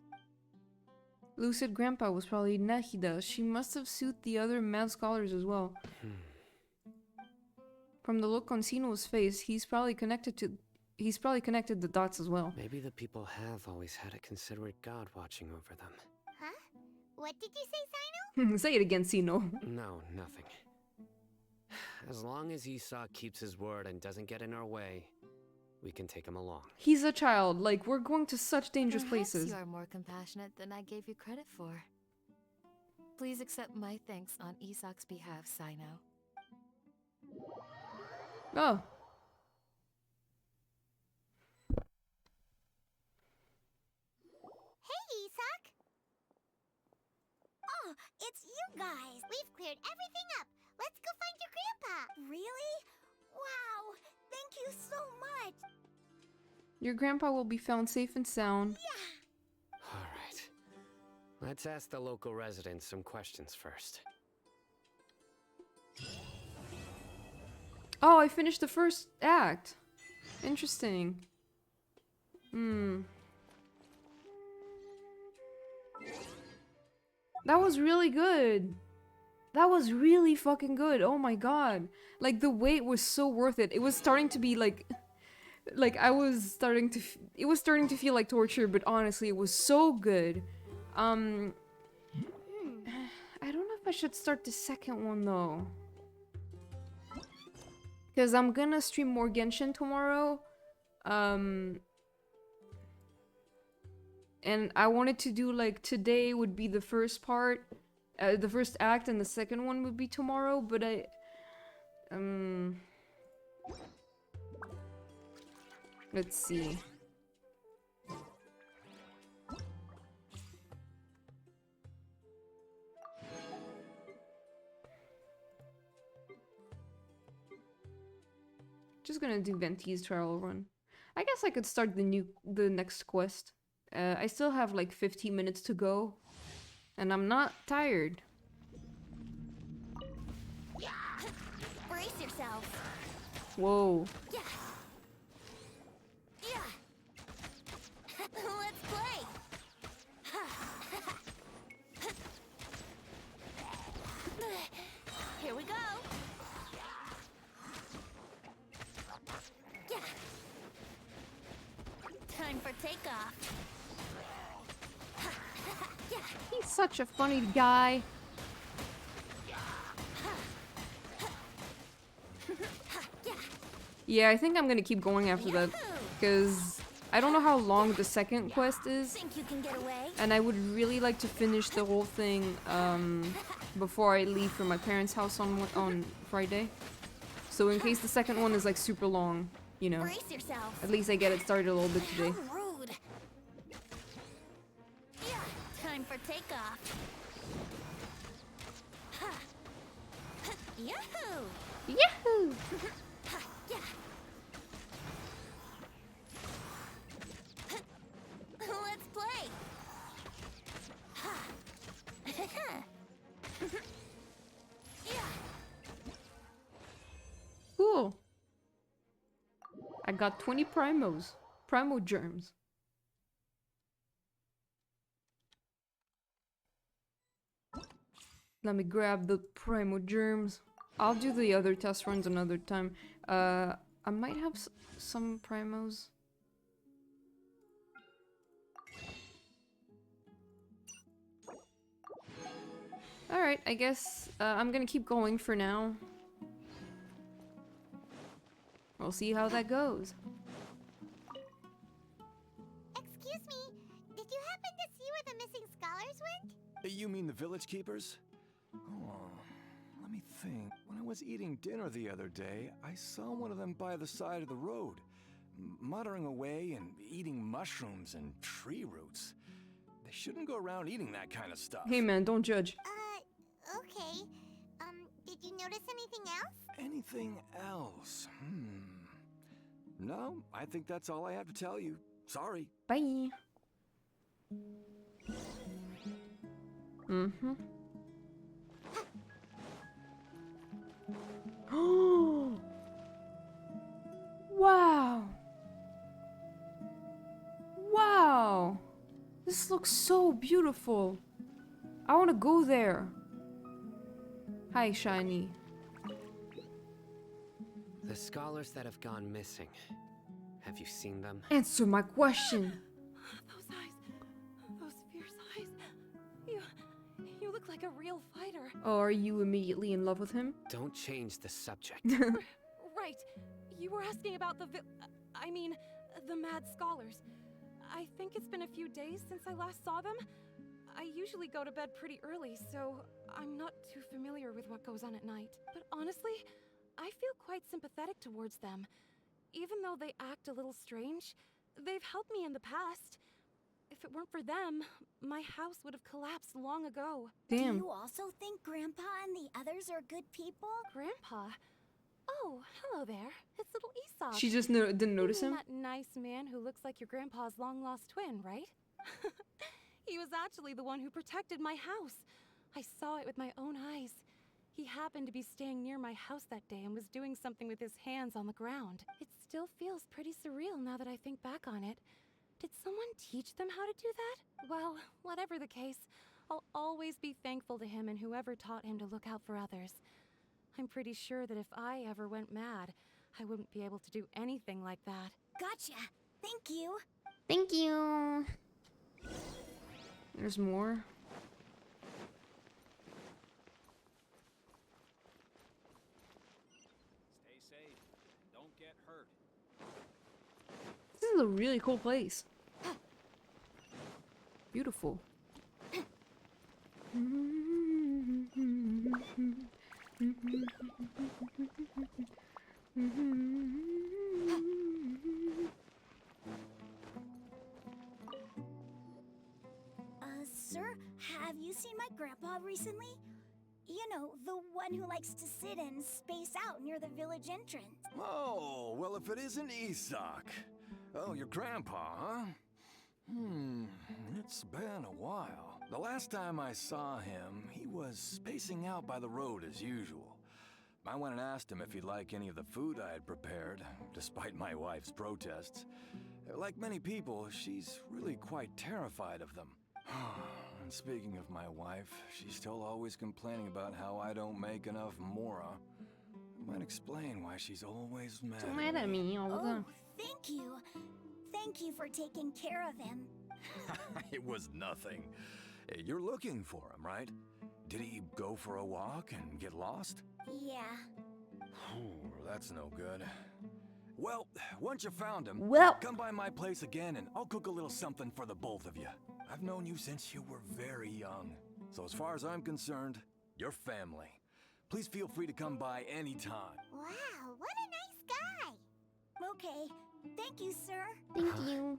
Lucid Grandpa was probably Nahida. She must have sued the other mad scholars as well. From the look on Sino's face, he's probably connected the dots as well. Maybe the people have always had a considerate god watching over them. Huh? What did you say, Sino? Say it again, Sino. No, nothing. As long as Isak keeps his word and doesn't get in our way, we can take him along. He's a child. Like, we're going to such dangerous places. You are more compassionate than I gave you credit for. Please accept my thanks on Isak's behalf, Sino. Oh. Hey, Isak! Oh, it's you guys! We've cleared everything up! Let's go find your grandpa! Really? Wow! Thank you so much! Your grandpa will be found safe and sound. All right. Let's ask the local residents some questions first. Oh, I finished the first act. Interesting. That was really good. That was really fucking good. Oh my god. Like, the wait was so worth it. It was starting to be like I was starting to it was starting to feel like torture, but honestly it was so good. I don't know if I should start the second one though, because I'm gonna stream more Genshin tomorrow. And I wanted to do, like, today would be the first part, the first act, and the second one would be tomorrow, but let's see. Just gonna do Venti's trial run. I guess I could start the next quest. I still have like 15 minutes to go, and I'm not tired. Yeah. Brace yourself. Whoa. Yeah. Yeah. Let's play. Here we go. Yeah. Time for takeoff. He's such a funny guy. Yeah, I think I'm gonna keep going after that, because I don't know how long the second quest is, Think you can get away? and I would really like to finish the whole thing before I leave for my parents' house on Friday. So in case the second one is like super long, you know, Brace yourself. at least I get it started a little bit today. How rude. Yeah. Time for takeoff. Yahoo! Yahoo! Yeah. Let's play. Cool. got 20 primos. Primo germs. Let me grab the primo germs. I'll do the other test runs another time. I might have some primos. Alright, I guess I'm gonna keep going for now. We'll see how that goes. Excuse me, did you happen to see where the missing scholars went? You mean the village keepers? Oh, let me think. When I was eating dinner the other day, I saw one of them by the side of the road, muttering away and eating mushrooms and tree roots. They shouldn't go around eating that kind of stuff. Hey man, don't judge. Okay. Did you notice anything else? Anything else? No, I think that's all I have to tell you. Sorry. Bye. Mm-hmm. Wow. Wow. This looks so beautiful. I want to go there. Hi, Shiny. The scholars that have gone missing. Have you seen them? Answer my question. Those eyes. Those fierce eyes. You look like a real fighter. Oh, are you immediately in love with him? Don't change the subject. Right. You were asking about the the mad scholars. I think it's been a few days since I last saw them. I usually go to bed pretty early, so I'm not too familiar with what goes on at night. But honestly, I feel quite sympathetic towards them. Even though they act a little strange, they've helped me in the past. If it weren't for them, my house would have collapsed long ago. Damn. Do you also think Grandpa and the others are good people? Grandpa? Oh, hello there. It's little Aesop. She just didn't notice You mean him? that nice man who looks like your grandpa's long-lost twin, right? He was actually the one who protected my house. I saw it with my own eyes. He happened to be staying near my house that day and was doing something with his hands on the ground. It still feels pretty surreal now that I think back on it. Did someone teach them how to do that? Well, whatever the case, I'll always be thankful to him and whoever taught him to look out for others. I'm pretty sure that if I ever went mad, I wouldn't be able to do anything like that. Gotcha. Thank you. Thank you. There's more. Stay safe. Don't get hurt. This is a really cool place. Beautiful. Sir, have you seen my grandpa recently? You know, the one who likes to sit and space out near the village entrance. Oh, well, if it isn't Isak. Oh, your grandpa, huh? It's been a while. The last time I saw him, he was spacing out by the road as usual. I went and asked him if he'd like any of the food I had prepared, despite my wife's protests. Like many people, she's really quite terrified of them. And speaking of my wife, she's still always complaining about how I don't make enough mora. Might explain why she's always mad. So mad at me all the time. Thank you. Thank you for taking care of him. It was nothing. You're looking for him, right? Did he go for a walk and get lost? Yeah. That's no good. Well, once you found him, come by my place again and I'll cook a little something for the both of you. I've known you since you were very young. So as far as I'm concerned, you're family. Please feel free to come by anytime. Wow, what a nice guy. Okay, thank you, sir. Thank you.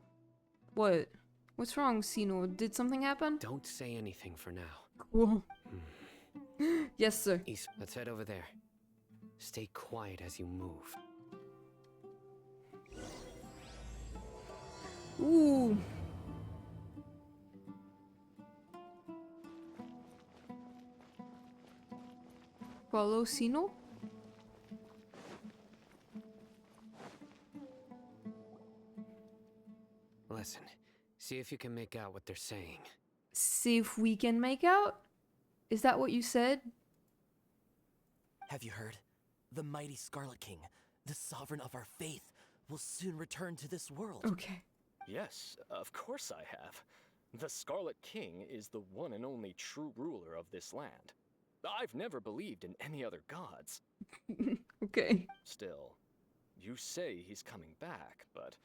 What? What's wrong, Sino? Did something happen? Don't say anything for now. Cool. Yes, sir. Let's head over there. Stay quiet as you move. Ooh. Follow Sino? Listen, see if you can make out what they're saying. See if we can make out? Is that what you said? Have you heard? The mighty Scarlet King, the sovereign of our faith, will soon return to this world. Okay. Yes, of course I have. The Scarlet King is the one and only true ruler of this land. I've never believed in any other gods. Okay. Still, you say he's coming back, but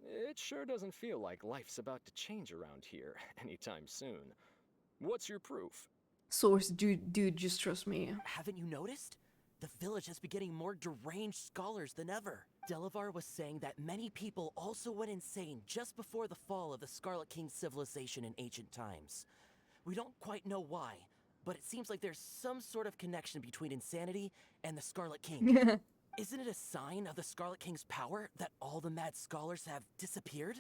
it sure doesn't feel like life's about to change around here anytime soon. What's your proof? Source, dude, just trust me. Haven't you noticed? The village has been getting more deranged scholars than ever. Delavar was saying that many people also went insane just before the fall of the Scarlet King civilization in ancient times. We don't quite know why, but it seems like there's some sort of connection between insanity and the Scarlet King. Isn't it a sign of the Scarlet King's power that all the mad scholars have disappeared?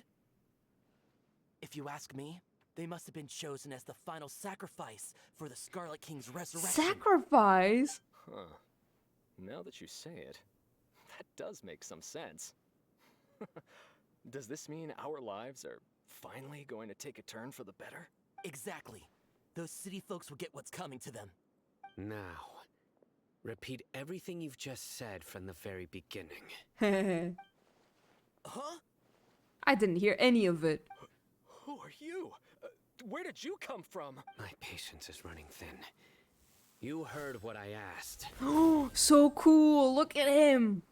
If you ask me, they must have been chosen as the final sacrifice for the Scarlet King's resurrection. Sacrifice? Huh. Now that you say it, that does make some sense. Does this mean our lives are finally going to take a turn for the better? Exactly. Those city folks will get what's coming to them. Now, repeat everything you've just said from the very beginning. Huh? I didn't hear any of it. Who are you? Where did you come from? My patience is running thin. You heard what I asked. Oh, so cool. Look at him.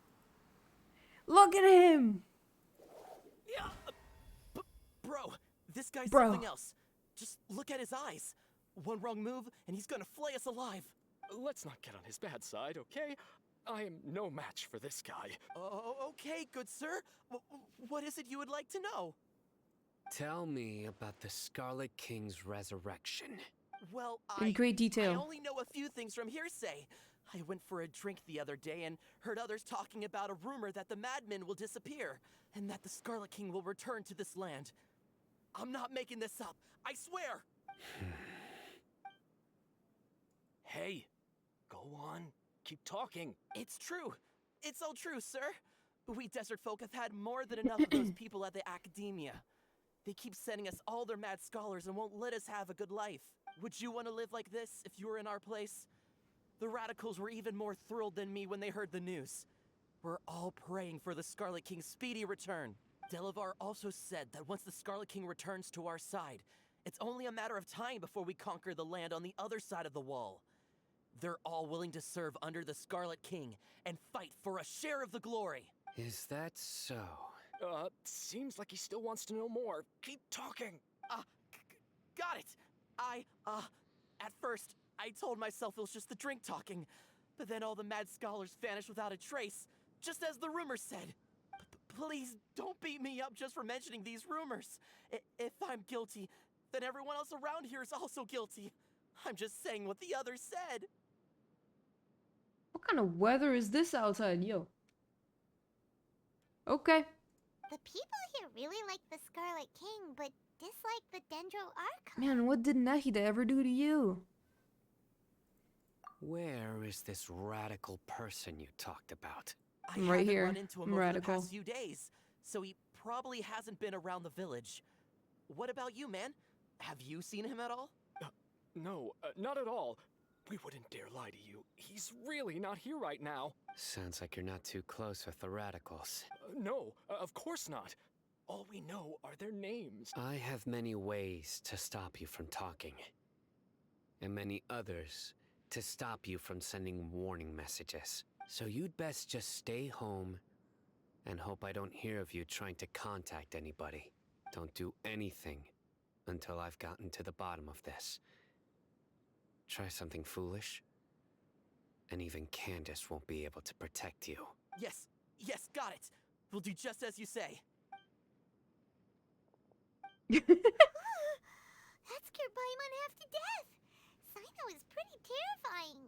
Look at him. Yeah, bro, this guy's Bro. something else. Just look at his eyes. One wrong move, and he's gonna flay us alive. Let's not get on his bad side, okay? I am no match for this guy. Oh, okay, good sir. What is it you would like to know? Tell me about the Scarlet King's resurrection. Well, In great detail. I only know a few things from hearsay. I went for a drink the other day and heard others talking about a rumor that the madmen will disappear and that the Scarlet King will return to this land. I'm not making this up. I swear. Hey, go on. Keep talking. It's true. It's all true, sir. We desert folk have had more than enough of those people at the academia. They keep sending us all their mad scholars and won't let us have a good life. Would you want to live like this if you were in our place? The radicals were even more thrilled than me when they heard the news. We're all praying for the Scarlet King's speedy return. Delavar also said that once the Scarlet King returns to our side, it's only a matter of time before we conquer the land on the other side of the wall. They're all willing to serve under the Scarlet King and fight for a share of the glory. Is that so? Seems like he still wants to know more. Keep talking. Got it. At first, I told myself it was just the drink talking, but then all the mad scholars vanished without a trace, just as the rumors said. Please don't beat me up just for mentioning these rumors. If I'm guilty, then everyone else around here is also guilty. I'm just saying what the others said. What kind of weather is this outside, yo? Okay. The people here really like the Scarlet King, but dislike the Dendro Archon. Man, what did Nahida ever do to you? Where is this radical person you talked about? I I'm right haven't here. run into him I'm over radical. the past few days, so he probably hasn't been around the village. What about you, man? Have you seen him at all? No, not at all. We wouldn't dare lie to you. He's really not here right now. Sounds like you're not too close with the radicals. No, of course not. All we know are their names. I have many ways to stop you from talking. And many others to stop you from sending warning messages. So you'd best just stay home and hope I don't hear of you trying to contact anybody. Don't do anything until I've gotten to the bottom of this. Try something foolish, and even Candace won't be able to protect you. Yes, got it. We'll do just as you say. That scared Paimon half to death. Sino is pretty terrifying.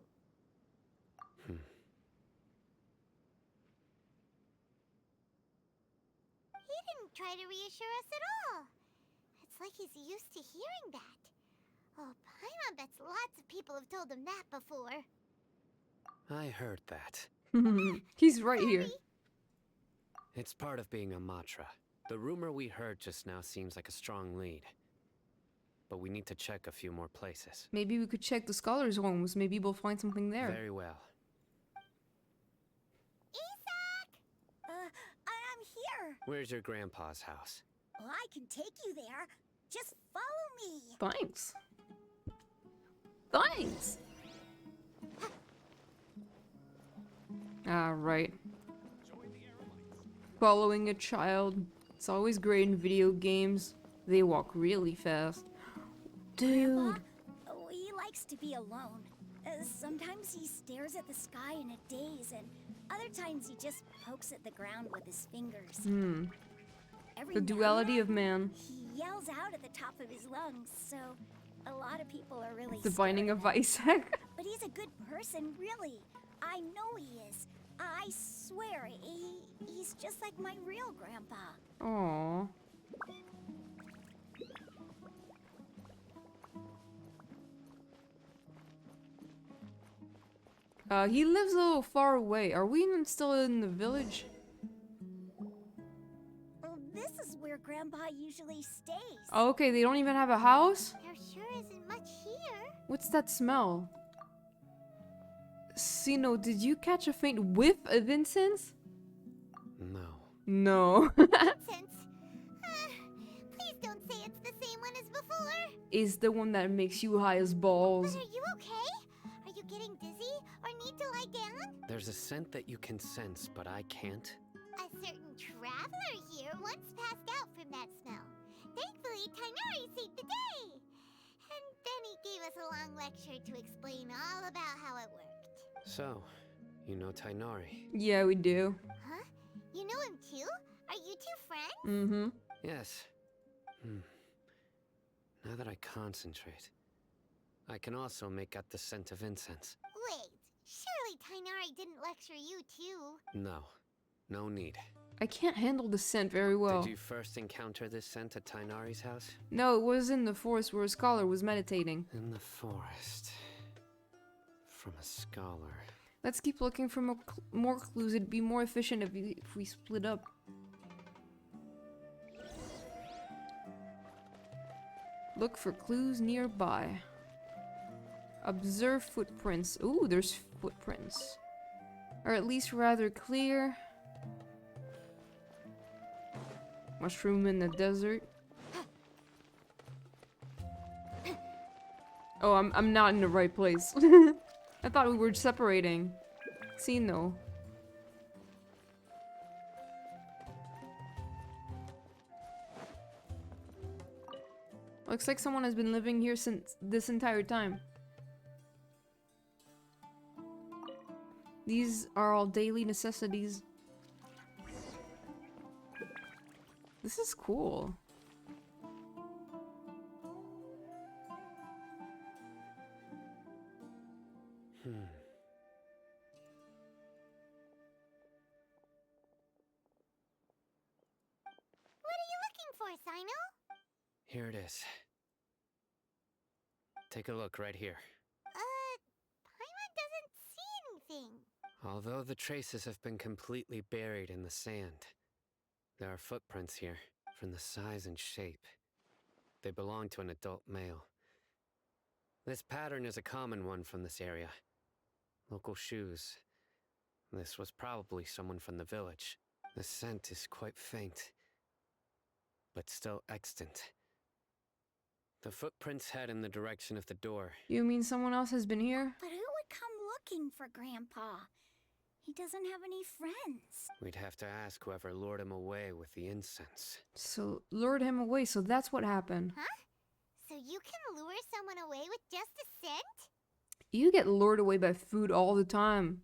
He didn't try to reassure us at all. It's like he's used to hearing that. Oh, Paimon bets lots of people have told him that before. I heard that. He's right here. It's part of being a Matra. The rumor we heard just now seems like a strong lead. But we need to check a few more places. Maybe we could check the scholars' homes. Maybe we'll find something there. Very well. I'm here. Where's your grandpa's house? Well, I can take you there. Just follow me. Thanks. Thanks. Right. Following a child. It's always great in video games. They walk really fast. Dude. Grandpa, he likes to be alone. Sometimes he stares at the sky in a daze, and other times he just pokes at the ground with his fingers. Every The now and duality then, of man. He yells out at the top of his lungs, so a lot of people are really The scared Binding of Isaac. But he's a good person, really. I know he is. I swear, he's just like my real grandpa. Aww. He lives a little far away. Are we still in the village? Well, this is where Grandpa usually stays. Oh, okay, they don't even have a house? There sure isn't much here. What's that smell? Sino, did you catch a faint whiff of incense? No. No. Incense? Please don't say it's the same one as before. Is the one that makes you high as balls. But are you okay? Are you getting dizzy or need to lie down? There's a scent that you can sense, but I can't. A certain traveler here once passed out from that smell. Thankfully, Tainari saved the day. And then he gave us a long lecture to explain all about how it worked. So, you know Tainari? Yeah, we do. Huh? You know him too? Are you two friends? Mm-hmm. Yes. Now that I concentrate, I can also make out the scent of incense. Wait, surely Tainari didn't lecture you too? No. No need. I can't handle the scent very well. Did you first encounter this scent at Tainari's house? No, it was in the forest where a scholar was meditating. In the forest. From a scholar. Let's keep looking for more clues. It'd be more efficient if we split up. Look for clues nearby. Observe footprints. Ooh, there's footprints. Or at least rather clear. Mushroom in the desert. Oh, I'm not in the right place. I thought we were separating. See, no. Looks like someone has been living here since this entire time. These are all daily necessities. This is cool. What are you looking for, Sino? Here it is. Take a look right here. Paimon doesn't see anything. Although the traces have been completely buried in the sand, there are footprints here, from the size and shape. They belong to an adult male. This pattern is a common one from this area. Local shoes. This was probably someone from the village. The scent is quite faint, but still extant. The footprints head in the direction of the door. You mean someone else has been here? But who would come looking for Grandpa? He doesn't have any friends. We'd have to ask whoever lured him away with the incense. So, lured him away, so that's what happened. Huh? So you can lure someone away with just a scent? You get lured away by food all the time.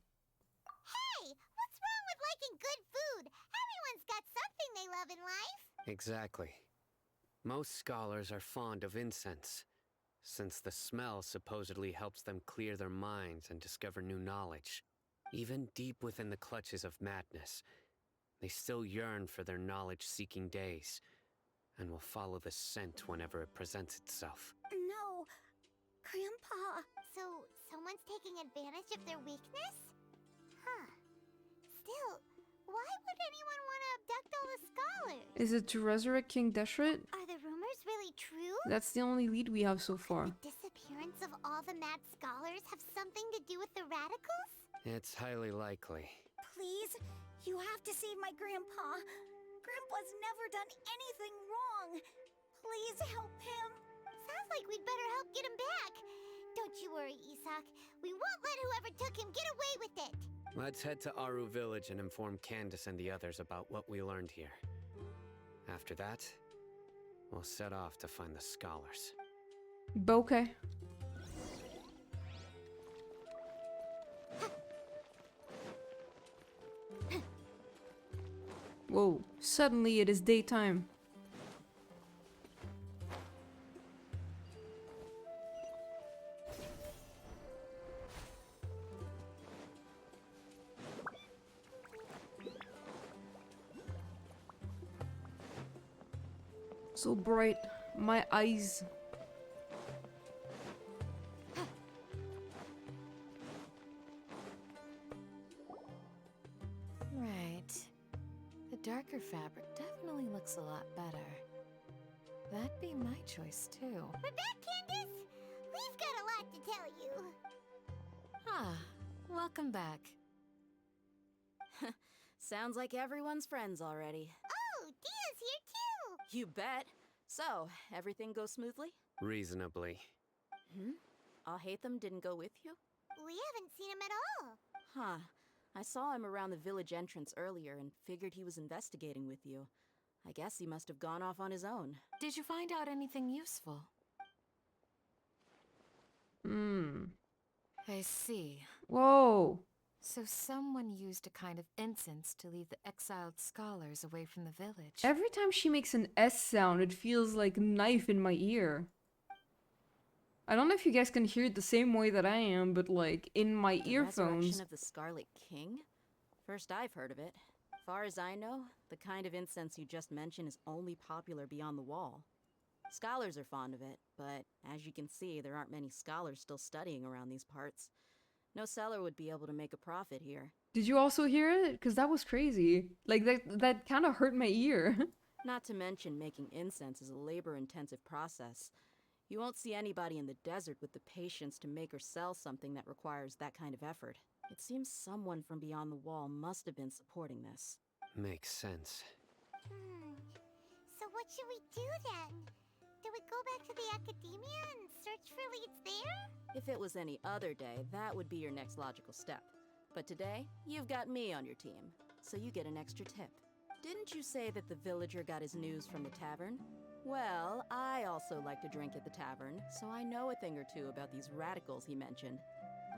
Hey, what's wrong with liking good food? Everyone's got something they love in life. Exactly. Most scholars are fond of incense, since the smell supposedly helps them clear their minds and discover new knowledge. Even deep within the clutches of madness, they still yearn for their knowledge-seeking days, and will follow the scent whenever it presents itself. No, Grandpa. So someone's taking advantage of their weakness? Huh. Still, Why would anyone want to abduct all the scholars? Is it to resurrect King Deshret? Are the rumors really true? That's the only lead we have so far. The disappearance of all the mad scholars have something to do with the radicals? It's highly likely. Please, you have to save my grandpa. Grandpa's never done anything wrong. Please help him. Sounds like we'd better help get him back. Don't you worry, Isak. We won't let whoever took him get away with it. Let's head to Aru Village and inform Candace and the others about what we learned here. After that, we'll set off to find the scholars. Okay. Whoa, suddenly it is daytime. So bright, my eyes. Right. The darker fabric definitely looks a lot better. That'd be my choice too. We're back, Candace! We've got a lot to tell you. Ah, welcome back. Sounds like everyone's friends already. Oh, Dia's here too! You bet. So, everything goes smoothly? Reasonably. Alhaitham didn't go with you? We haven't seen him at all. Huh. I saw him around the village entrance earlier and figured he was investigating with you. I guess he must have gone off on his own. Did you find out anything useful? I see. Whoa. So someone used a kind of incense to lead the exiled scholars away from the village. Every time she makes an S sound, it feels like a knife in my ear. I don't know if you guys can hear it the same way that I am, but like in my earphones. Resurrection of the Scarlet King? First I've heard of it. Far as I know, the kind of incense you just mentioned is only popular beyond the wall. Scholars are fond of it, but as you can see, there aren't many scholars still studying around these parts. No seller would be able to make a profit here. Did you also hear it? Because that was crazy. Like that kind of hurt my ear. Not to mention making incense is a labor-intensive process. You won't see anybody in the desert with the patience to make or sell something that requires that kind of effort. It seems someone from beyond the wall must have been supporting this. Makes sense. So what should we do then? Do we go back to the academia and search for leads there? If it was any other day, that would be your next logical step. But today, you've got me on your team, so you get an extra tip. Didn't you say that the villager got his news from the tavern? Well, I also like to drink at the tavern, so I know a thing or two about these radicals he mentioned.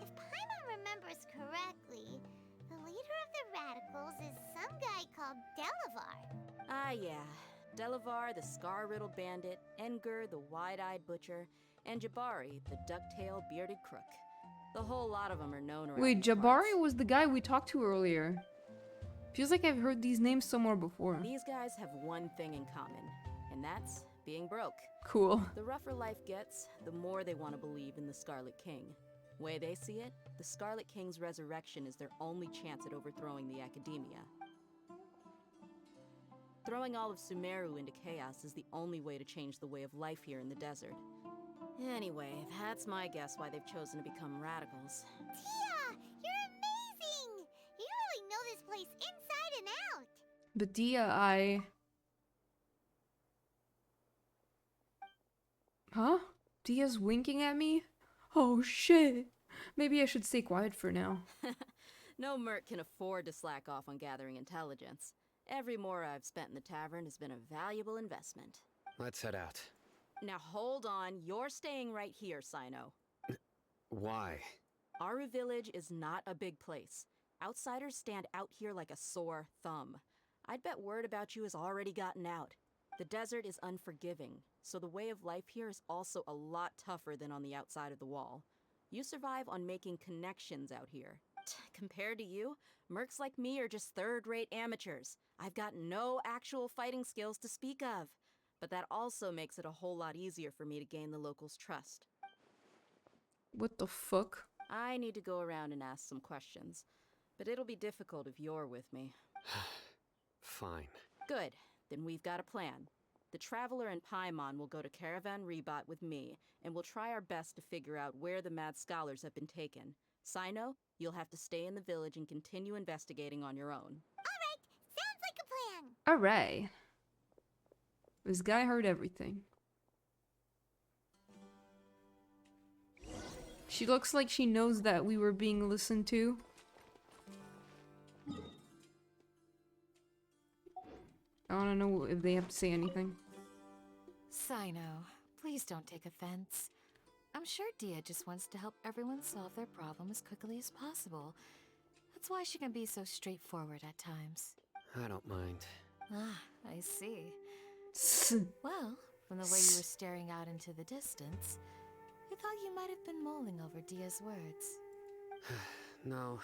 If Paimon remembers correctly, the leader of the radicals is some guy called Delavar. Ah, yeah. Delavar, the scar-riddled bandit, Engur, the wide-eyed butcher, and Jabari, the duck-tailed bearded crook. The whole lot of them are known around Wait, these Jabari parts. was the guy we talked to earlier. Feels like I've heard these names somewhere before. These guys have one thing in common, and that's being broke. Cool. The rougher life gets, the more they want to believe in the Scarlet King. Way they see it, the Scarlet King's resurrection is their only chance at overthrowing the Academia. Throwing all of Sumeru into chaos is the only way to change the way of life here in the desert. Anyway, that's my guess why they've chosen to become radicals. Tia! You're amazing! You really know this place inside and out! But Dia, Huh? Dia's winking at me? Oh shit! Maybe I should stay quiet for now. No merc can afford to slack off on gathering intelligence. Every more I've spent in the tavern has been a valuable investment. Let's head out. Now hold on, you're staying right here, Sino. Why? Aru Village is not a big place. Outsiders stand out here like a sore thumb. I'd bet word about you has already gotten out. The desert is unforgiving, so the way of life here is also a lot tougher than on the outside of the wall. You survive on making connections out here. Compared to you, mercs like me are just third-rate amateurs. I've got no actual fighting skills to speak of. But that also makes it a whole lot easier for me to gain the locals' trust. What the fuck? I need to go around and ask some questions, but it'll be difficult if you're with me. Fine. Good. Then we've got a plan. The Traveler and Paimon will go to Caravan Rebot with me, and we'll try our best to figure out where the mad scholars have been taken. Sino, you'll have to stay in the village and continue investigating on your own. Alright, sounds like a plan. Alright. This guy heard everything. She looks like she knows that we were being listened to. I wanna know if they have to say anything. Sino, please don't take offense. I'm sure Dia just wants to help everyone solve their problem as quickly as possible. That's why she can be so straightforward at times. I don't mind. Ah, I see. Well, from the way you were staring out into the distance, I thought you might have been mulling over Dia's words. No,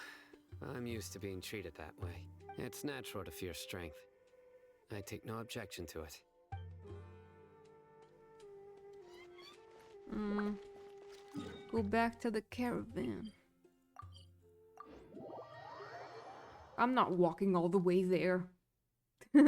I'm used to being treated that way. It's natural to fear strength. I take no objection to it. Go back to the caravan. I'm not walking all the way there. Well,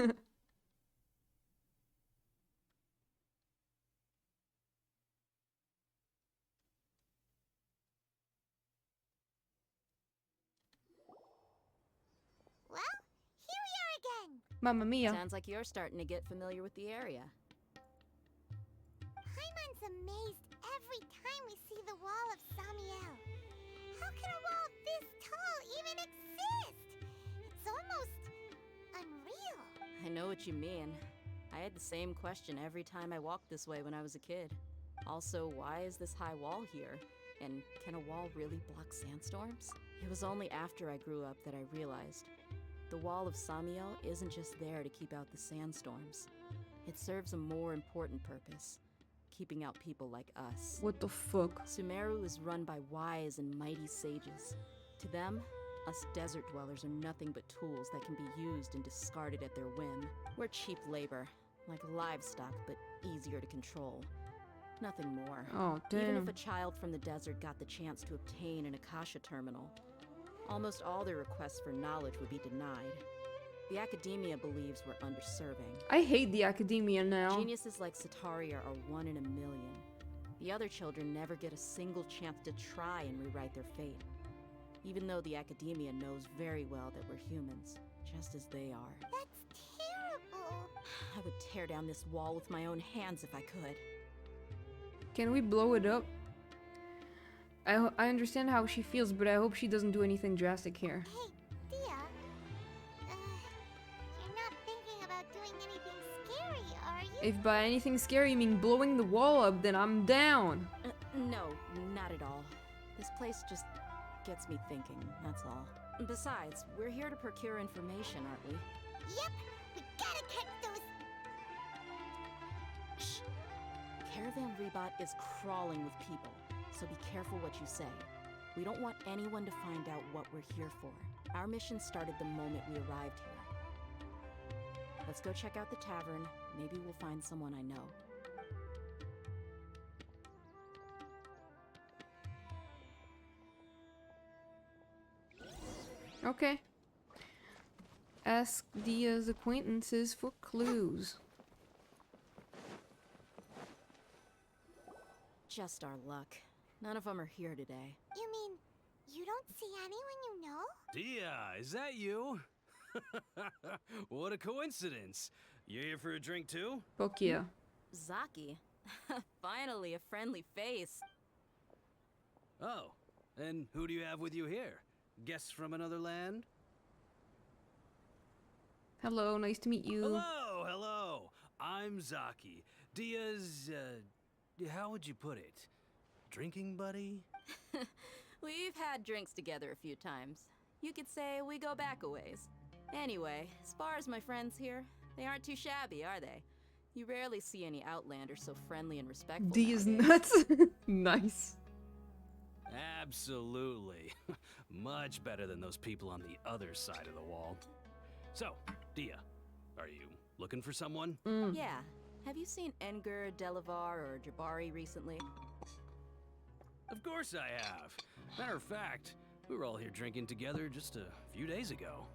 here we are again. Mamma mia. Sounds like you're starting to get familiar with the area. Paimon's amazed every time we see the wall of Samiel. How can a wall this tall even exist? It's almost unreal. I know what you mean. I had the same question every time I walked this way when I was a kid. Also, why is this high wall here? And can a wall really block sandstorms? It was only after I grew up that I realized the wall of Samiel isn't just there to keep out the sandstorms. It serves a more important purpose, keeping out people like us. What the fuck? Sumeru is run by wise and mighty sages. To them, us desert dwellers are nothing but tools that can be used and discarded at their whim. We're cheap labor, like livestock, but easier to control. Nothing more. Oh, damn. Even if a child from the desert got the chance to obtain an Akasha terminal, almost all their requests for knowledge would be denied. The academia believes we're underserving. I hate the academia now. Geniuses like Sataria are 1 in a million. The other children never get a single chance to try and rewrite their fate. Even though the academia knows very well that we're humans, just as they are. That's terrible. I would tear down this wall with my own hands if I could. Can we blow it up? I understand how she feels, but I hope she doesn't do anything drastic here. Hey, Dia. You're not thinking about doing anything scary, are you? If by anything scary you mean blowing the wall up, then I'm down. No, not at all. This place just gets me thinking, that's all. Besides, we're here to procure information, aren't we? Yep, we gotta catch those. Shh. Caravan Rebot is crawling with people, so be careful what you say. We don't want anyone to find out what we're here for. Our mission started the moment we arrived here. Let's go check out the tavern. Maybe we'll find someone I know. Okay. Ask Dia's acquaintances for clues. Just our luck. None of them are here today. You mean, you don't see anyone you know? Dia, is that you? What a coincidence. You here for a drink too? Fuck yeah. Zaki. Finally, a friendly face. Oh, and who do you have with you here? Guests from another land? Hello, nice to meet you. Hello, hello. I'm Zaki. Dia's, how would you put it? Drinking buddy? We've had drinks together a few times. You could say we go back a ways. Anyway, as far as my friends here, they aren't too shabby, are they? You rarely see any Outlanders so friendly and respectful. Dia's nowadays. nuts. Nice. Absolutely. Much better than those people on the other side of the wall. So, Dia, are you looking for someone? Yeah. Have you seen Enger, Delavar, or Jabari recently? Of course I have. Matter of fact, we were all here drinking together just a few days ago.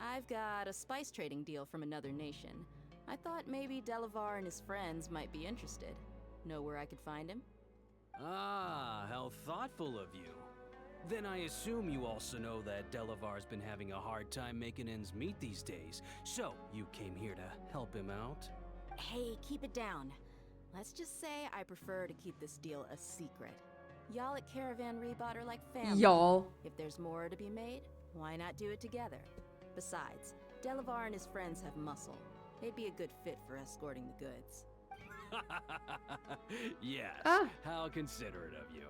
I've got a spice trading deal from another nation. I thought maybe Delavar and his friends might be interested. Know where I could find him? Ah, how thoughtful of you. Then I assume you also know that Delavar's been having a hard time making ends meet these days. So, you came here to help him out? Hey, keep it down. Let's just say I prefer to keep this deal a secret. Y'all at Caravan Rebot are like family. Y'all. If there's more to be made, why not do it together? Besides, Delavar and his friends have muscle. They'd be a good fit for escorting the goods. Yes, how considerate of you.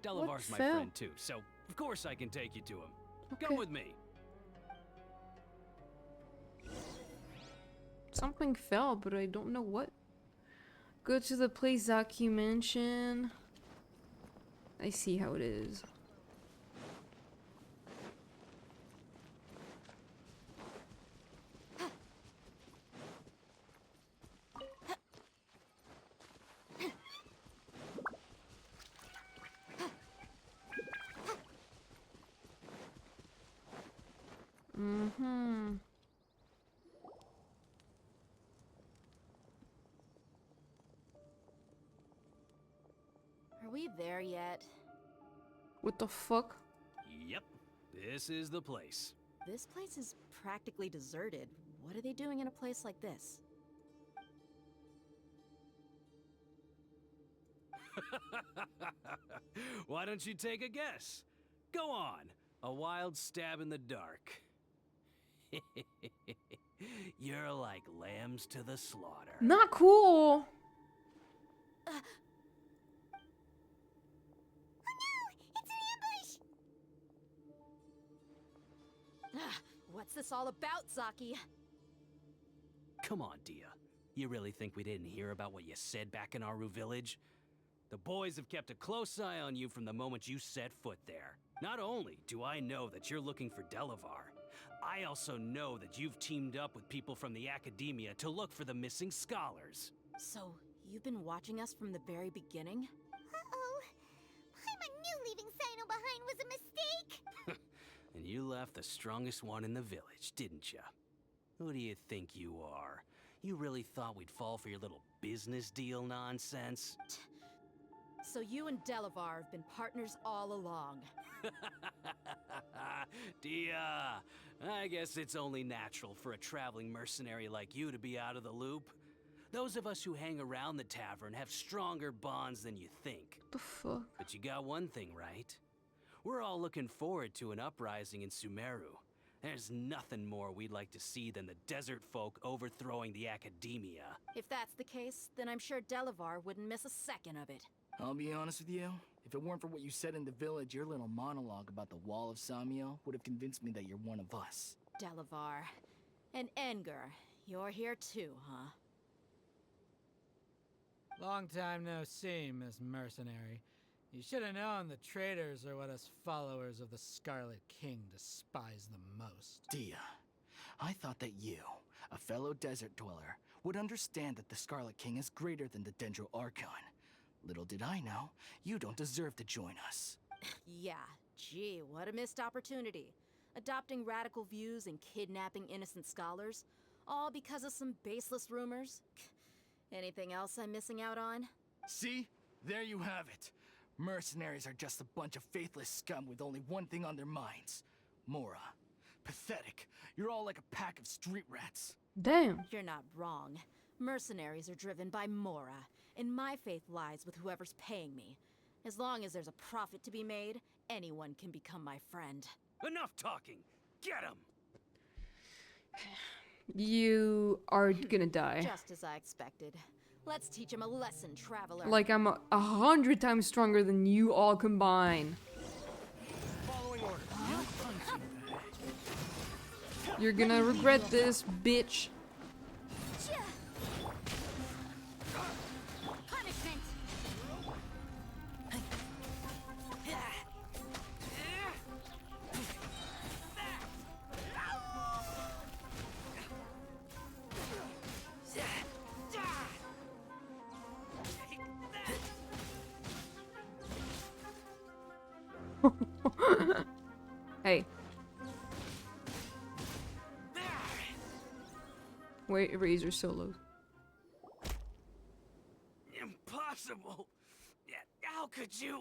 Delavar's my fell? friend too, so of course I can take you to him. Okay. Come with me. Something fell, but I don't know what. Go to the place Zaki mentioned. I see how it is. Mm-hmm. Are we there yet? What the fuck? Yep, this is the place. This place is practically deserted. What are they doing in a place like this? Why don't you take a guess? Go on, a wild stab in the dark. You're like lambs to the slaughter. Not cool. What's this all about, Zaki? Come on, Dia. You really think we didn't hear about what you said back in Aru village? The boys have kept a close eye on you from the moment you set foot there. Not only do I know that you're looking for Delavar, I also know that you've teamed up with people from the Academia to look for the missing scholars. So, you've been watching us from the very beginning? Uh-oh. Paimon knew leaving Sino behind was a mistake! And you left the strongest one in the village, didn't ya? Who do you think you are? You really thought we'd fall for your little business deal nonsense? So you and Delavar have been partners all along. Dia, I guess it's only natural for a traveling mercenary like you to be out of the loop. Those of us who hang around the tavern have stronger bonds than you think. The fuck? But you got one thing right. We're all looking forward to an uprising in Sumeru. There's nothing more we'd like to see than the desert folk overthrowing the Academia. If that's the case, then I'm sure Delavar wouldn't miss a second of it. I'll be honest with you. If it weren't for what you said in the village, your little monologue about the Wall of Samiel would have convinced me that you're one of us. Delavar. And Engar, you're here too, huh? Long time no see, Miss Mercenary. You should have known the traitors are what us followers of the Scarlet King despise the most. Dia, I thought that you, a fellow desert dweller, would understand that the Scarlet King is greater than the Dendro Archon. Little did I know, you don't deserve to join us. Yeah, gee, what a missed opportunity. Adopting radical views and kidnapping innocent scholars, all because of some baseless rumors. Anything else I'm missing out on? See? There you have it. Mercenaries are just a bunch of faithless scum with only one thing on their minds. Mora. Pathetic. You're all like a pack of street rats. Damn. You're not wrong. Mercenaries are driven by Mora, and my faith lies with whoever's paying me. As long as there's a profit to be made, anyone can become my friend. Enough talking! Get him! You are gonna die. Just as I expected. Let's teach him a lesson, traveler. Like I'm 100 times stronger than you all combined. Following orders. You're gonna regret this, bitch. Punishment! Hey. Wait, Razor Solo. Impossible! Yeah, how could you?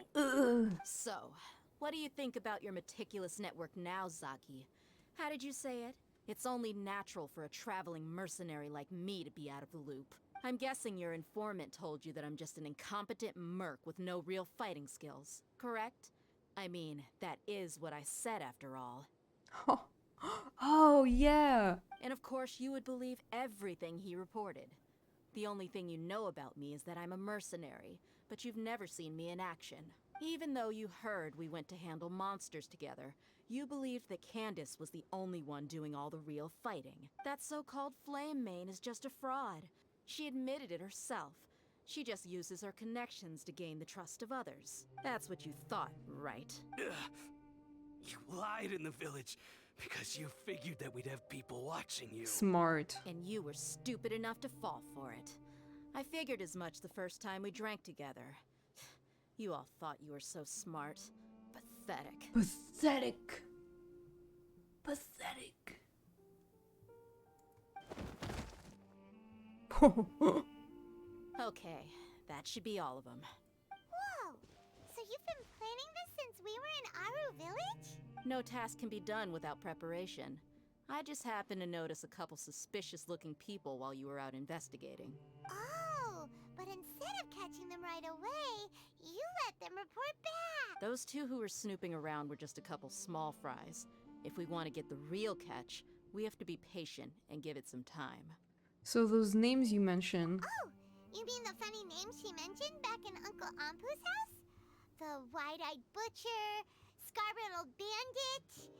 So, what do you think about your meticulous network now, Zaki? How did you say it? It's only natural for a traveling mercenary like me to be out of the loop. I'm guessing your informant told you that I'm just an incompetent merc with no real fighting skills, correct? I mean, that is what I said after all. Oh, yeah. And of course, you would believe everything he reported. The only thing you know about me is that I'm a mercenary, but you've never seen me in action. Even though you heard we went to handle monsters together, you believed that Candace was the only one doing all the real fighting. That so-called Flame Mane is just a fraud. She admitted it herself. She just uses her connections to gain the trust of others. That's what you thought, right? You lied in the village because you figured that we'd have people watching you. Smart. And you were stupid enough to fall for it. I figured as much the first time we drank together. You all thought you were so smart. Pathetic. Pathetic. Pathetic. Okay, that should be all of them. Whoa! So you've been planning this since we were in Aru Village? No task can be done without preparation. I just happened to notice a couple suspicious-looking people while you were out investigating. Oh, but instead of catching them right away, you let them report back! Those two who were snooping around were just a couple small fries. If we want to get the real catch, we have to be patient and give it some time. So those names you mentioned. Oh, you mean the funny names she mentioned back in Uncle Ampu's house? The wide-eyed butcher, scar-riddled bandit,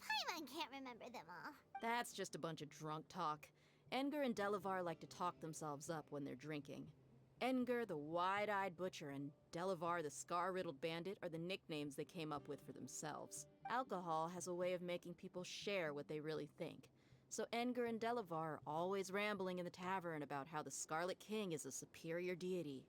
Paimon can't remember them all. That's just a bunch of drunk talk. Edgar and Delavar like to talk themselves up when they're drinking. Edgar, the wide-eyed butcher, and Delavar, the scar-riddled bandit, are the nicknames they came up with for themselves. Alcohol has a way of making people share what they really think. So Edgar and Delavar are always rambling in the tavern about how the Scarlet King is a superior deity.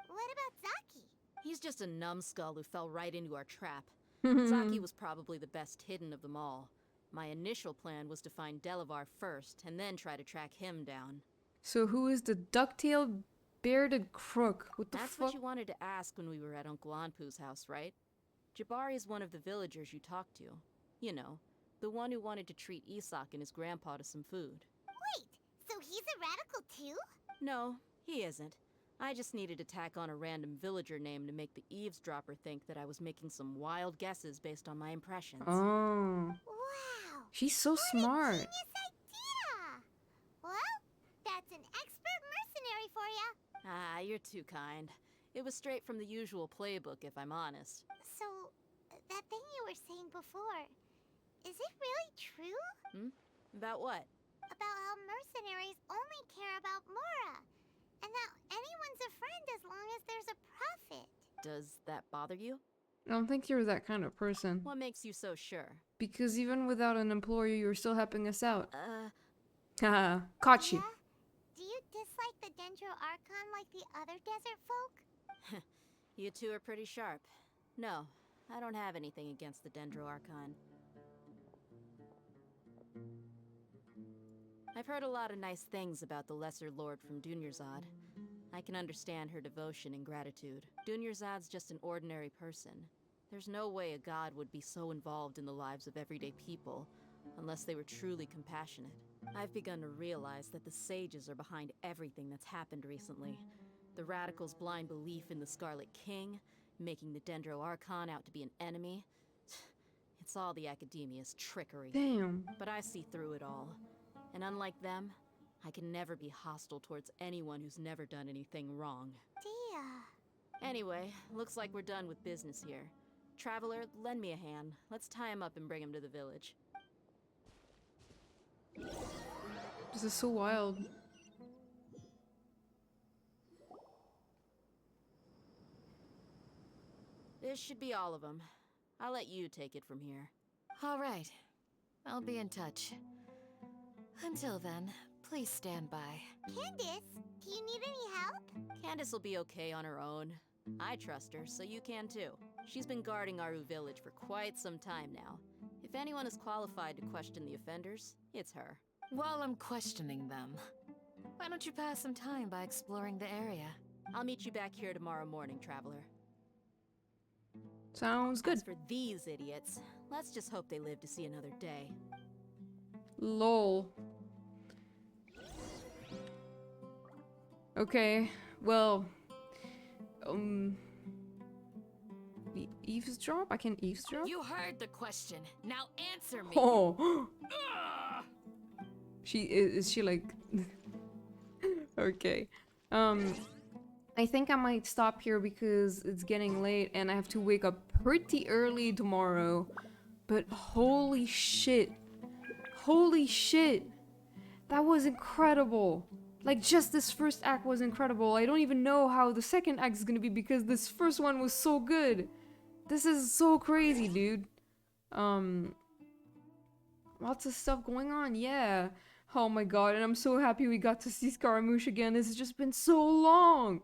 What about Zaki? He's just a numbskull who fell right into our trap. Zaki was probably the best hidden of them all. My initial plan was to find Delavar first, and then try to track him down. So who is the duck-tailed, bearded crook? What the That's fuck? what you wanted to ask when we were at Uncle Anpu's house, right? Jabari is one of the villagers you talked to. You know, the one who wanted to treat Isak and his grandpa to some food. Wait, so he's a radical too? No, he isn't. I just needed to tack on a random villager name to make the eavesdropper think that I was making some wild guesses based on my impressions. Oh. Wow! She's so smart. Genius idea! Well, that's an expert mercenary for ya. Ah, you're too kind. It was straight from the usual playbook, if I'm honest. So, that thing you were saying before, is it really true? About what? About how mercenaries only care about Mora, and that anyone's a friend as long as there's a profit. Does that bother you? I don't think you're that kind of person. What makes you so sure? Because even without an employer, you're still helping us out. Haha, caught you. Yeah? Do you dislike the Dendro Archon like the other desert folk? You two are pretty sharp. No, I don't have anything against the Dendro Archon. I've heard a lot of nice things about the Lesser Lord from Dunyarzad. I can understand her devotion and gratitude. Dunyarzad's just an ordinary person. There's no way a god would be so involved in the lives of everyday people, unless they were truly compassionate. I've begun to realize that the sages are behind everything that's happened recently. The radicals' blind belief in the Scarlet King, making the Dendro Archon out to be an enemy. It's all the Academia's trickery. Damn. But I see through it all. And unlike them, I can never be hostile towards anyone who's never done anything wrong. Dia. Anyway, looks like we're done with business here. Traveler, lend me a hand. Let's tie him up and bring him to the village. This is so wild. This should be all of them. I'll let you take it from here. All right. I'll be in touch. Until then, please stand by. Candace, do you need any help? Candace will be okay on her own. I trust her, so you can too. She's been guarding Aru Village for quite some time now. If If anyone is qualified to question the offenders, it's her. While I'm questioning them, why don't you pass some time by exploring the area? I'll meet you back here tomorrow morning, Traveler. Sounds good. As for these idiots, let's just hope they live to see another day. Lol. Okay, well, eavesdrop? I can eavesdrop? You heard the question. Now answer me. Oh. Is she like okay. I think I might stop here because it's getting late and I have to wake up pretty early tomorrow. But holy shit. Holy shit. That was incredible. Like, just this first act was incredible. I don't even know how the second act is gonna be because this first one was so good. This is so crazy, dude. Lots of stuff going on, yeah. Oh my god, and I'm so happy we got to see Scaramouche again. It's just been so long.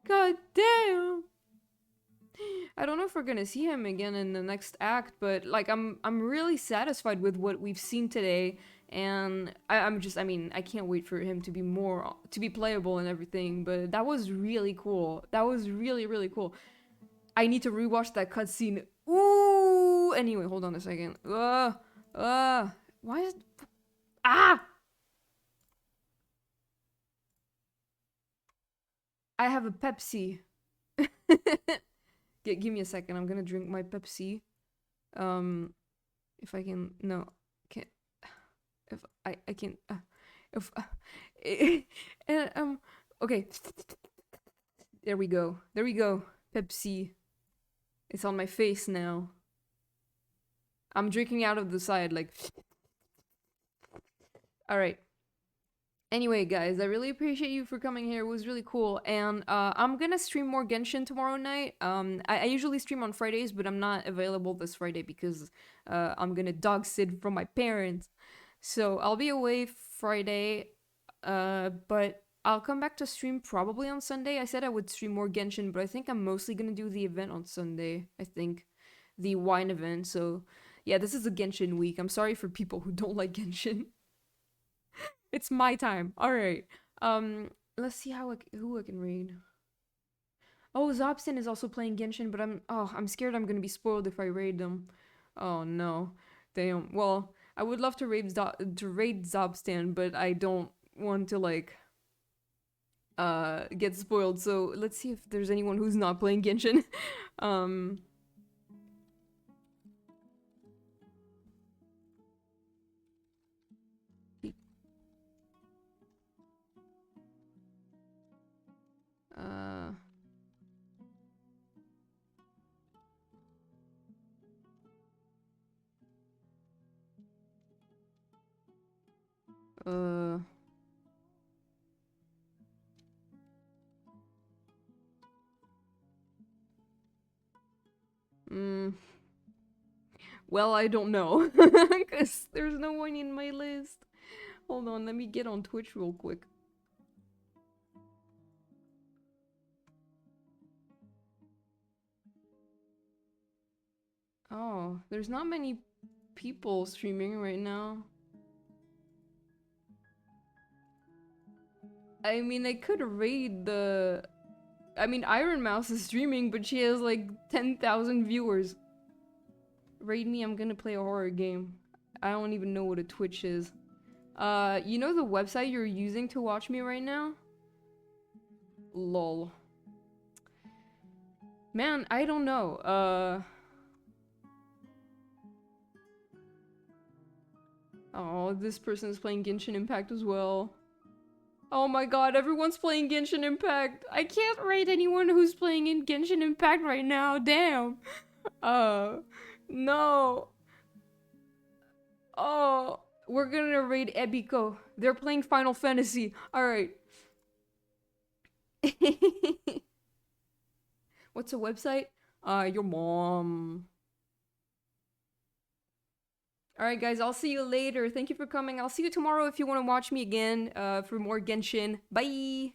God damn. I don't know if we're gonna see him again in the next act, but like I'm really satisfied with what we've seen today, and I mean, I can't wait for him to be playable and everything, but that was really cool. That was really, really cool. I need to rewatch that cutscene. Ooh! Anyway, hold on a second. Why is... Ah! I have a Pepsi. Give me a second. I'm gonna drink my Pepsi. If I can... No. Can't... If I can... If... Okay. There we go. There we go. Pepsi. It's on my face now. I'm drinking out of the side, like... Alright. Anyway, guys, I really appreciate you for coming here. It was really cool. And I'm gonna stream more Genshin tomorrow night. I usually stream on Fridays, but I'm not available this Friday because I'm gonna dog sit from my parents. So I'll be away Friday, but I'll come back to stream probably on Sunday. I said I would stream more Genshin, but I think I'm mostly gonna do the event on Sunday, I think. The wine event, so... Yeah, this is a Genshin week. I'm sorry for people who don't like Genshin. It's my time. Alright. Let's see who I can read. Oh, Zobstan is also playing Genshin, but I'm scared I'm gonna be spoiled if I raid them. Oh no. Damn. Well, I would love to raid Zobstan, but I don't want to like get spoiled. So let's see if there's anyone who's not playing Genshin. Well, I don't know, because there's no one in my list. Hold on, let me get on Twitch real quick. Oh, there's not many people streaming right now. I mean, I could raid the... I mean, Iron Mouse is streaming, but she has like 10,000 viewers. Raid me, I'm gonna play a horror game. I don't even know what a Twitch is. You know the website you're using to watch me right now? Lol. Man, I don't know. Oh, this person is playing Genshin Impact as well. Oh my god, everyone's playing Genshin Impact. I can't rate anyone who's playing in Genshin Impact right now. Damn. No. Oh, we're gonna raid Ebiko. They're playing Final Fantasy. Alright. What's a website? Your mom. Alright guys, I'll see you later. Thank you for coming. I'll see you tomorrow if you want to watch me again for more Genshin. Bye!